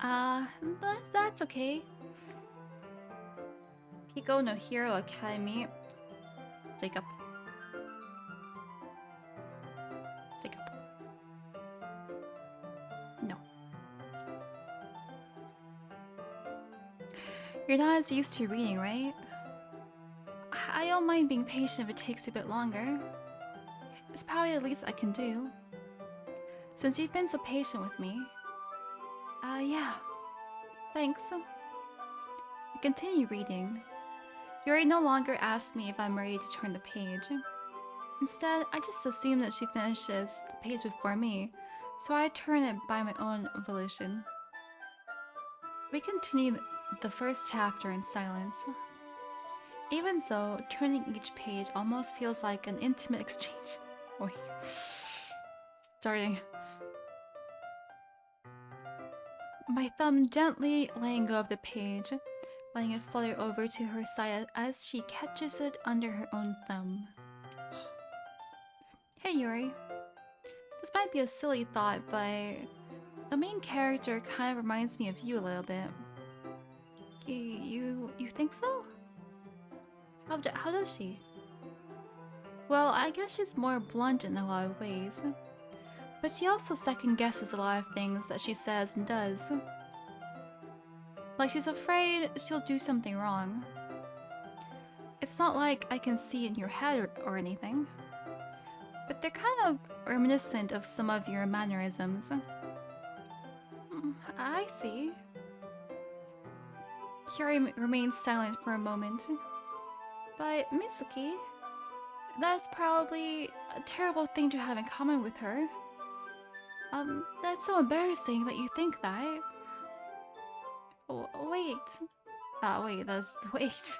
But that's okay. Piko no Hero Academy. Jacob. Jacob. No. You're not as used to reading, right? I don't mind being patient if it takes a bit longer. It's probably the least I can do. Since you've been so patient with me. Yeah. Thanks. I continue reading. Yuri no longer asks me if I'm ready to turn the page. Instead, I just assume that she finishes the page before me, so I turn it by my own volition. We continue the first chapter in silence. Even so, turning each page almost feels like an intimate exchange. Oh, starting. My thumb gently letting go of the page, letting it flutter over to her side as she catches it under her own thumb. Hey Yuri. This might be a silly thought, but the main character kind of reminds me of you a little bit. You think so? How does she? Well, I guess she's more blunt in a lot of ways. But she also second-guesses a lot of things that she says and does. Like she's afraid she'll do something wrong. It's not like I can see in your head or anything. But they're kind of reminiscent of some of your mannerisms. I see. Yuri remains silent for a moment. But Mizuki, that's probably a terrible thing to have in common with her. That's so embarrassing that you think that. Wait. Wait.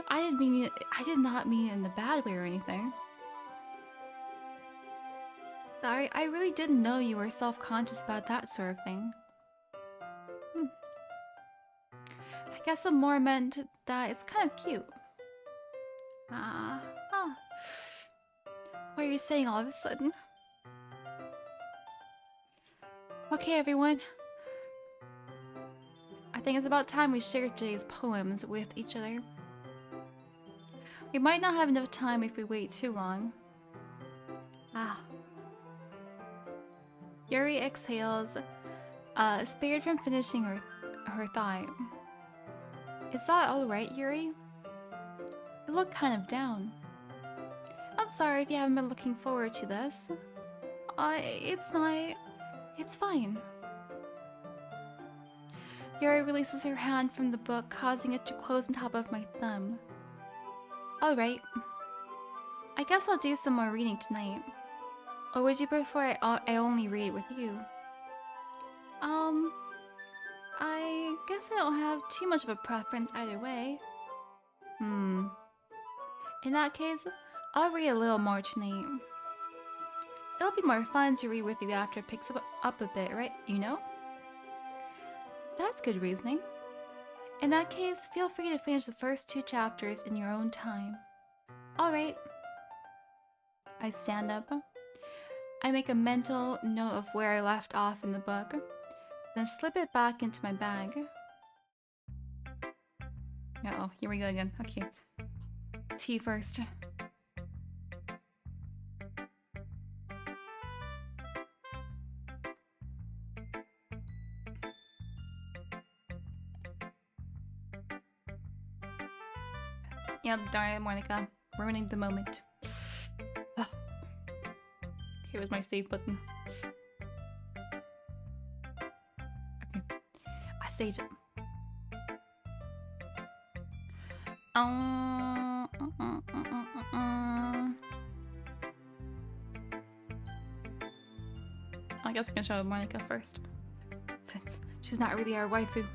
I did not mean it in a bad way or anything. Sorry, I really didn't know you were self-conscious about that sort of thing. I guess it more meant that it's kind of cute. What are you saying all of a sudden? Okay, everyone. I think it's about time we shared today's poems with each other. We might not have enough time if we wait too long. Ah. Yuri exhales, spared from finishing her thought. Is that alright, Yuri? You look kind of down. I'm sorry if you haven't been looking forward to this. It's not... It's fine. Yuri releases her hand from the book, causing it to close on top of my thumb. Alright. I guess I'll do some more reading tonight. Or would you prefer I only read with you? I guess I don't have too much of a preference either way. In that case, I'll read a little more tonight. It'll be more fun to read with you after it picks up a bit, right? You know? That's good reasoning. In that case, feel free to finish the first 2 chapters in your own time. Alright. I stand up. I make a mental note of where I left off in the book, then slip it back into my bag. Uh-oh, here we go again. Okay. Tea first. Yep, darn it, Monica. Ruining the moment. Ugh. Okay, where's my save button? Okay. I saved it. I guess I can show Monica first, since she's not really our waifu.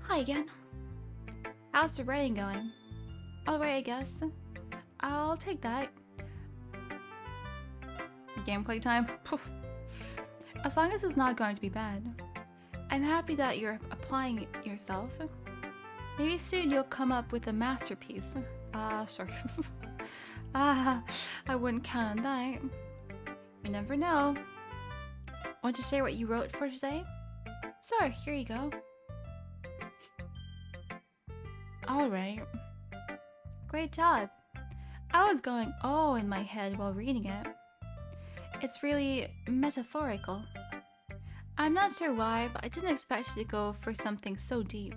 Hi again. How's the writing going? Alright, I guess. I'll take that. Gameplay time? As long as it's not going to be bad. I'm happy that you're applying yourself. Maybe soon you'll come up with a masterpiece. Sorry. I wouldn't count on that. You never know. Want to share what you wrote for today? Sure, here you go. Alright. Great job. I was going oh in my head while reading it. It's really metaphorical. I'm not sure why, but I didn't expect you to go for something so deep.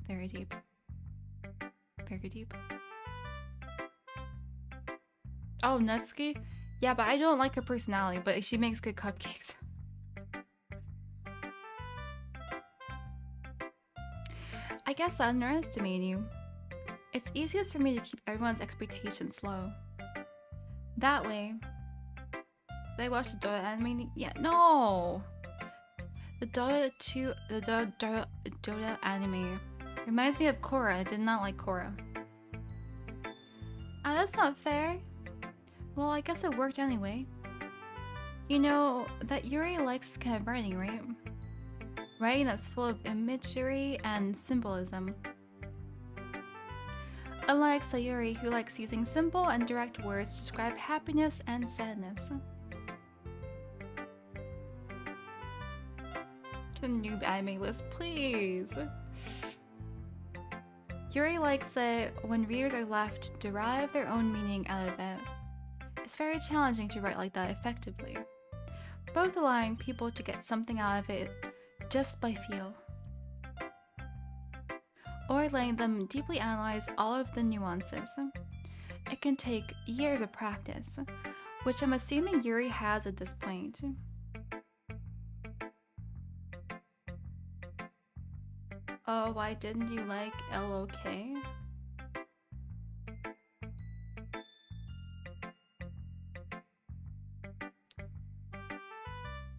Very deep. Very deep. Oh, Natsuki? Yeah, but I don't like her personality, but she makes good cupcakes. I guess I underestimated you. It's easiest for me to keep everyone's expectations low. That way... Did I watch the Dota anime? Yeah, no! The Dota anime reminds me of Korra. I did not like Korra. That's not fair. Well, I guess it worked anyway. You know, that Yuri likes this kind of writing, right? Writing that's full of imagery and symbolism. Unlike Sayuri, who likes using simple and direct words to describe happiness and sadness. The noob anime list, please! Yuri likes it when readers are left to derive their own meaning out of it. It's very challenging to write like that effectively, both allowing people to get something out of it just by feel, or letting them deeply analyze all of the nuances. It can take years of practice, which I'm assuming Yuri has at this point. Oh, why didn't you like LOK?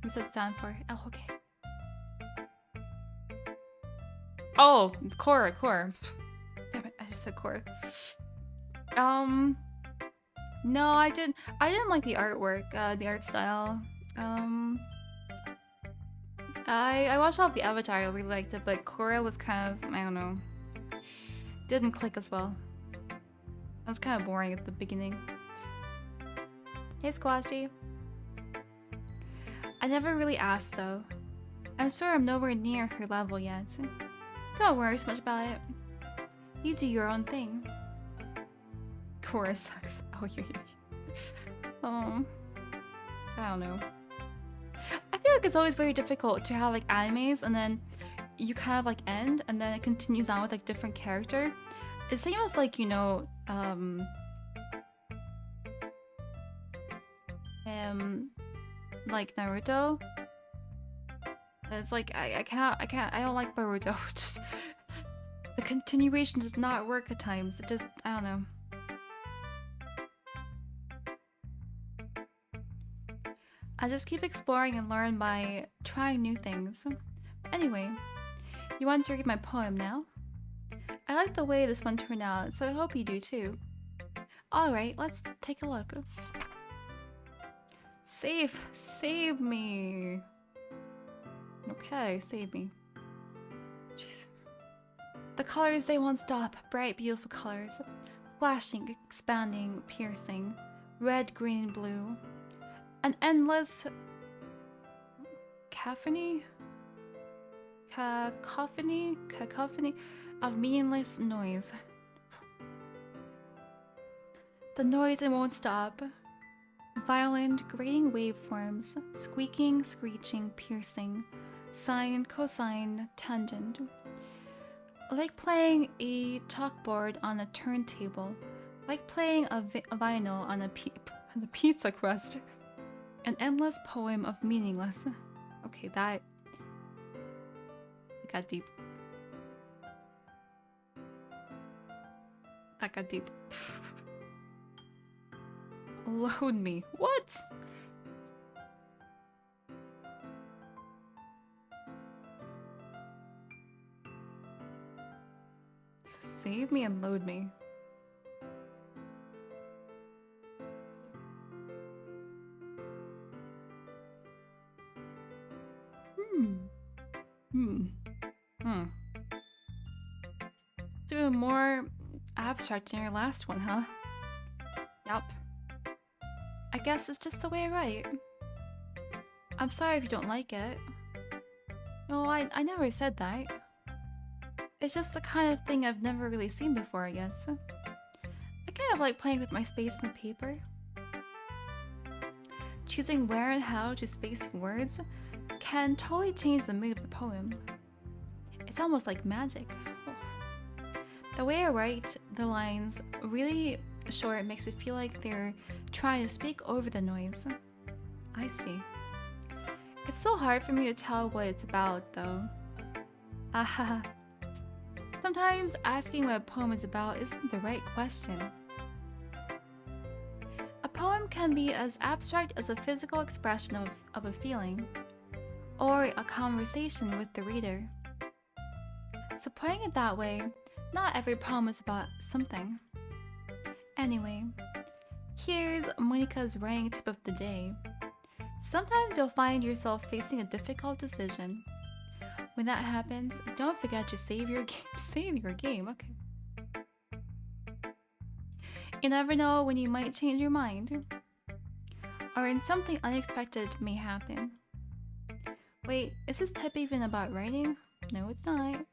What's that stand for? LOK. Oh, Korra. Damn it, I just said Korra. No, I didn't like the artwork, the art style. I watched all of the Avatar, I really liked it, but Korra was kind of, I don't know, didn't click as well. was kind of boring at the beginning. Hey, Squashy. I never really asked though. I'm sure I'm nowhere near her level yet. Don't worry so much about it. You do your own thing. Korra sucks. Oh, yeah. I don't know. I feel like it's always very difficult to have like animes and then you kind of like end and then it continues on with like different character. It's same as like, you know, like Naruto. It's like I don't like Boruto. Just the continuation does not work at times. It just, I don't know. I just keep exploring and learn by trying new things. Anyway, you want to read my poem now? I like the way this one turned out, so I hope you do too. Alright, let's take a look. Save me. Okay, save me. Jeez. The colors, they won't stop. Bright, beautiful colors. Flashing, expanding, piercing. Red, green, blue. An endless cacophony of meaningless noise. The noise, it won't stop. Violent, grating waveforms, squeaking, screeching, piercing, sine, cosine, tangent. Like playing a chalkboard on a turntable, like playing a vinyl on a pizza crust. An endless poem of meaningless. Okay, that got deep. That got deep. Load me. What? So save me and load me. It's even more abstract than your last one, huh? Yup. I guess it's just the way I write. I'm sorry if you don't like it. No, I never said that. It's just the kind of thing I've never really seen before, I guess. I kind of like playing with my space in the paper. Choosing where and how to space words can totally change the mood of the poem. It's almost like magic. The way I write the lines really short makes it feel like they're trying to speak over the noise. I see. It's so hard for me to tell what it's about, though. Ahaha. Sometimes asking what a poem is about isn't the right question. A poem can be as abstract as a physical expression of a feeling, or a conversation with the reader. So putting it that way, not every poem is about something. Anyway, here's Monika's writing tip of the day. Sometimes you'll find yourself facing a difficult decision. When that happens, don't forget to save your game. Save your game, okay. You never know when you might change your mind. Or when something unexpected may happen. Wait, is this tip even about writing? No, it's not.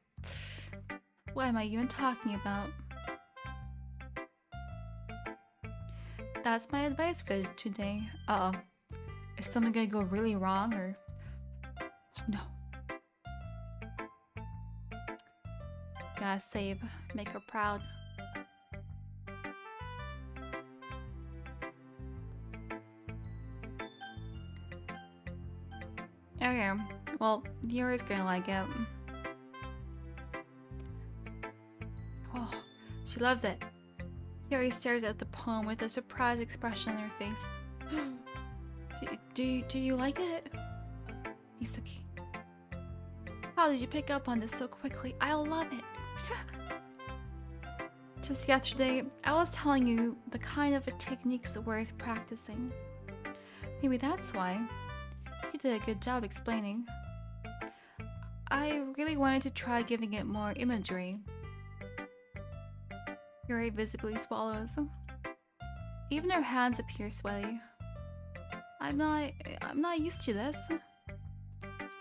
What am I even talking about? That's my advice for today. Uh-oh. Is something gonna go really wrong or... Oh no. Gotta save. Make her proud. Okay. Well, Yuri's gonna like it. Oh, she loves it. Yuri stares at the poem with a surprised expression on her face. Do you like it? Mizuki. How did you pick up on this so quickly? I love it. Just yesterday, I was telling you the kind of techniques worth practicing. Maybe that's why. You did a good job explaining. I really wanted to try giving it more imagery. Yuri visibly swallows. Even her hands appear sweaty. I'm not used to this.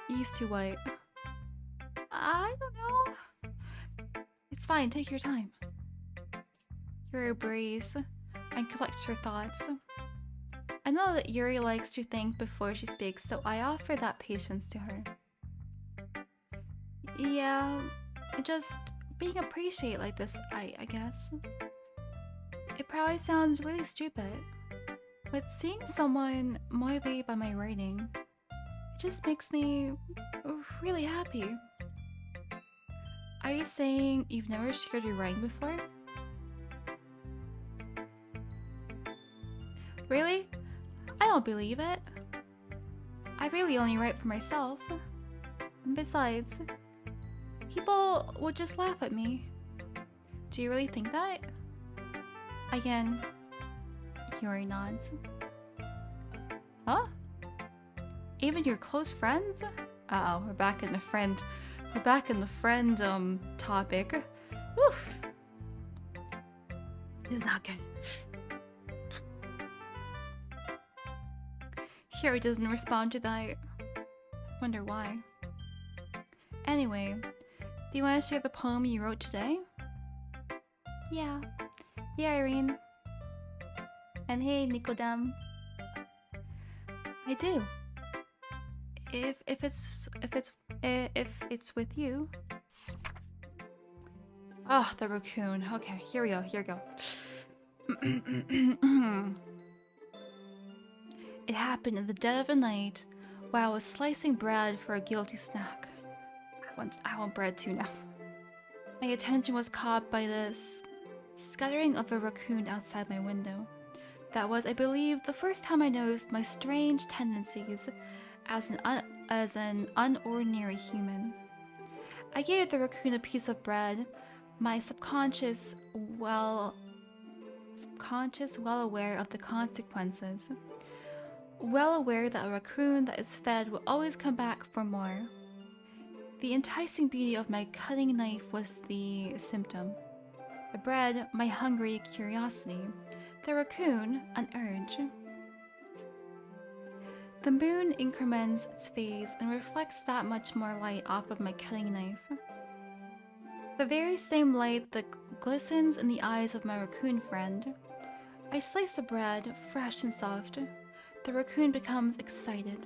Used to what? I don't know. It's fine, take your time. Yuri breathes and collects her thoughts. I know that Yuri likes to think before she speaks, so I offer that patience to her. Yeah, just being appreciated like this, I guess. It probably sounds really stupid, but seeing someone motivated by my writing, it just makes me really happy. Are you saying you've never shared your writing before? Really? I don't believe it. I really only write for myself. And besides, people would just laugh at me. Do you really think that? Again, Yuri nods. Huh? Even your close friends? Uh-oh, we're back in the friend topic. Woof. This is not good. Yuri doesn't respond to that. Wonder why. Anyway, do you want to share the poem you wrote today? Yeah. Yeah, Irene. And hey, Nikodem. I do. If it's with you. Oh, the raccoon. Okay, here we go. It happened in the dead of the night while I was slicing bread for a guilty snack. I want bread too now. My attention was caught by this scattering of a raccoon outside my window. That was, I believe, the first time I noticed my strange tendencies as an unordinary human. I gave the raccoon a piece of bread, my subconscious well aware of the consequences. Well aware that a raccoon that is fed will always come back for more. The enticing beauty of my cutting knife was the symptom. The bread, my hungry curiosity. The raccoon, an urge. The moon increments its phase and reflects that much more light off of my cutting knife. The very same light that glistens in the eyes of my raccoon friend. I slice the bread, fresh and soft. The raccoon becomes excited.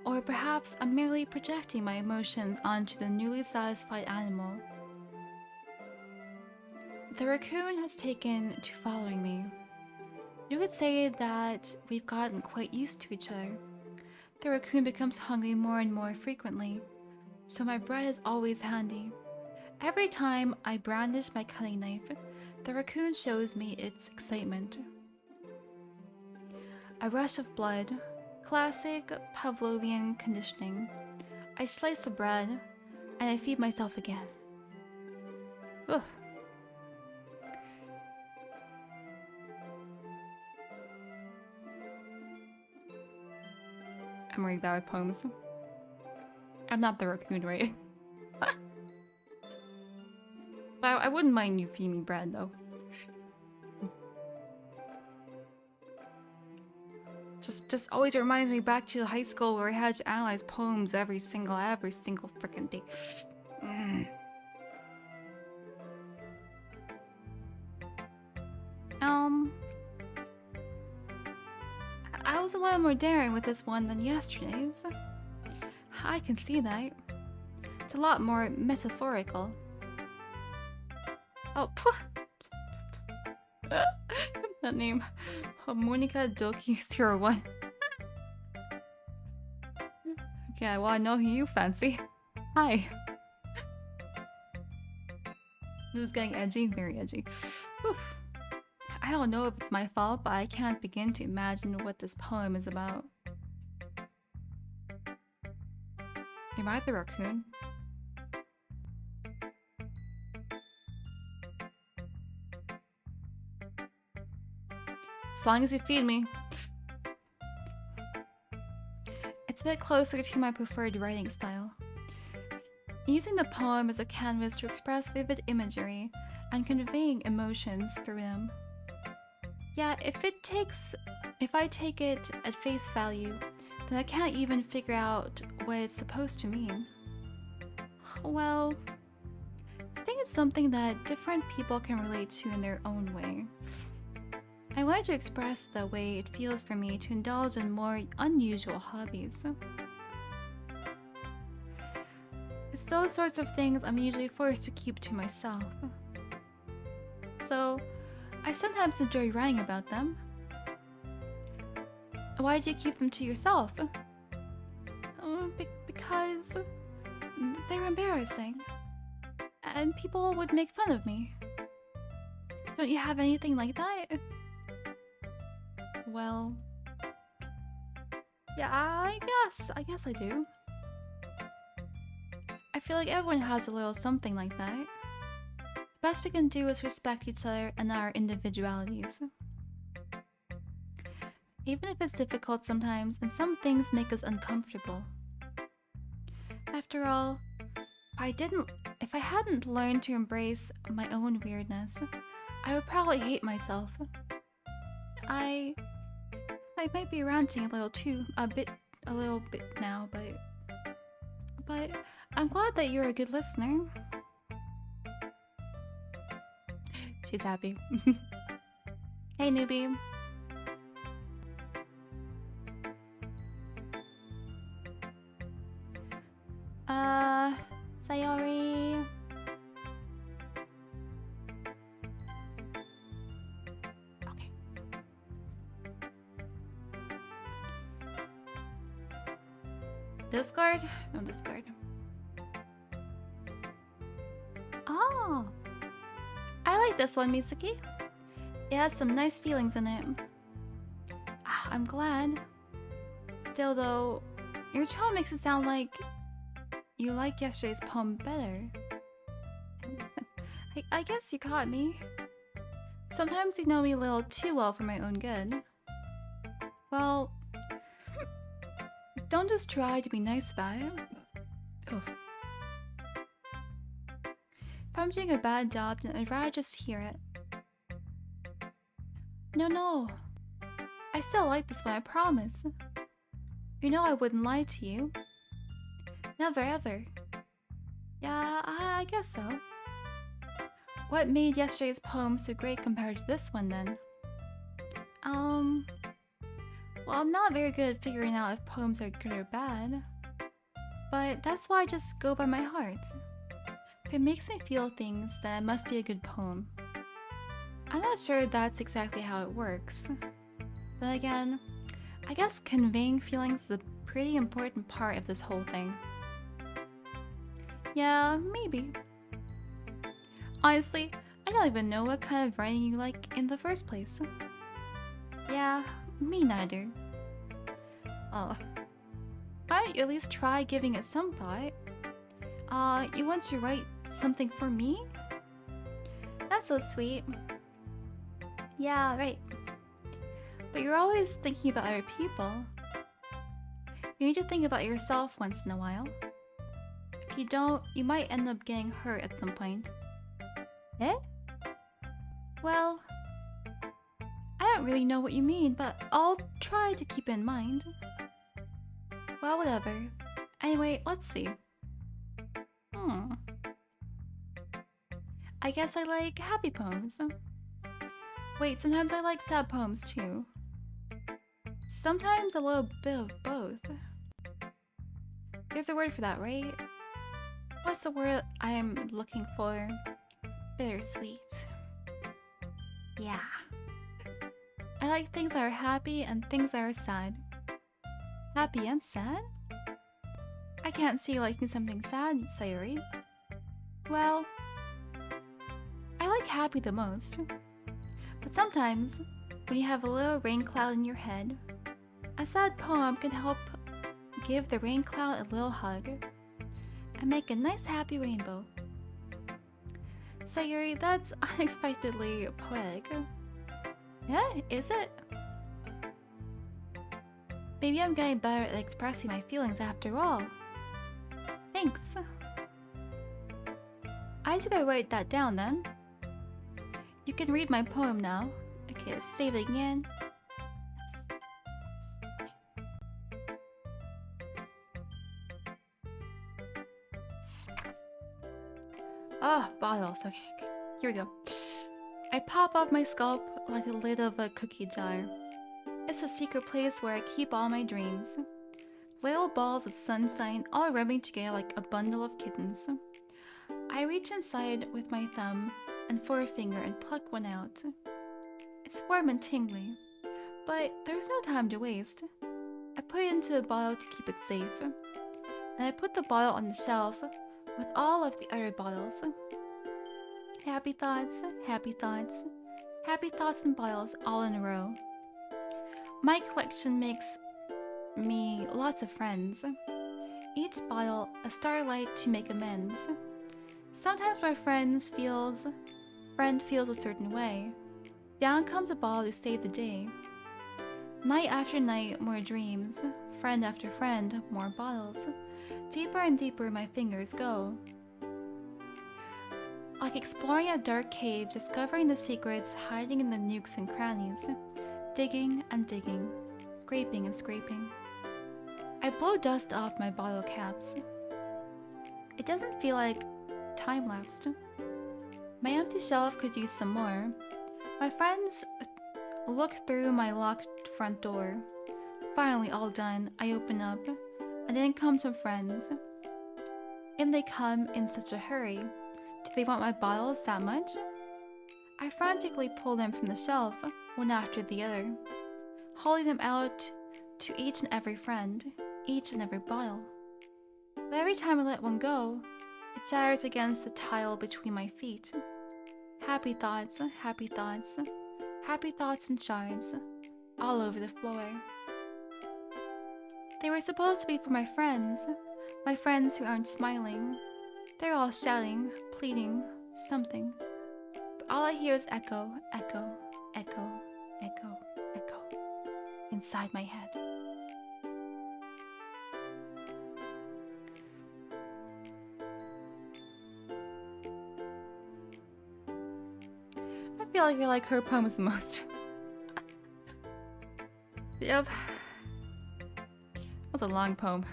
Or perhaps I'm merely projecting my emotions onto the newly satisfied animal. The raccoon has taken to following me. You could say that we've gotten quite used to each other. The raccoon becomes hungry more and more frequently, so my bread is always handy. Every time I brandish my cutting knife, the raccoon shows me its excitement. A rush of blood, classic Pavlovian conditioning. I slice the bread, and I feed myself again. Ugh. I'm reading that with poems. I'm not the raccoon, right? But I wouldn't mind you feeding me bread, though. Just always reminds me back to high school where I had to analyze poems every single freaking day. I was a lot more daring with this one than yesterday's. I can see that. It's a lot more metaphorical. Oh, that name. Monica Doki 01. Okay, well I know who you fancy. Hi. This is getting edgy, very edgy. Oof. I don't know if it's my fault, but I can't begin to imagine what this poem is about. Am I the raccoon? As long as you feed me. It's a bit closer to my preferred writing style. Using the poem as a canvas to express vivid imagery and conveying emotions through them. Yeah, if I take it at face value, then I can't even figure out what it's supposed to mean. Well, I think it's something that different people can relate to in their own way. I wanted to express the way it feels for me to indulge in more unusual hobbies. It's those sorts of things I'm usually forced to keep to myself. So, I sometimes enjoy writing about them. Why do you keep them to yourself? Because they're embarrassing. And people would make fun of me. Don't you have anything like that? Well... yeah, I guess I do. I feel like everyone has a little something like that. The best we can do is respect each other and our individualities. Even if it's difficult sometimes, and some things make us uncomfortable. After all, if I hadn't learned to embrace my own weirdness, I would probably hate myself. I might be ranting a little bit now, but I'm glad that you're a good listener. She's happy. Hey, newbie. Sayori. Okay. Discord? No, Discord. Oh! I like this one, Mizuki. It has some nice feelings in it. Ah, I'm glad. Still though, your tone makes it sound like you liked yesterday's poem better. I guess you caught me. Sometimes you know me a little too well for my own good. Well, don't just try to be nice about it. Oh. If I'm doing a bad job, then I'd rather just hear it. No. I still like this one, I promise. You know I wouldn't lie to you. Never ever. Yeah, I guess so. What made yesterday's poem so great compared to this one then? Well, I'm not very good at figuring out if poems are good or bad. But that's why I just go by my heart. If it makes me feel things, then it must be a good poem. I'm not sure that's exactly how it works. But again, I guess conveying feelings is a pretty important part of this whole thing. Yeah, maybe. Honestly, I don't even know what kind of writing you like in the first place. Yeah, me neither. Oh. Why don't you at least try giving it some thought? You want to write something for me? That's so sweet. Yeah, right. But you're always thinking about other people. You need to think about yourself once in a while. If you don't, you might end up getting hurt at some point. Eh? Well, I don't really know what you mean, but I'll try to keep in mind. Well, whatever. Anyway, let's see. I guess I like happy poems. Wait, sometimes I like sad poems too. Sometimes a little bit of both. There's a word for that, right? What's the word I'm looking for? Bittersweet. Yeah. I like things that are happy and things that are sad. Happy and sad? I can't see you liking something sad, Sayori. Well, I like happy the most. But sometimes, when you have a little rain cloud in your head, a sad poem can help give the rain cloud a little hug and make a nice happy rainbow. Sayori, that's unexpectedly poetic. Yeah, is it? Maybe I'm getting better at expressing my feelings after all. Thanks. I should go write that down then. You can read my poem now. Okay, let's save it again. Oh, bottles. Okay, here we go. I pop off my scalp like the lid of a cookie jar. It's a secret place where I keep all my dreams. Little balls of sunshine all rubbing together like a bundle of kittens. I reach inside with my thumb and forefinger and pluck one out. It's warm and tingly, but there's no time to waste. I put it into a bottle to keep it safe, and I put the bottle on the shelf with all of the other bottles. Happy thoughts, happy thoughts, happy thoughts and bottles all in a row. My collection makes me lots of friends. Each bottle a starlight to make amends. Sometimes my friend feels a certain way. Down comes a bottle to save the day. Night after night, more dreams. Friend after friend, more bottles. Deeper and deeper my fingers go. Like exploring a dark cave, discovering the secrets hiding in the nooks and crannies. Digging and digging, scraping and scraping. I blow dust off my bottle caps. It doesn't feel like time-lapsed. My empty shelf could use some more. My friends look through my locked front door. Finally all done, I open up, and in come some friends. In they come in such a hurry. Do they want my bottles that much? I frantically pull them from the shelf, one after the other, hauling them out to each and every friend, each and every bottle. But every time I let one go, it shatters against the tile between my feet. Happy thoughts, happy thoughts, happy thoughts and shards, all over the floor. They were supposed to be for my friends who aren't smiling. They're all shouting, pleading, something. But all I hear is echo, echo, echo, echo, echo, inside my head. I feel like I like her poems the most. Yep. That was a long poem.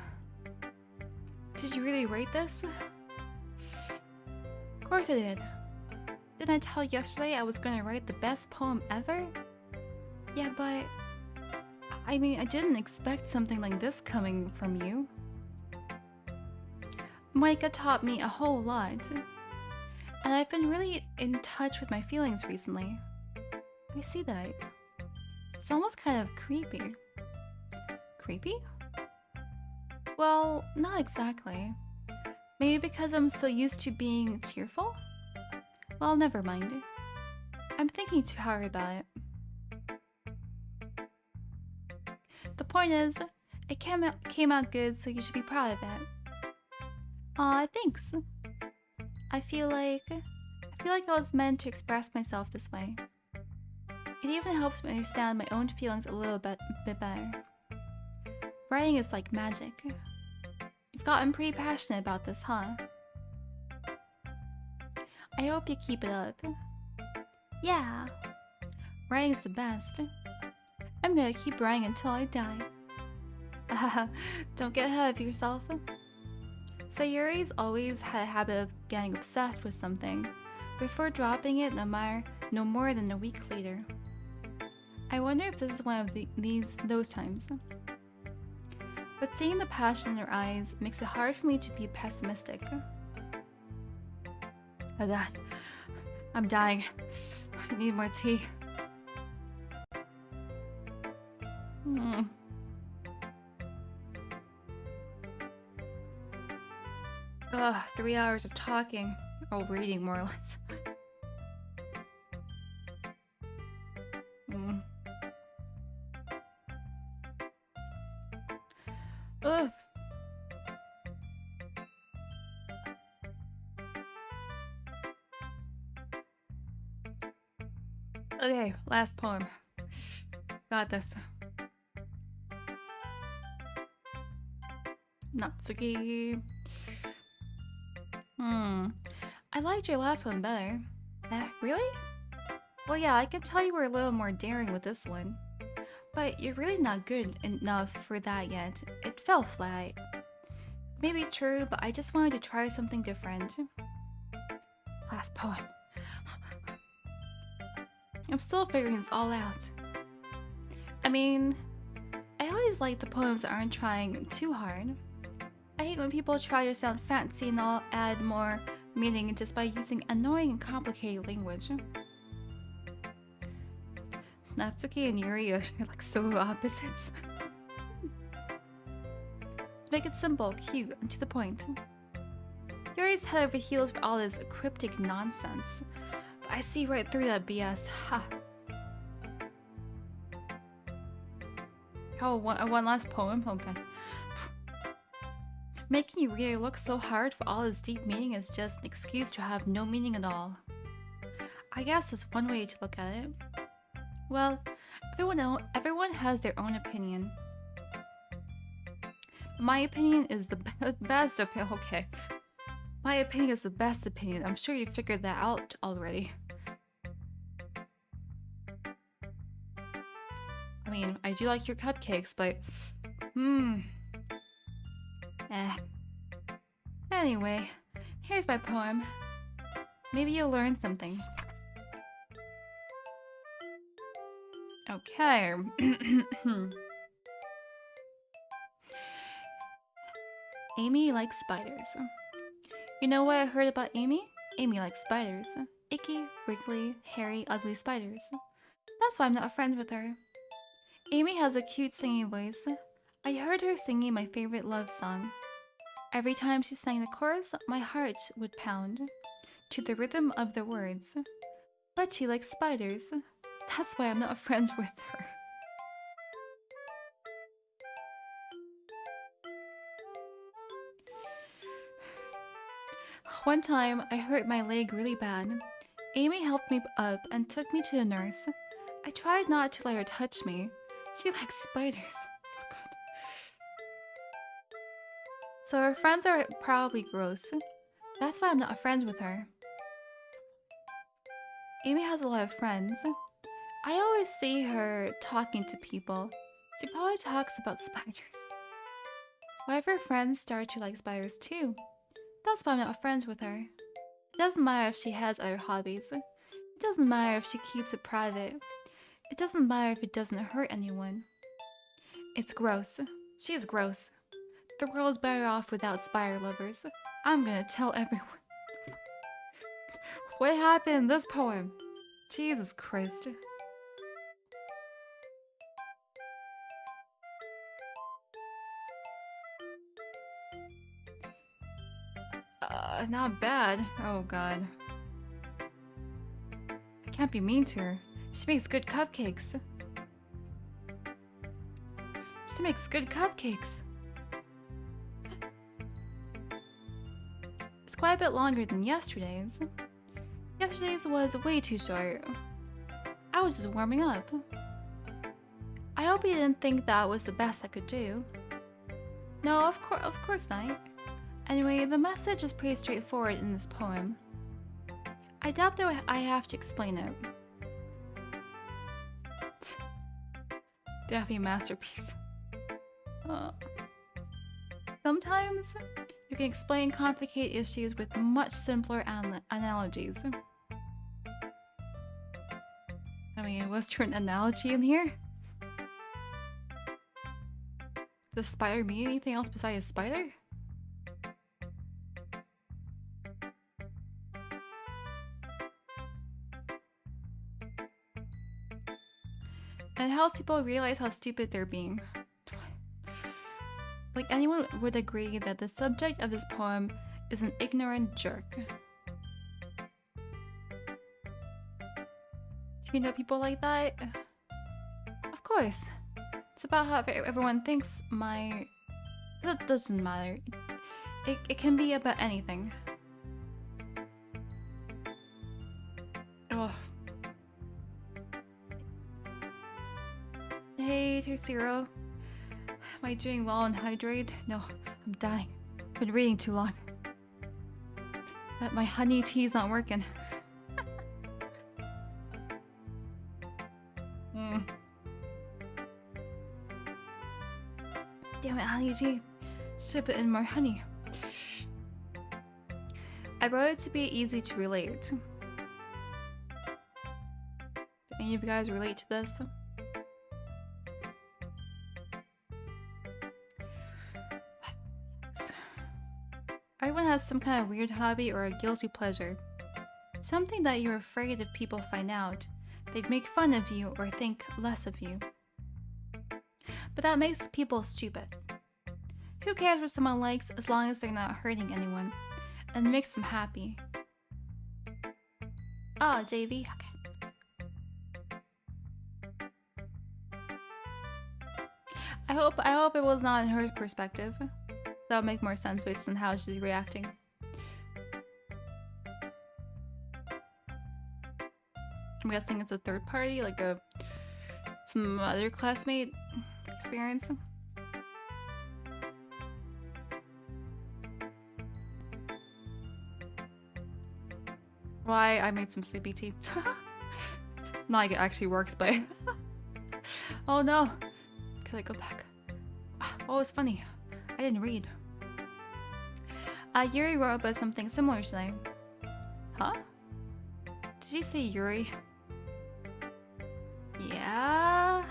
Did you really write this? Of course I did. Didn't I tell you yesterday I was gonna write the best poem ever? Yeah, but... I mean, I didn't expect something like this coming from you. Micah taught me a whole lot. And I've been really in touch with my feelings recently. I see that. It's almost kind of creepy. Creepy? Well, not exactly. Maybe because I'm so used to being cheerful? Well, never mind. I'm thinking too hard about it. The point is, it came out good, so you should be proud of it. Aw, thanks. I feel like I was meant to express myself this way. It even helps me understand my own feelings a little bit better. Writing is like magic. You've gotten pretty passionate about this, huh? I hope you keep it up. Yeah. Writing's the best. I'm gonna keep writing until I die. Don't get ahead of yourself. Sayuri's always had a habit of getting obsessed with something before dropping it no more than a week later. I wonder if this is one of those times. But seeing the passion in her eyes makes it hard for me to be pessimistic. Oh god, I'm dying. I need more tea. Ugh, 3 hours of talking, or reading more or less. Ugh. Okay, last poem. Got this. Natsuki. I liked your last one better. Really? Well, yeah, I can tell you were a little more daring with this one. But you're really not good enough for that yet. It fell flat. Maybe true, but I just wanted to try something different. Last poem. I'm still figuring this all out. I mean, I always like the poems that aren't trying too hard. I hate when people try to sound fancy and all add more meaning just by using annoying and complicated language. Natsuki and Yuri are like so opposites. Let's make it simple, cute, and to the point. Yuri's head over heels for all this cryptic nonsense, but I see right through that BS. Ha! Oh, one last poem? Okay. Making Yuri look so hard for all his deep meaning is just an excuse to have no meaning at all. I guess that's one way to look at it. Well, everyone has their own opinion. My opinion is the best opinion. Okay. My opinion is the best opinion. I'm sure you figured that out already. I mean, I do like your cupcakes, but... Anyway, here's my poem. Maybe you'll learn something. Okay. Amy likes spiders. You know what I heard about Amy? Amy likes spiders. Icky, wriggly, hairy, ugly spiders. That's why I'm not friends with her. Amy has a cute singing voice. I heard her singing my favorite love song. Every time she sang the chorus, my heart would pound to the rhythm of the words. But she likes spiders. That's why I'm not friends with her. One time, I hurt my leg really bad. Amy helped me up and took me to the nurse. I tried not to let her touch me. She likes spiders. Oh god. So her friends are probably gross. That's why I'm not friends with her. Amy has a lot of friends. I always see her talking to people. She probably talks about spiders. What if her friends start to like spiders too? That's why I'm not friends with her. It doesn't matter if she has other hobbies. It doesn't matter if she keeps it private. It doesn't matter if it doesn't hurt anyone. It's gross. She is gross. The world is better off without spider lovers. I'm gonna tell everyone. What happened in this poem? Jesus Christ. Not bad. Oh god. I can't be mean to her. She makes good cupcakes. She makes good cupcakes. It's quite a bit longer than yesterday's. Yesterday's was way too short. I was just warming up. I hope you didn't think that was the best I could do. No, of course not. Anyway, the message is pretty straightforward in this poem. I doubt that I have to explain it. Daffy masterpiece. Sometimes you can explain complicated issues with much simpler analogies. I mean, was there an analogy in here? Does spider mean anything else besides a spider? And it helps people realize how stupid they're being. Like anyone would agree that the subject of this poem is an ignorant jerk. Do you know people like that? Of course. It's about how everyone thinks my... That doesn't matter. It can be about anything. Oh. Hey, Tercero. Am I doing well and hydrated? No, I'm dying. I've been reading too long. But my honey tea's not working. Damn it, honey tea. Should put in more honey. I wrote it to be easy to relate. Do any of you guys relate to this? Everyone has some kind of weird hobby or a guilty pleasure. Something that you're afraid if people find out, they'd make fun of you or think less of you. But that makes people stupid. Who cares what someone likes as long as they're not hurting anyone and makes them happy? Oh, JV, okay. I hope it was not in her perspective. That would make more sense based on how she's reacting. I'm guessing it's a third party, like some other classmate experience. Why I made some sleepy tea. Not like it actually works, but oh no. Could I go back? Oh, it's funny. I didn't read. Yuri wrote about something similar today. Huh? Did you say Yuri? Yeah?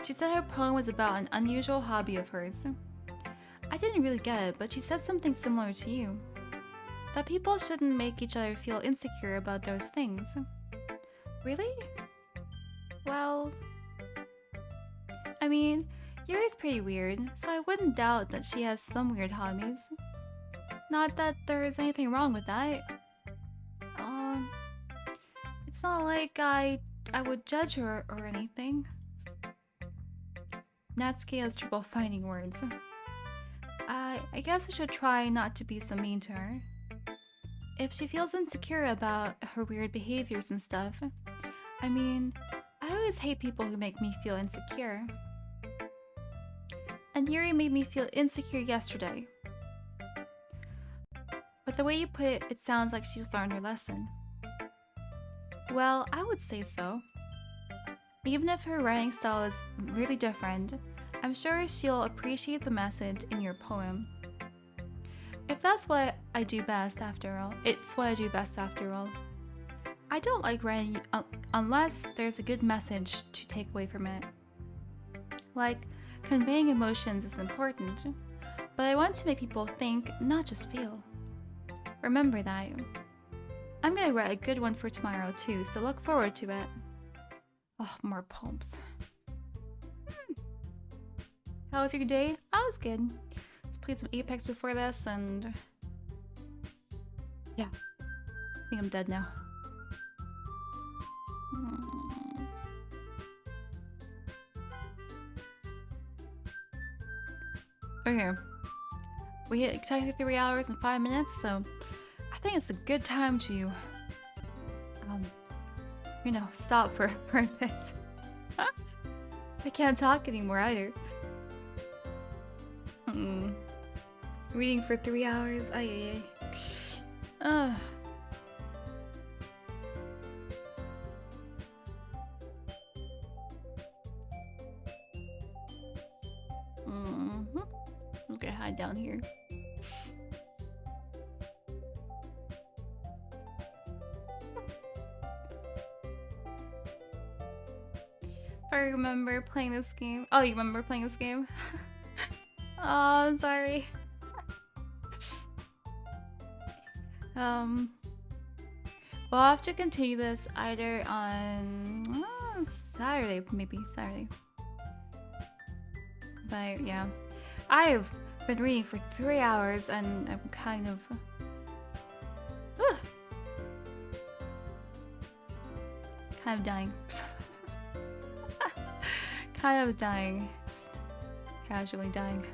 She said her poem was about an unusual hobby of hers. I didn't really get it, but she said something similar to you. That people shouldn't make each other feel insecure about those things. Really? Well... I mean, Yuri's pretty weird, so I wouldn't doubt that she has some weird hobbies. Not that there's anything wrong with that. It's not like I would judge her or anything. Natsuki has trouble finding words. I guess I should try not to be so mean to her. If she feels insecure about her weird behaviors and stuff, I mean, I always hate people who make me feel insecure. And Yuri made me feel insecure yesterday. But the way you put it, it sounds like she's learned her lesson. Well, I would say so. Even if her writing style is really different, I'm sure she'll appreciate the message in your poem. If that's what I do best after all, it's what I do best after all. I don't like writing unless there's a good message to take away from it. Like, conveying emotions is important, but I want to make people think, not just feel. Remember that. I'm gonna write a good one for tomorrow too, so look forward to it. Oh, more poems. How was your day? I was good. Just played some Apex before this and... yeah. I think I'm dead now. Okay. We hit exactly 3 hours and 5 minutes, so I think it's a good time to, you know, stop for a bit. I can't talk anymore either. Reading for 3 hours, ay. Okay, hide down here. I remember playing this game. Oh, you remember playing this game? Oh, I'm sorry. We'll have to continue this either on Saturday, maybe Saturday. But yeah, I've been reading for 3 hours and I'm kind of dying. Kind of dying. Just casually dying.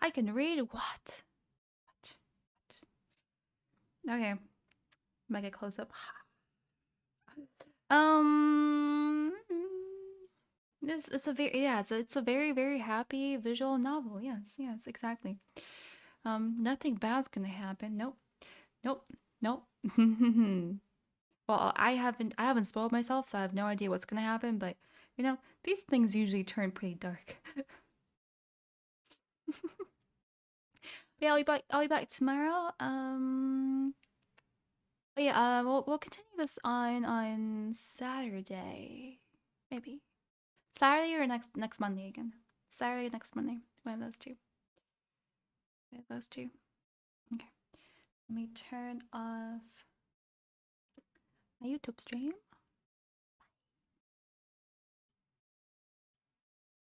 I can read what? Okay. Make it close up. It's a very it's a very, very happy visual novel. Yes, exactly. Nothing bad's gonna happen. Nope. Well, I haven't spoiled myself, so I have no idea what's gonna happen. But you know, these things usually turn pretty dark. Yeah, I'll be back tomorrow. But yeah, we'll continue this on Saturday, maybe Saturday or next Monday again. Saturday or next Monday, one of those two. One of those two. Okay. Let me turn off my YouTube stream.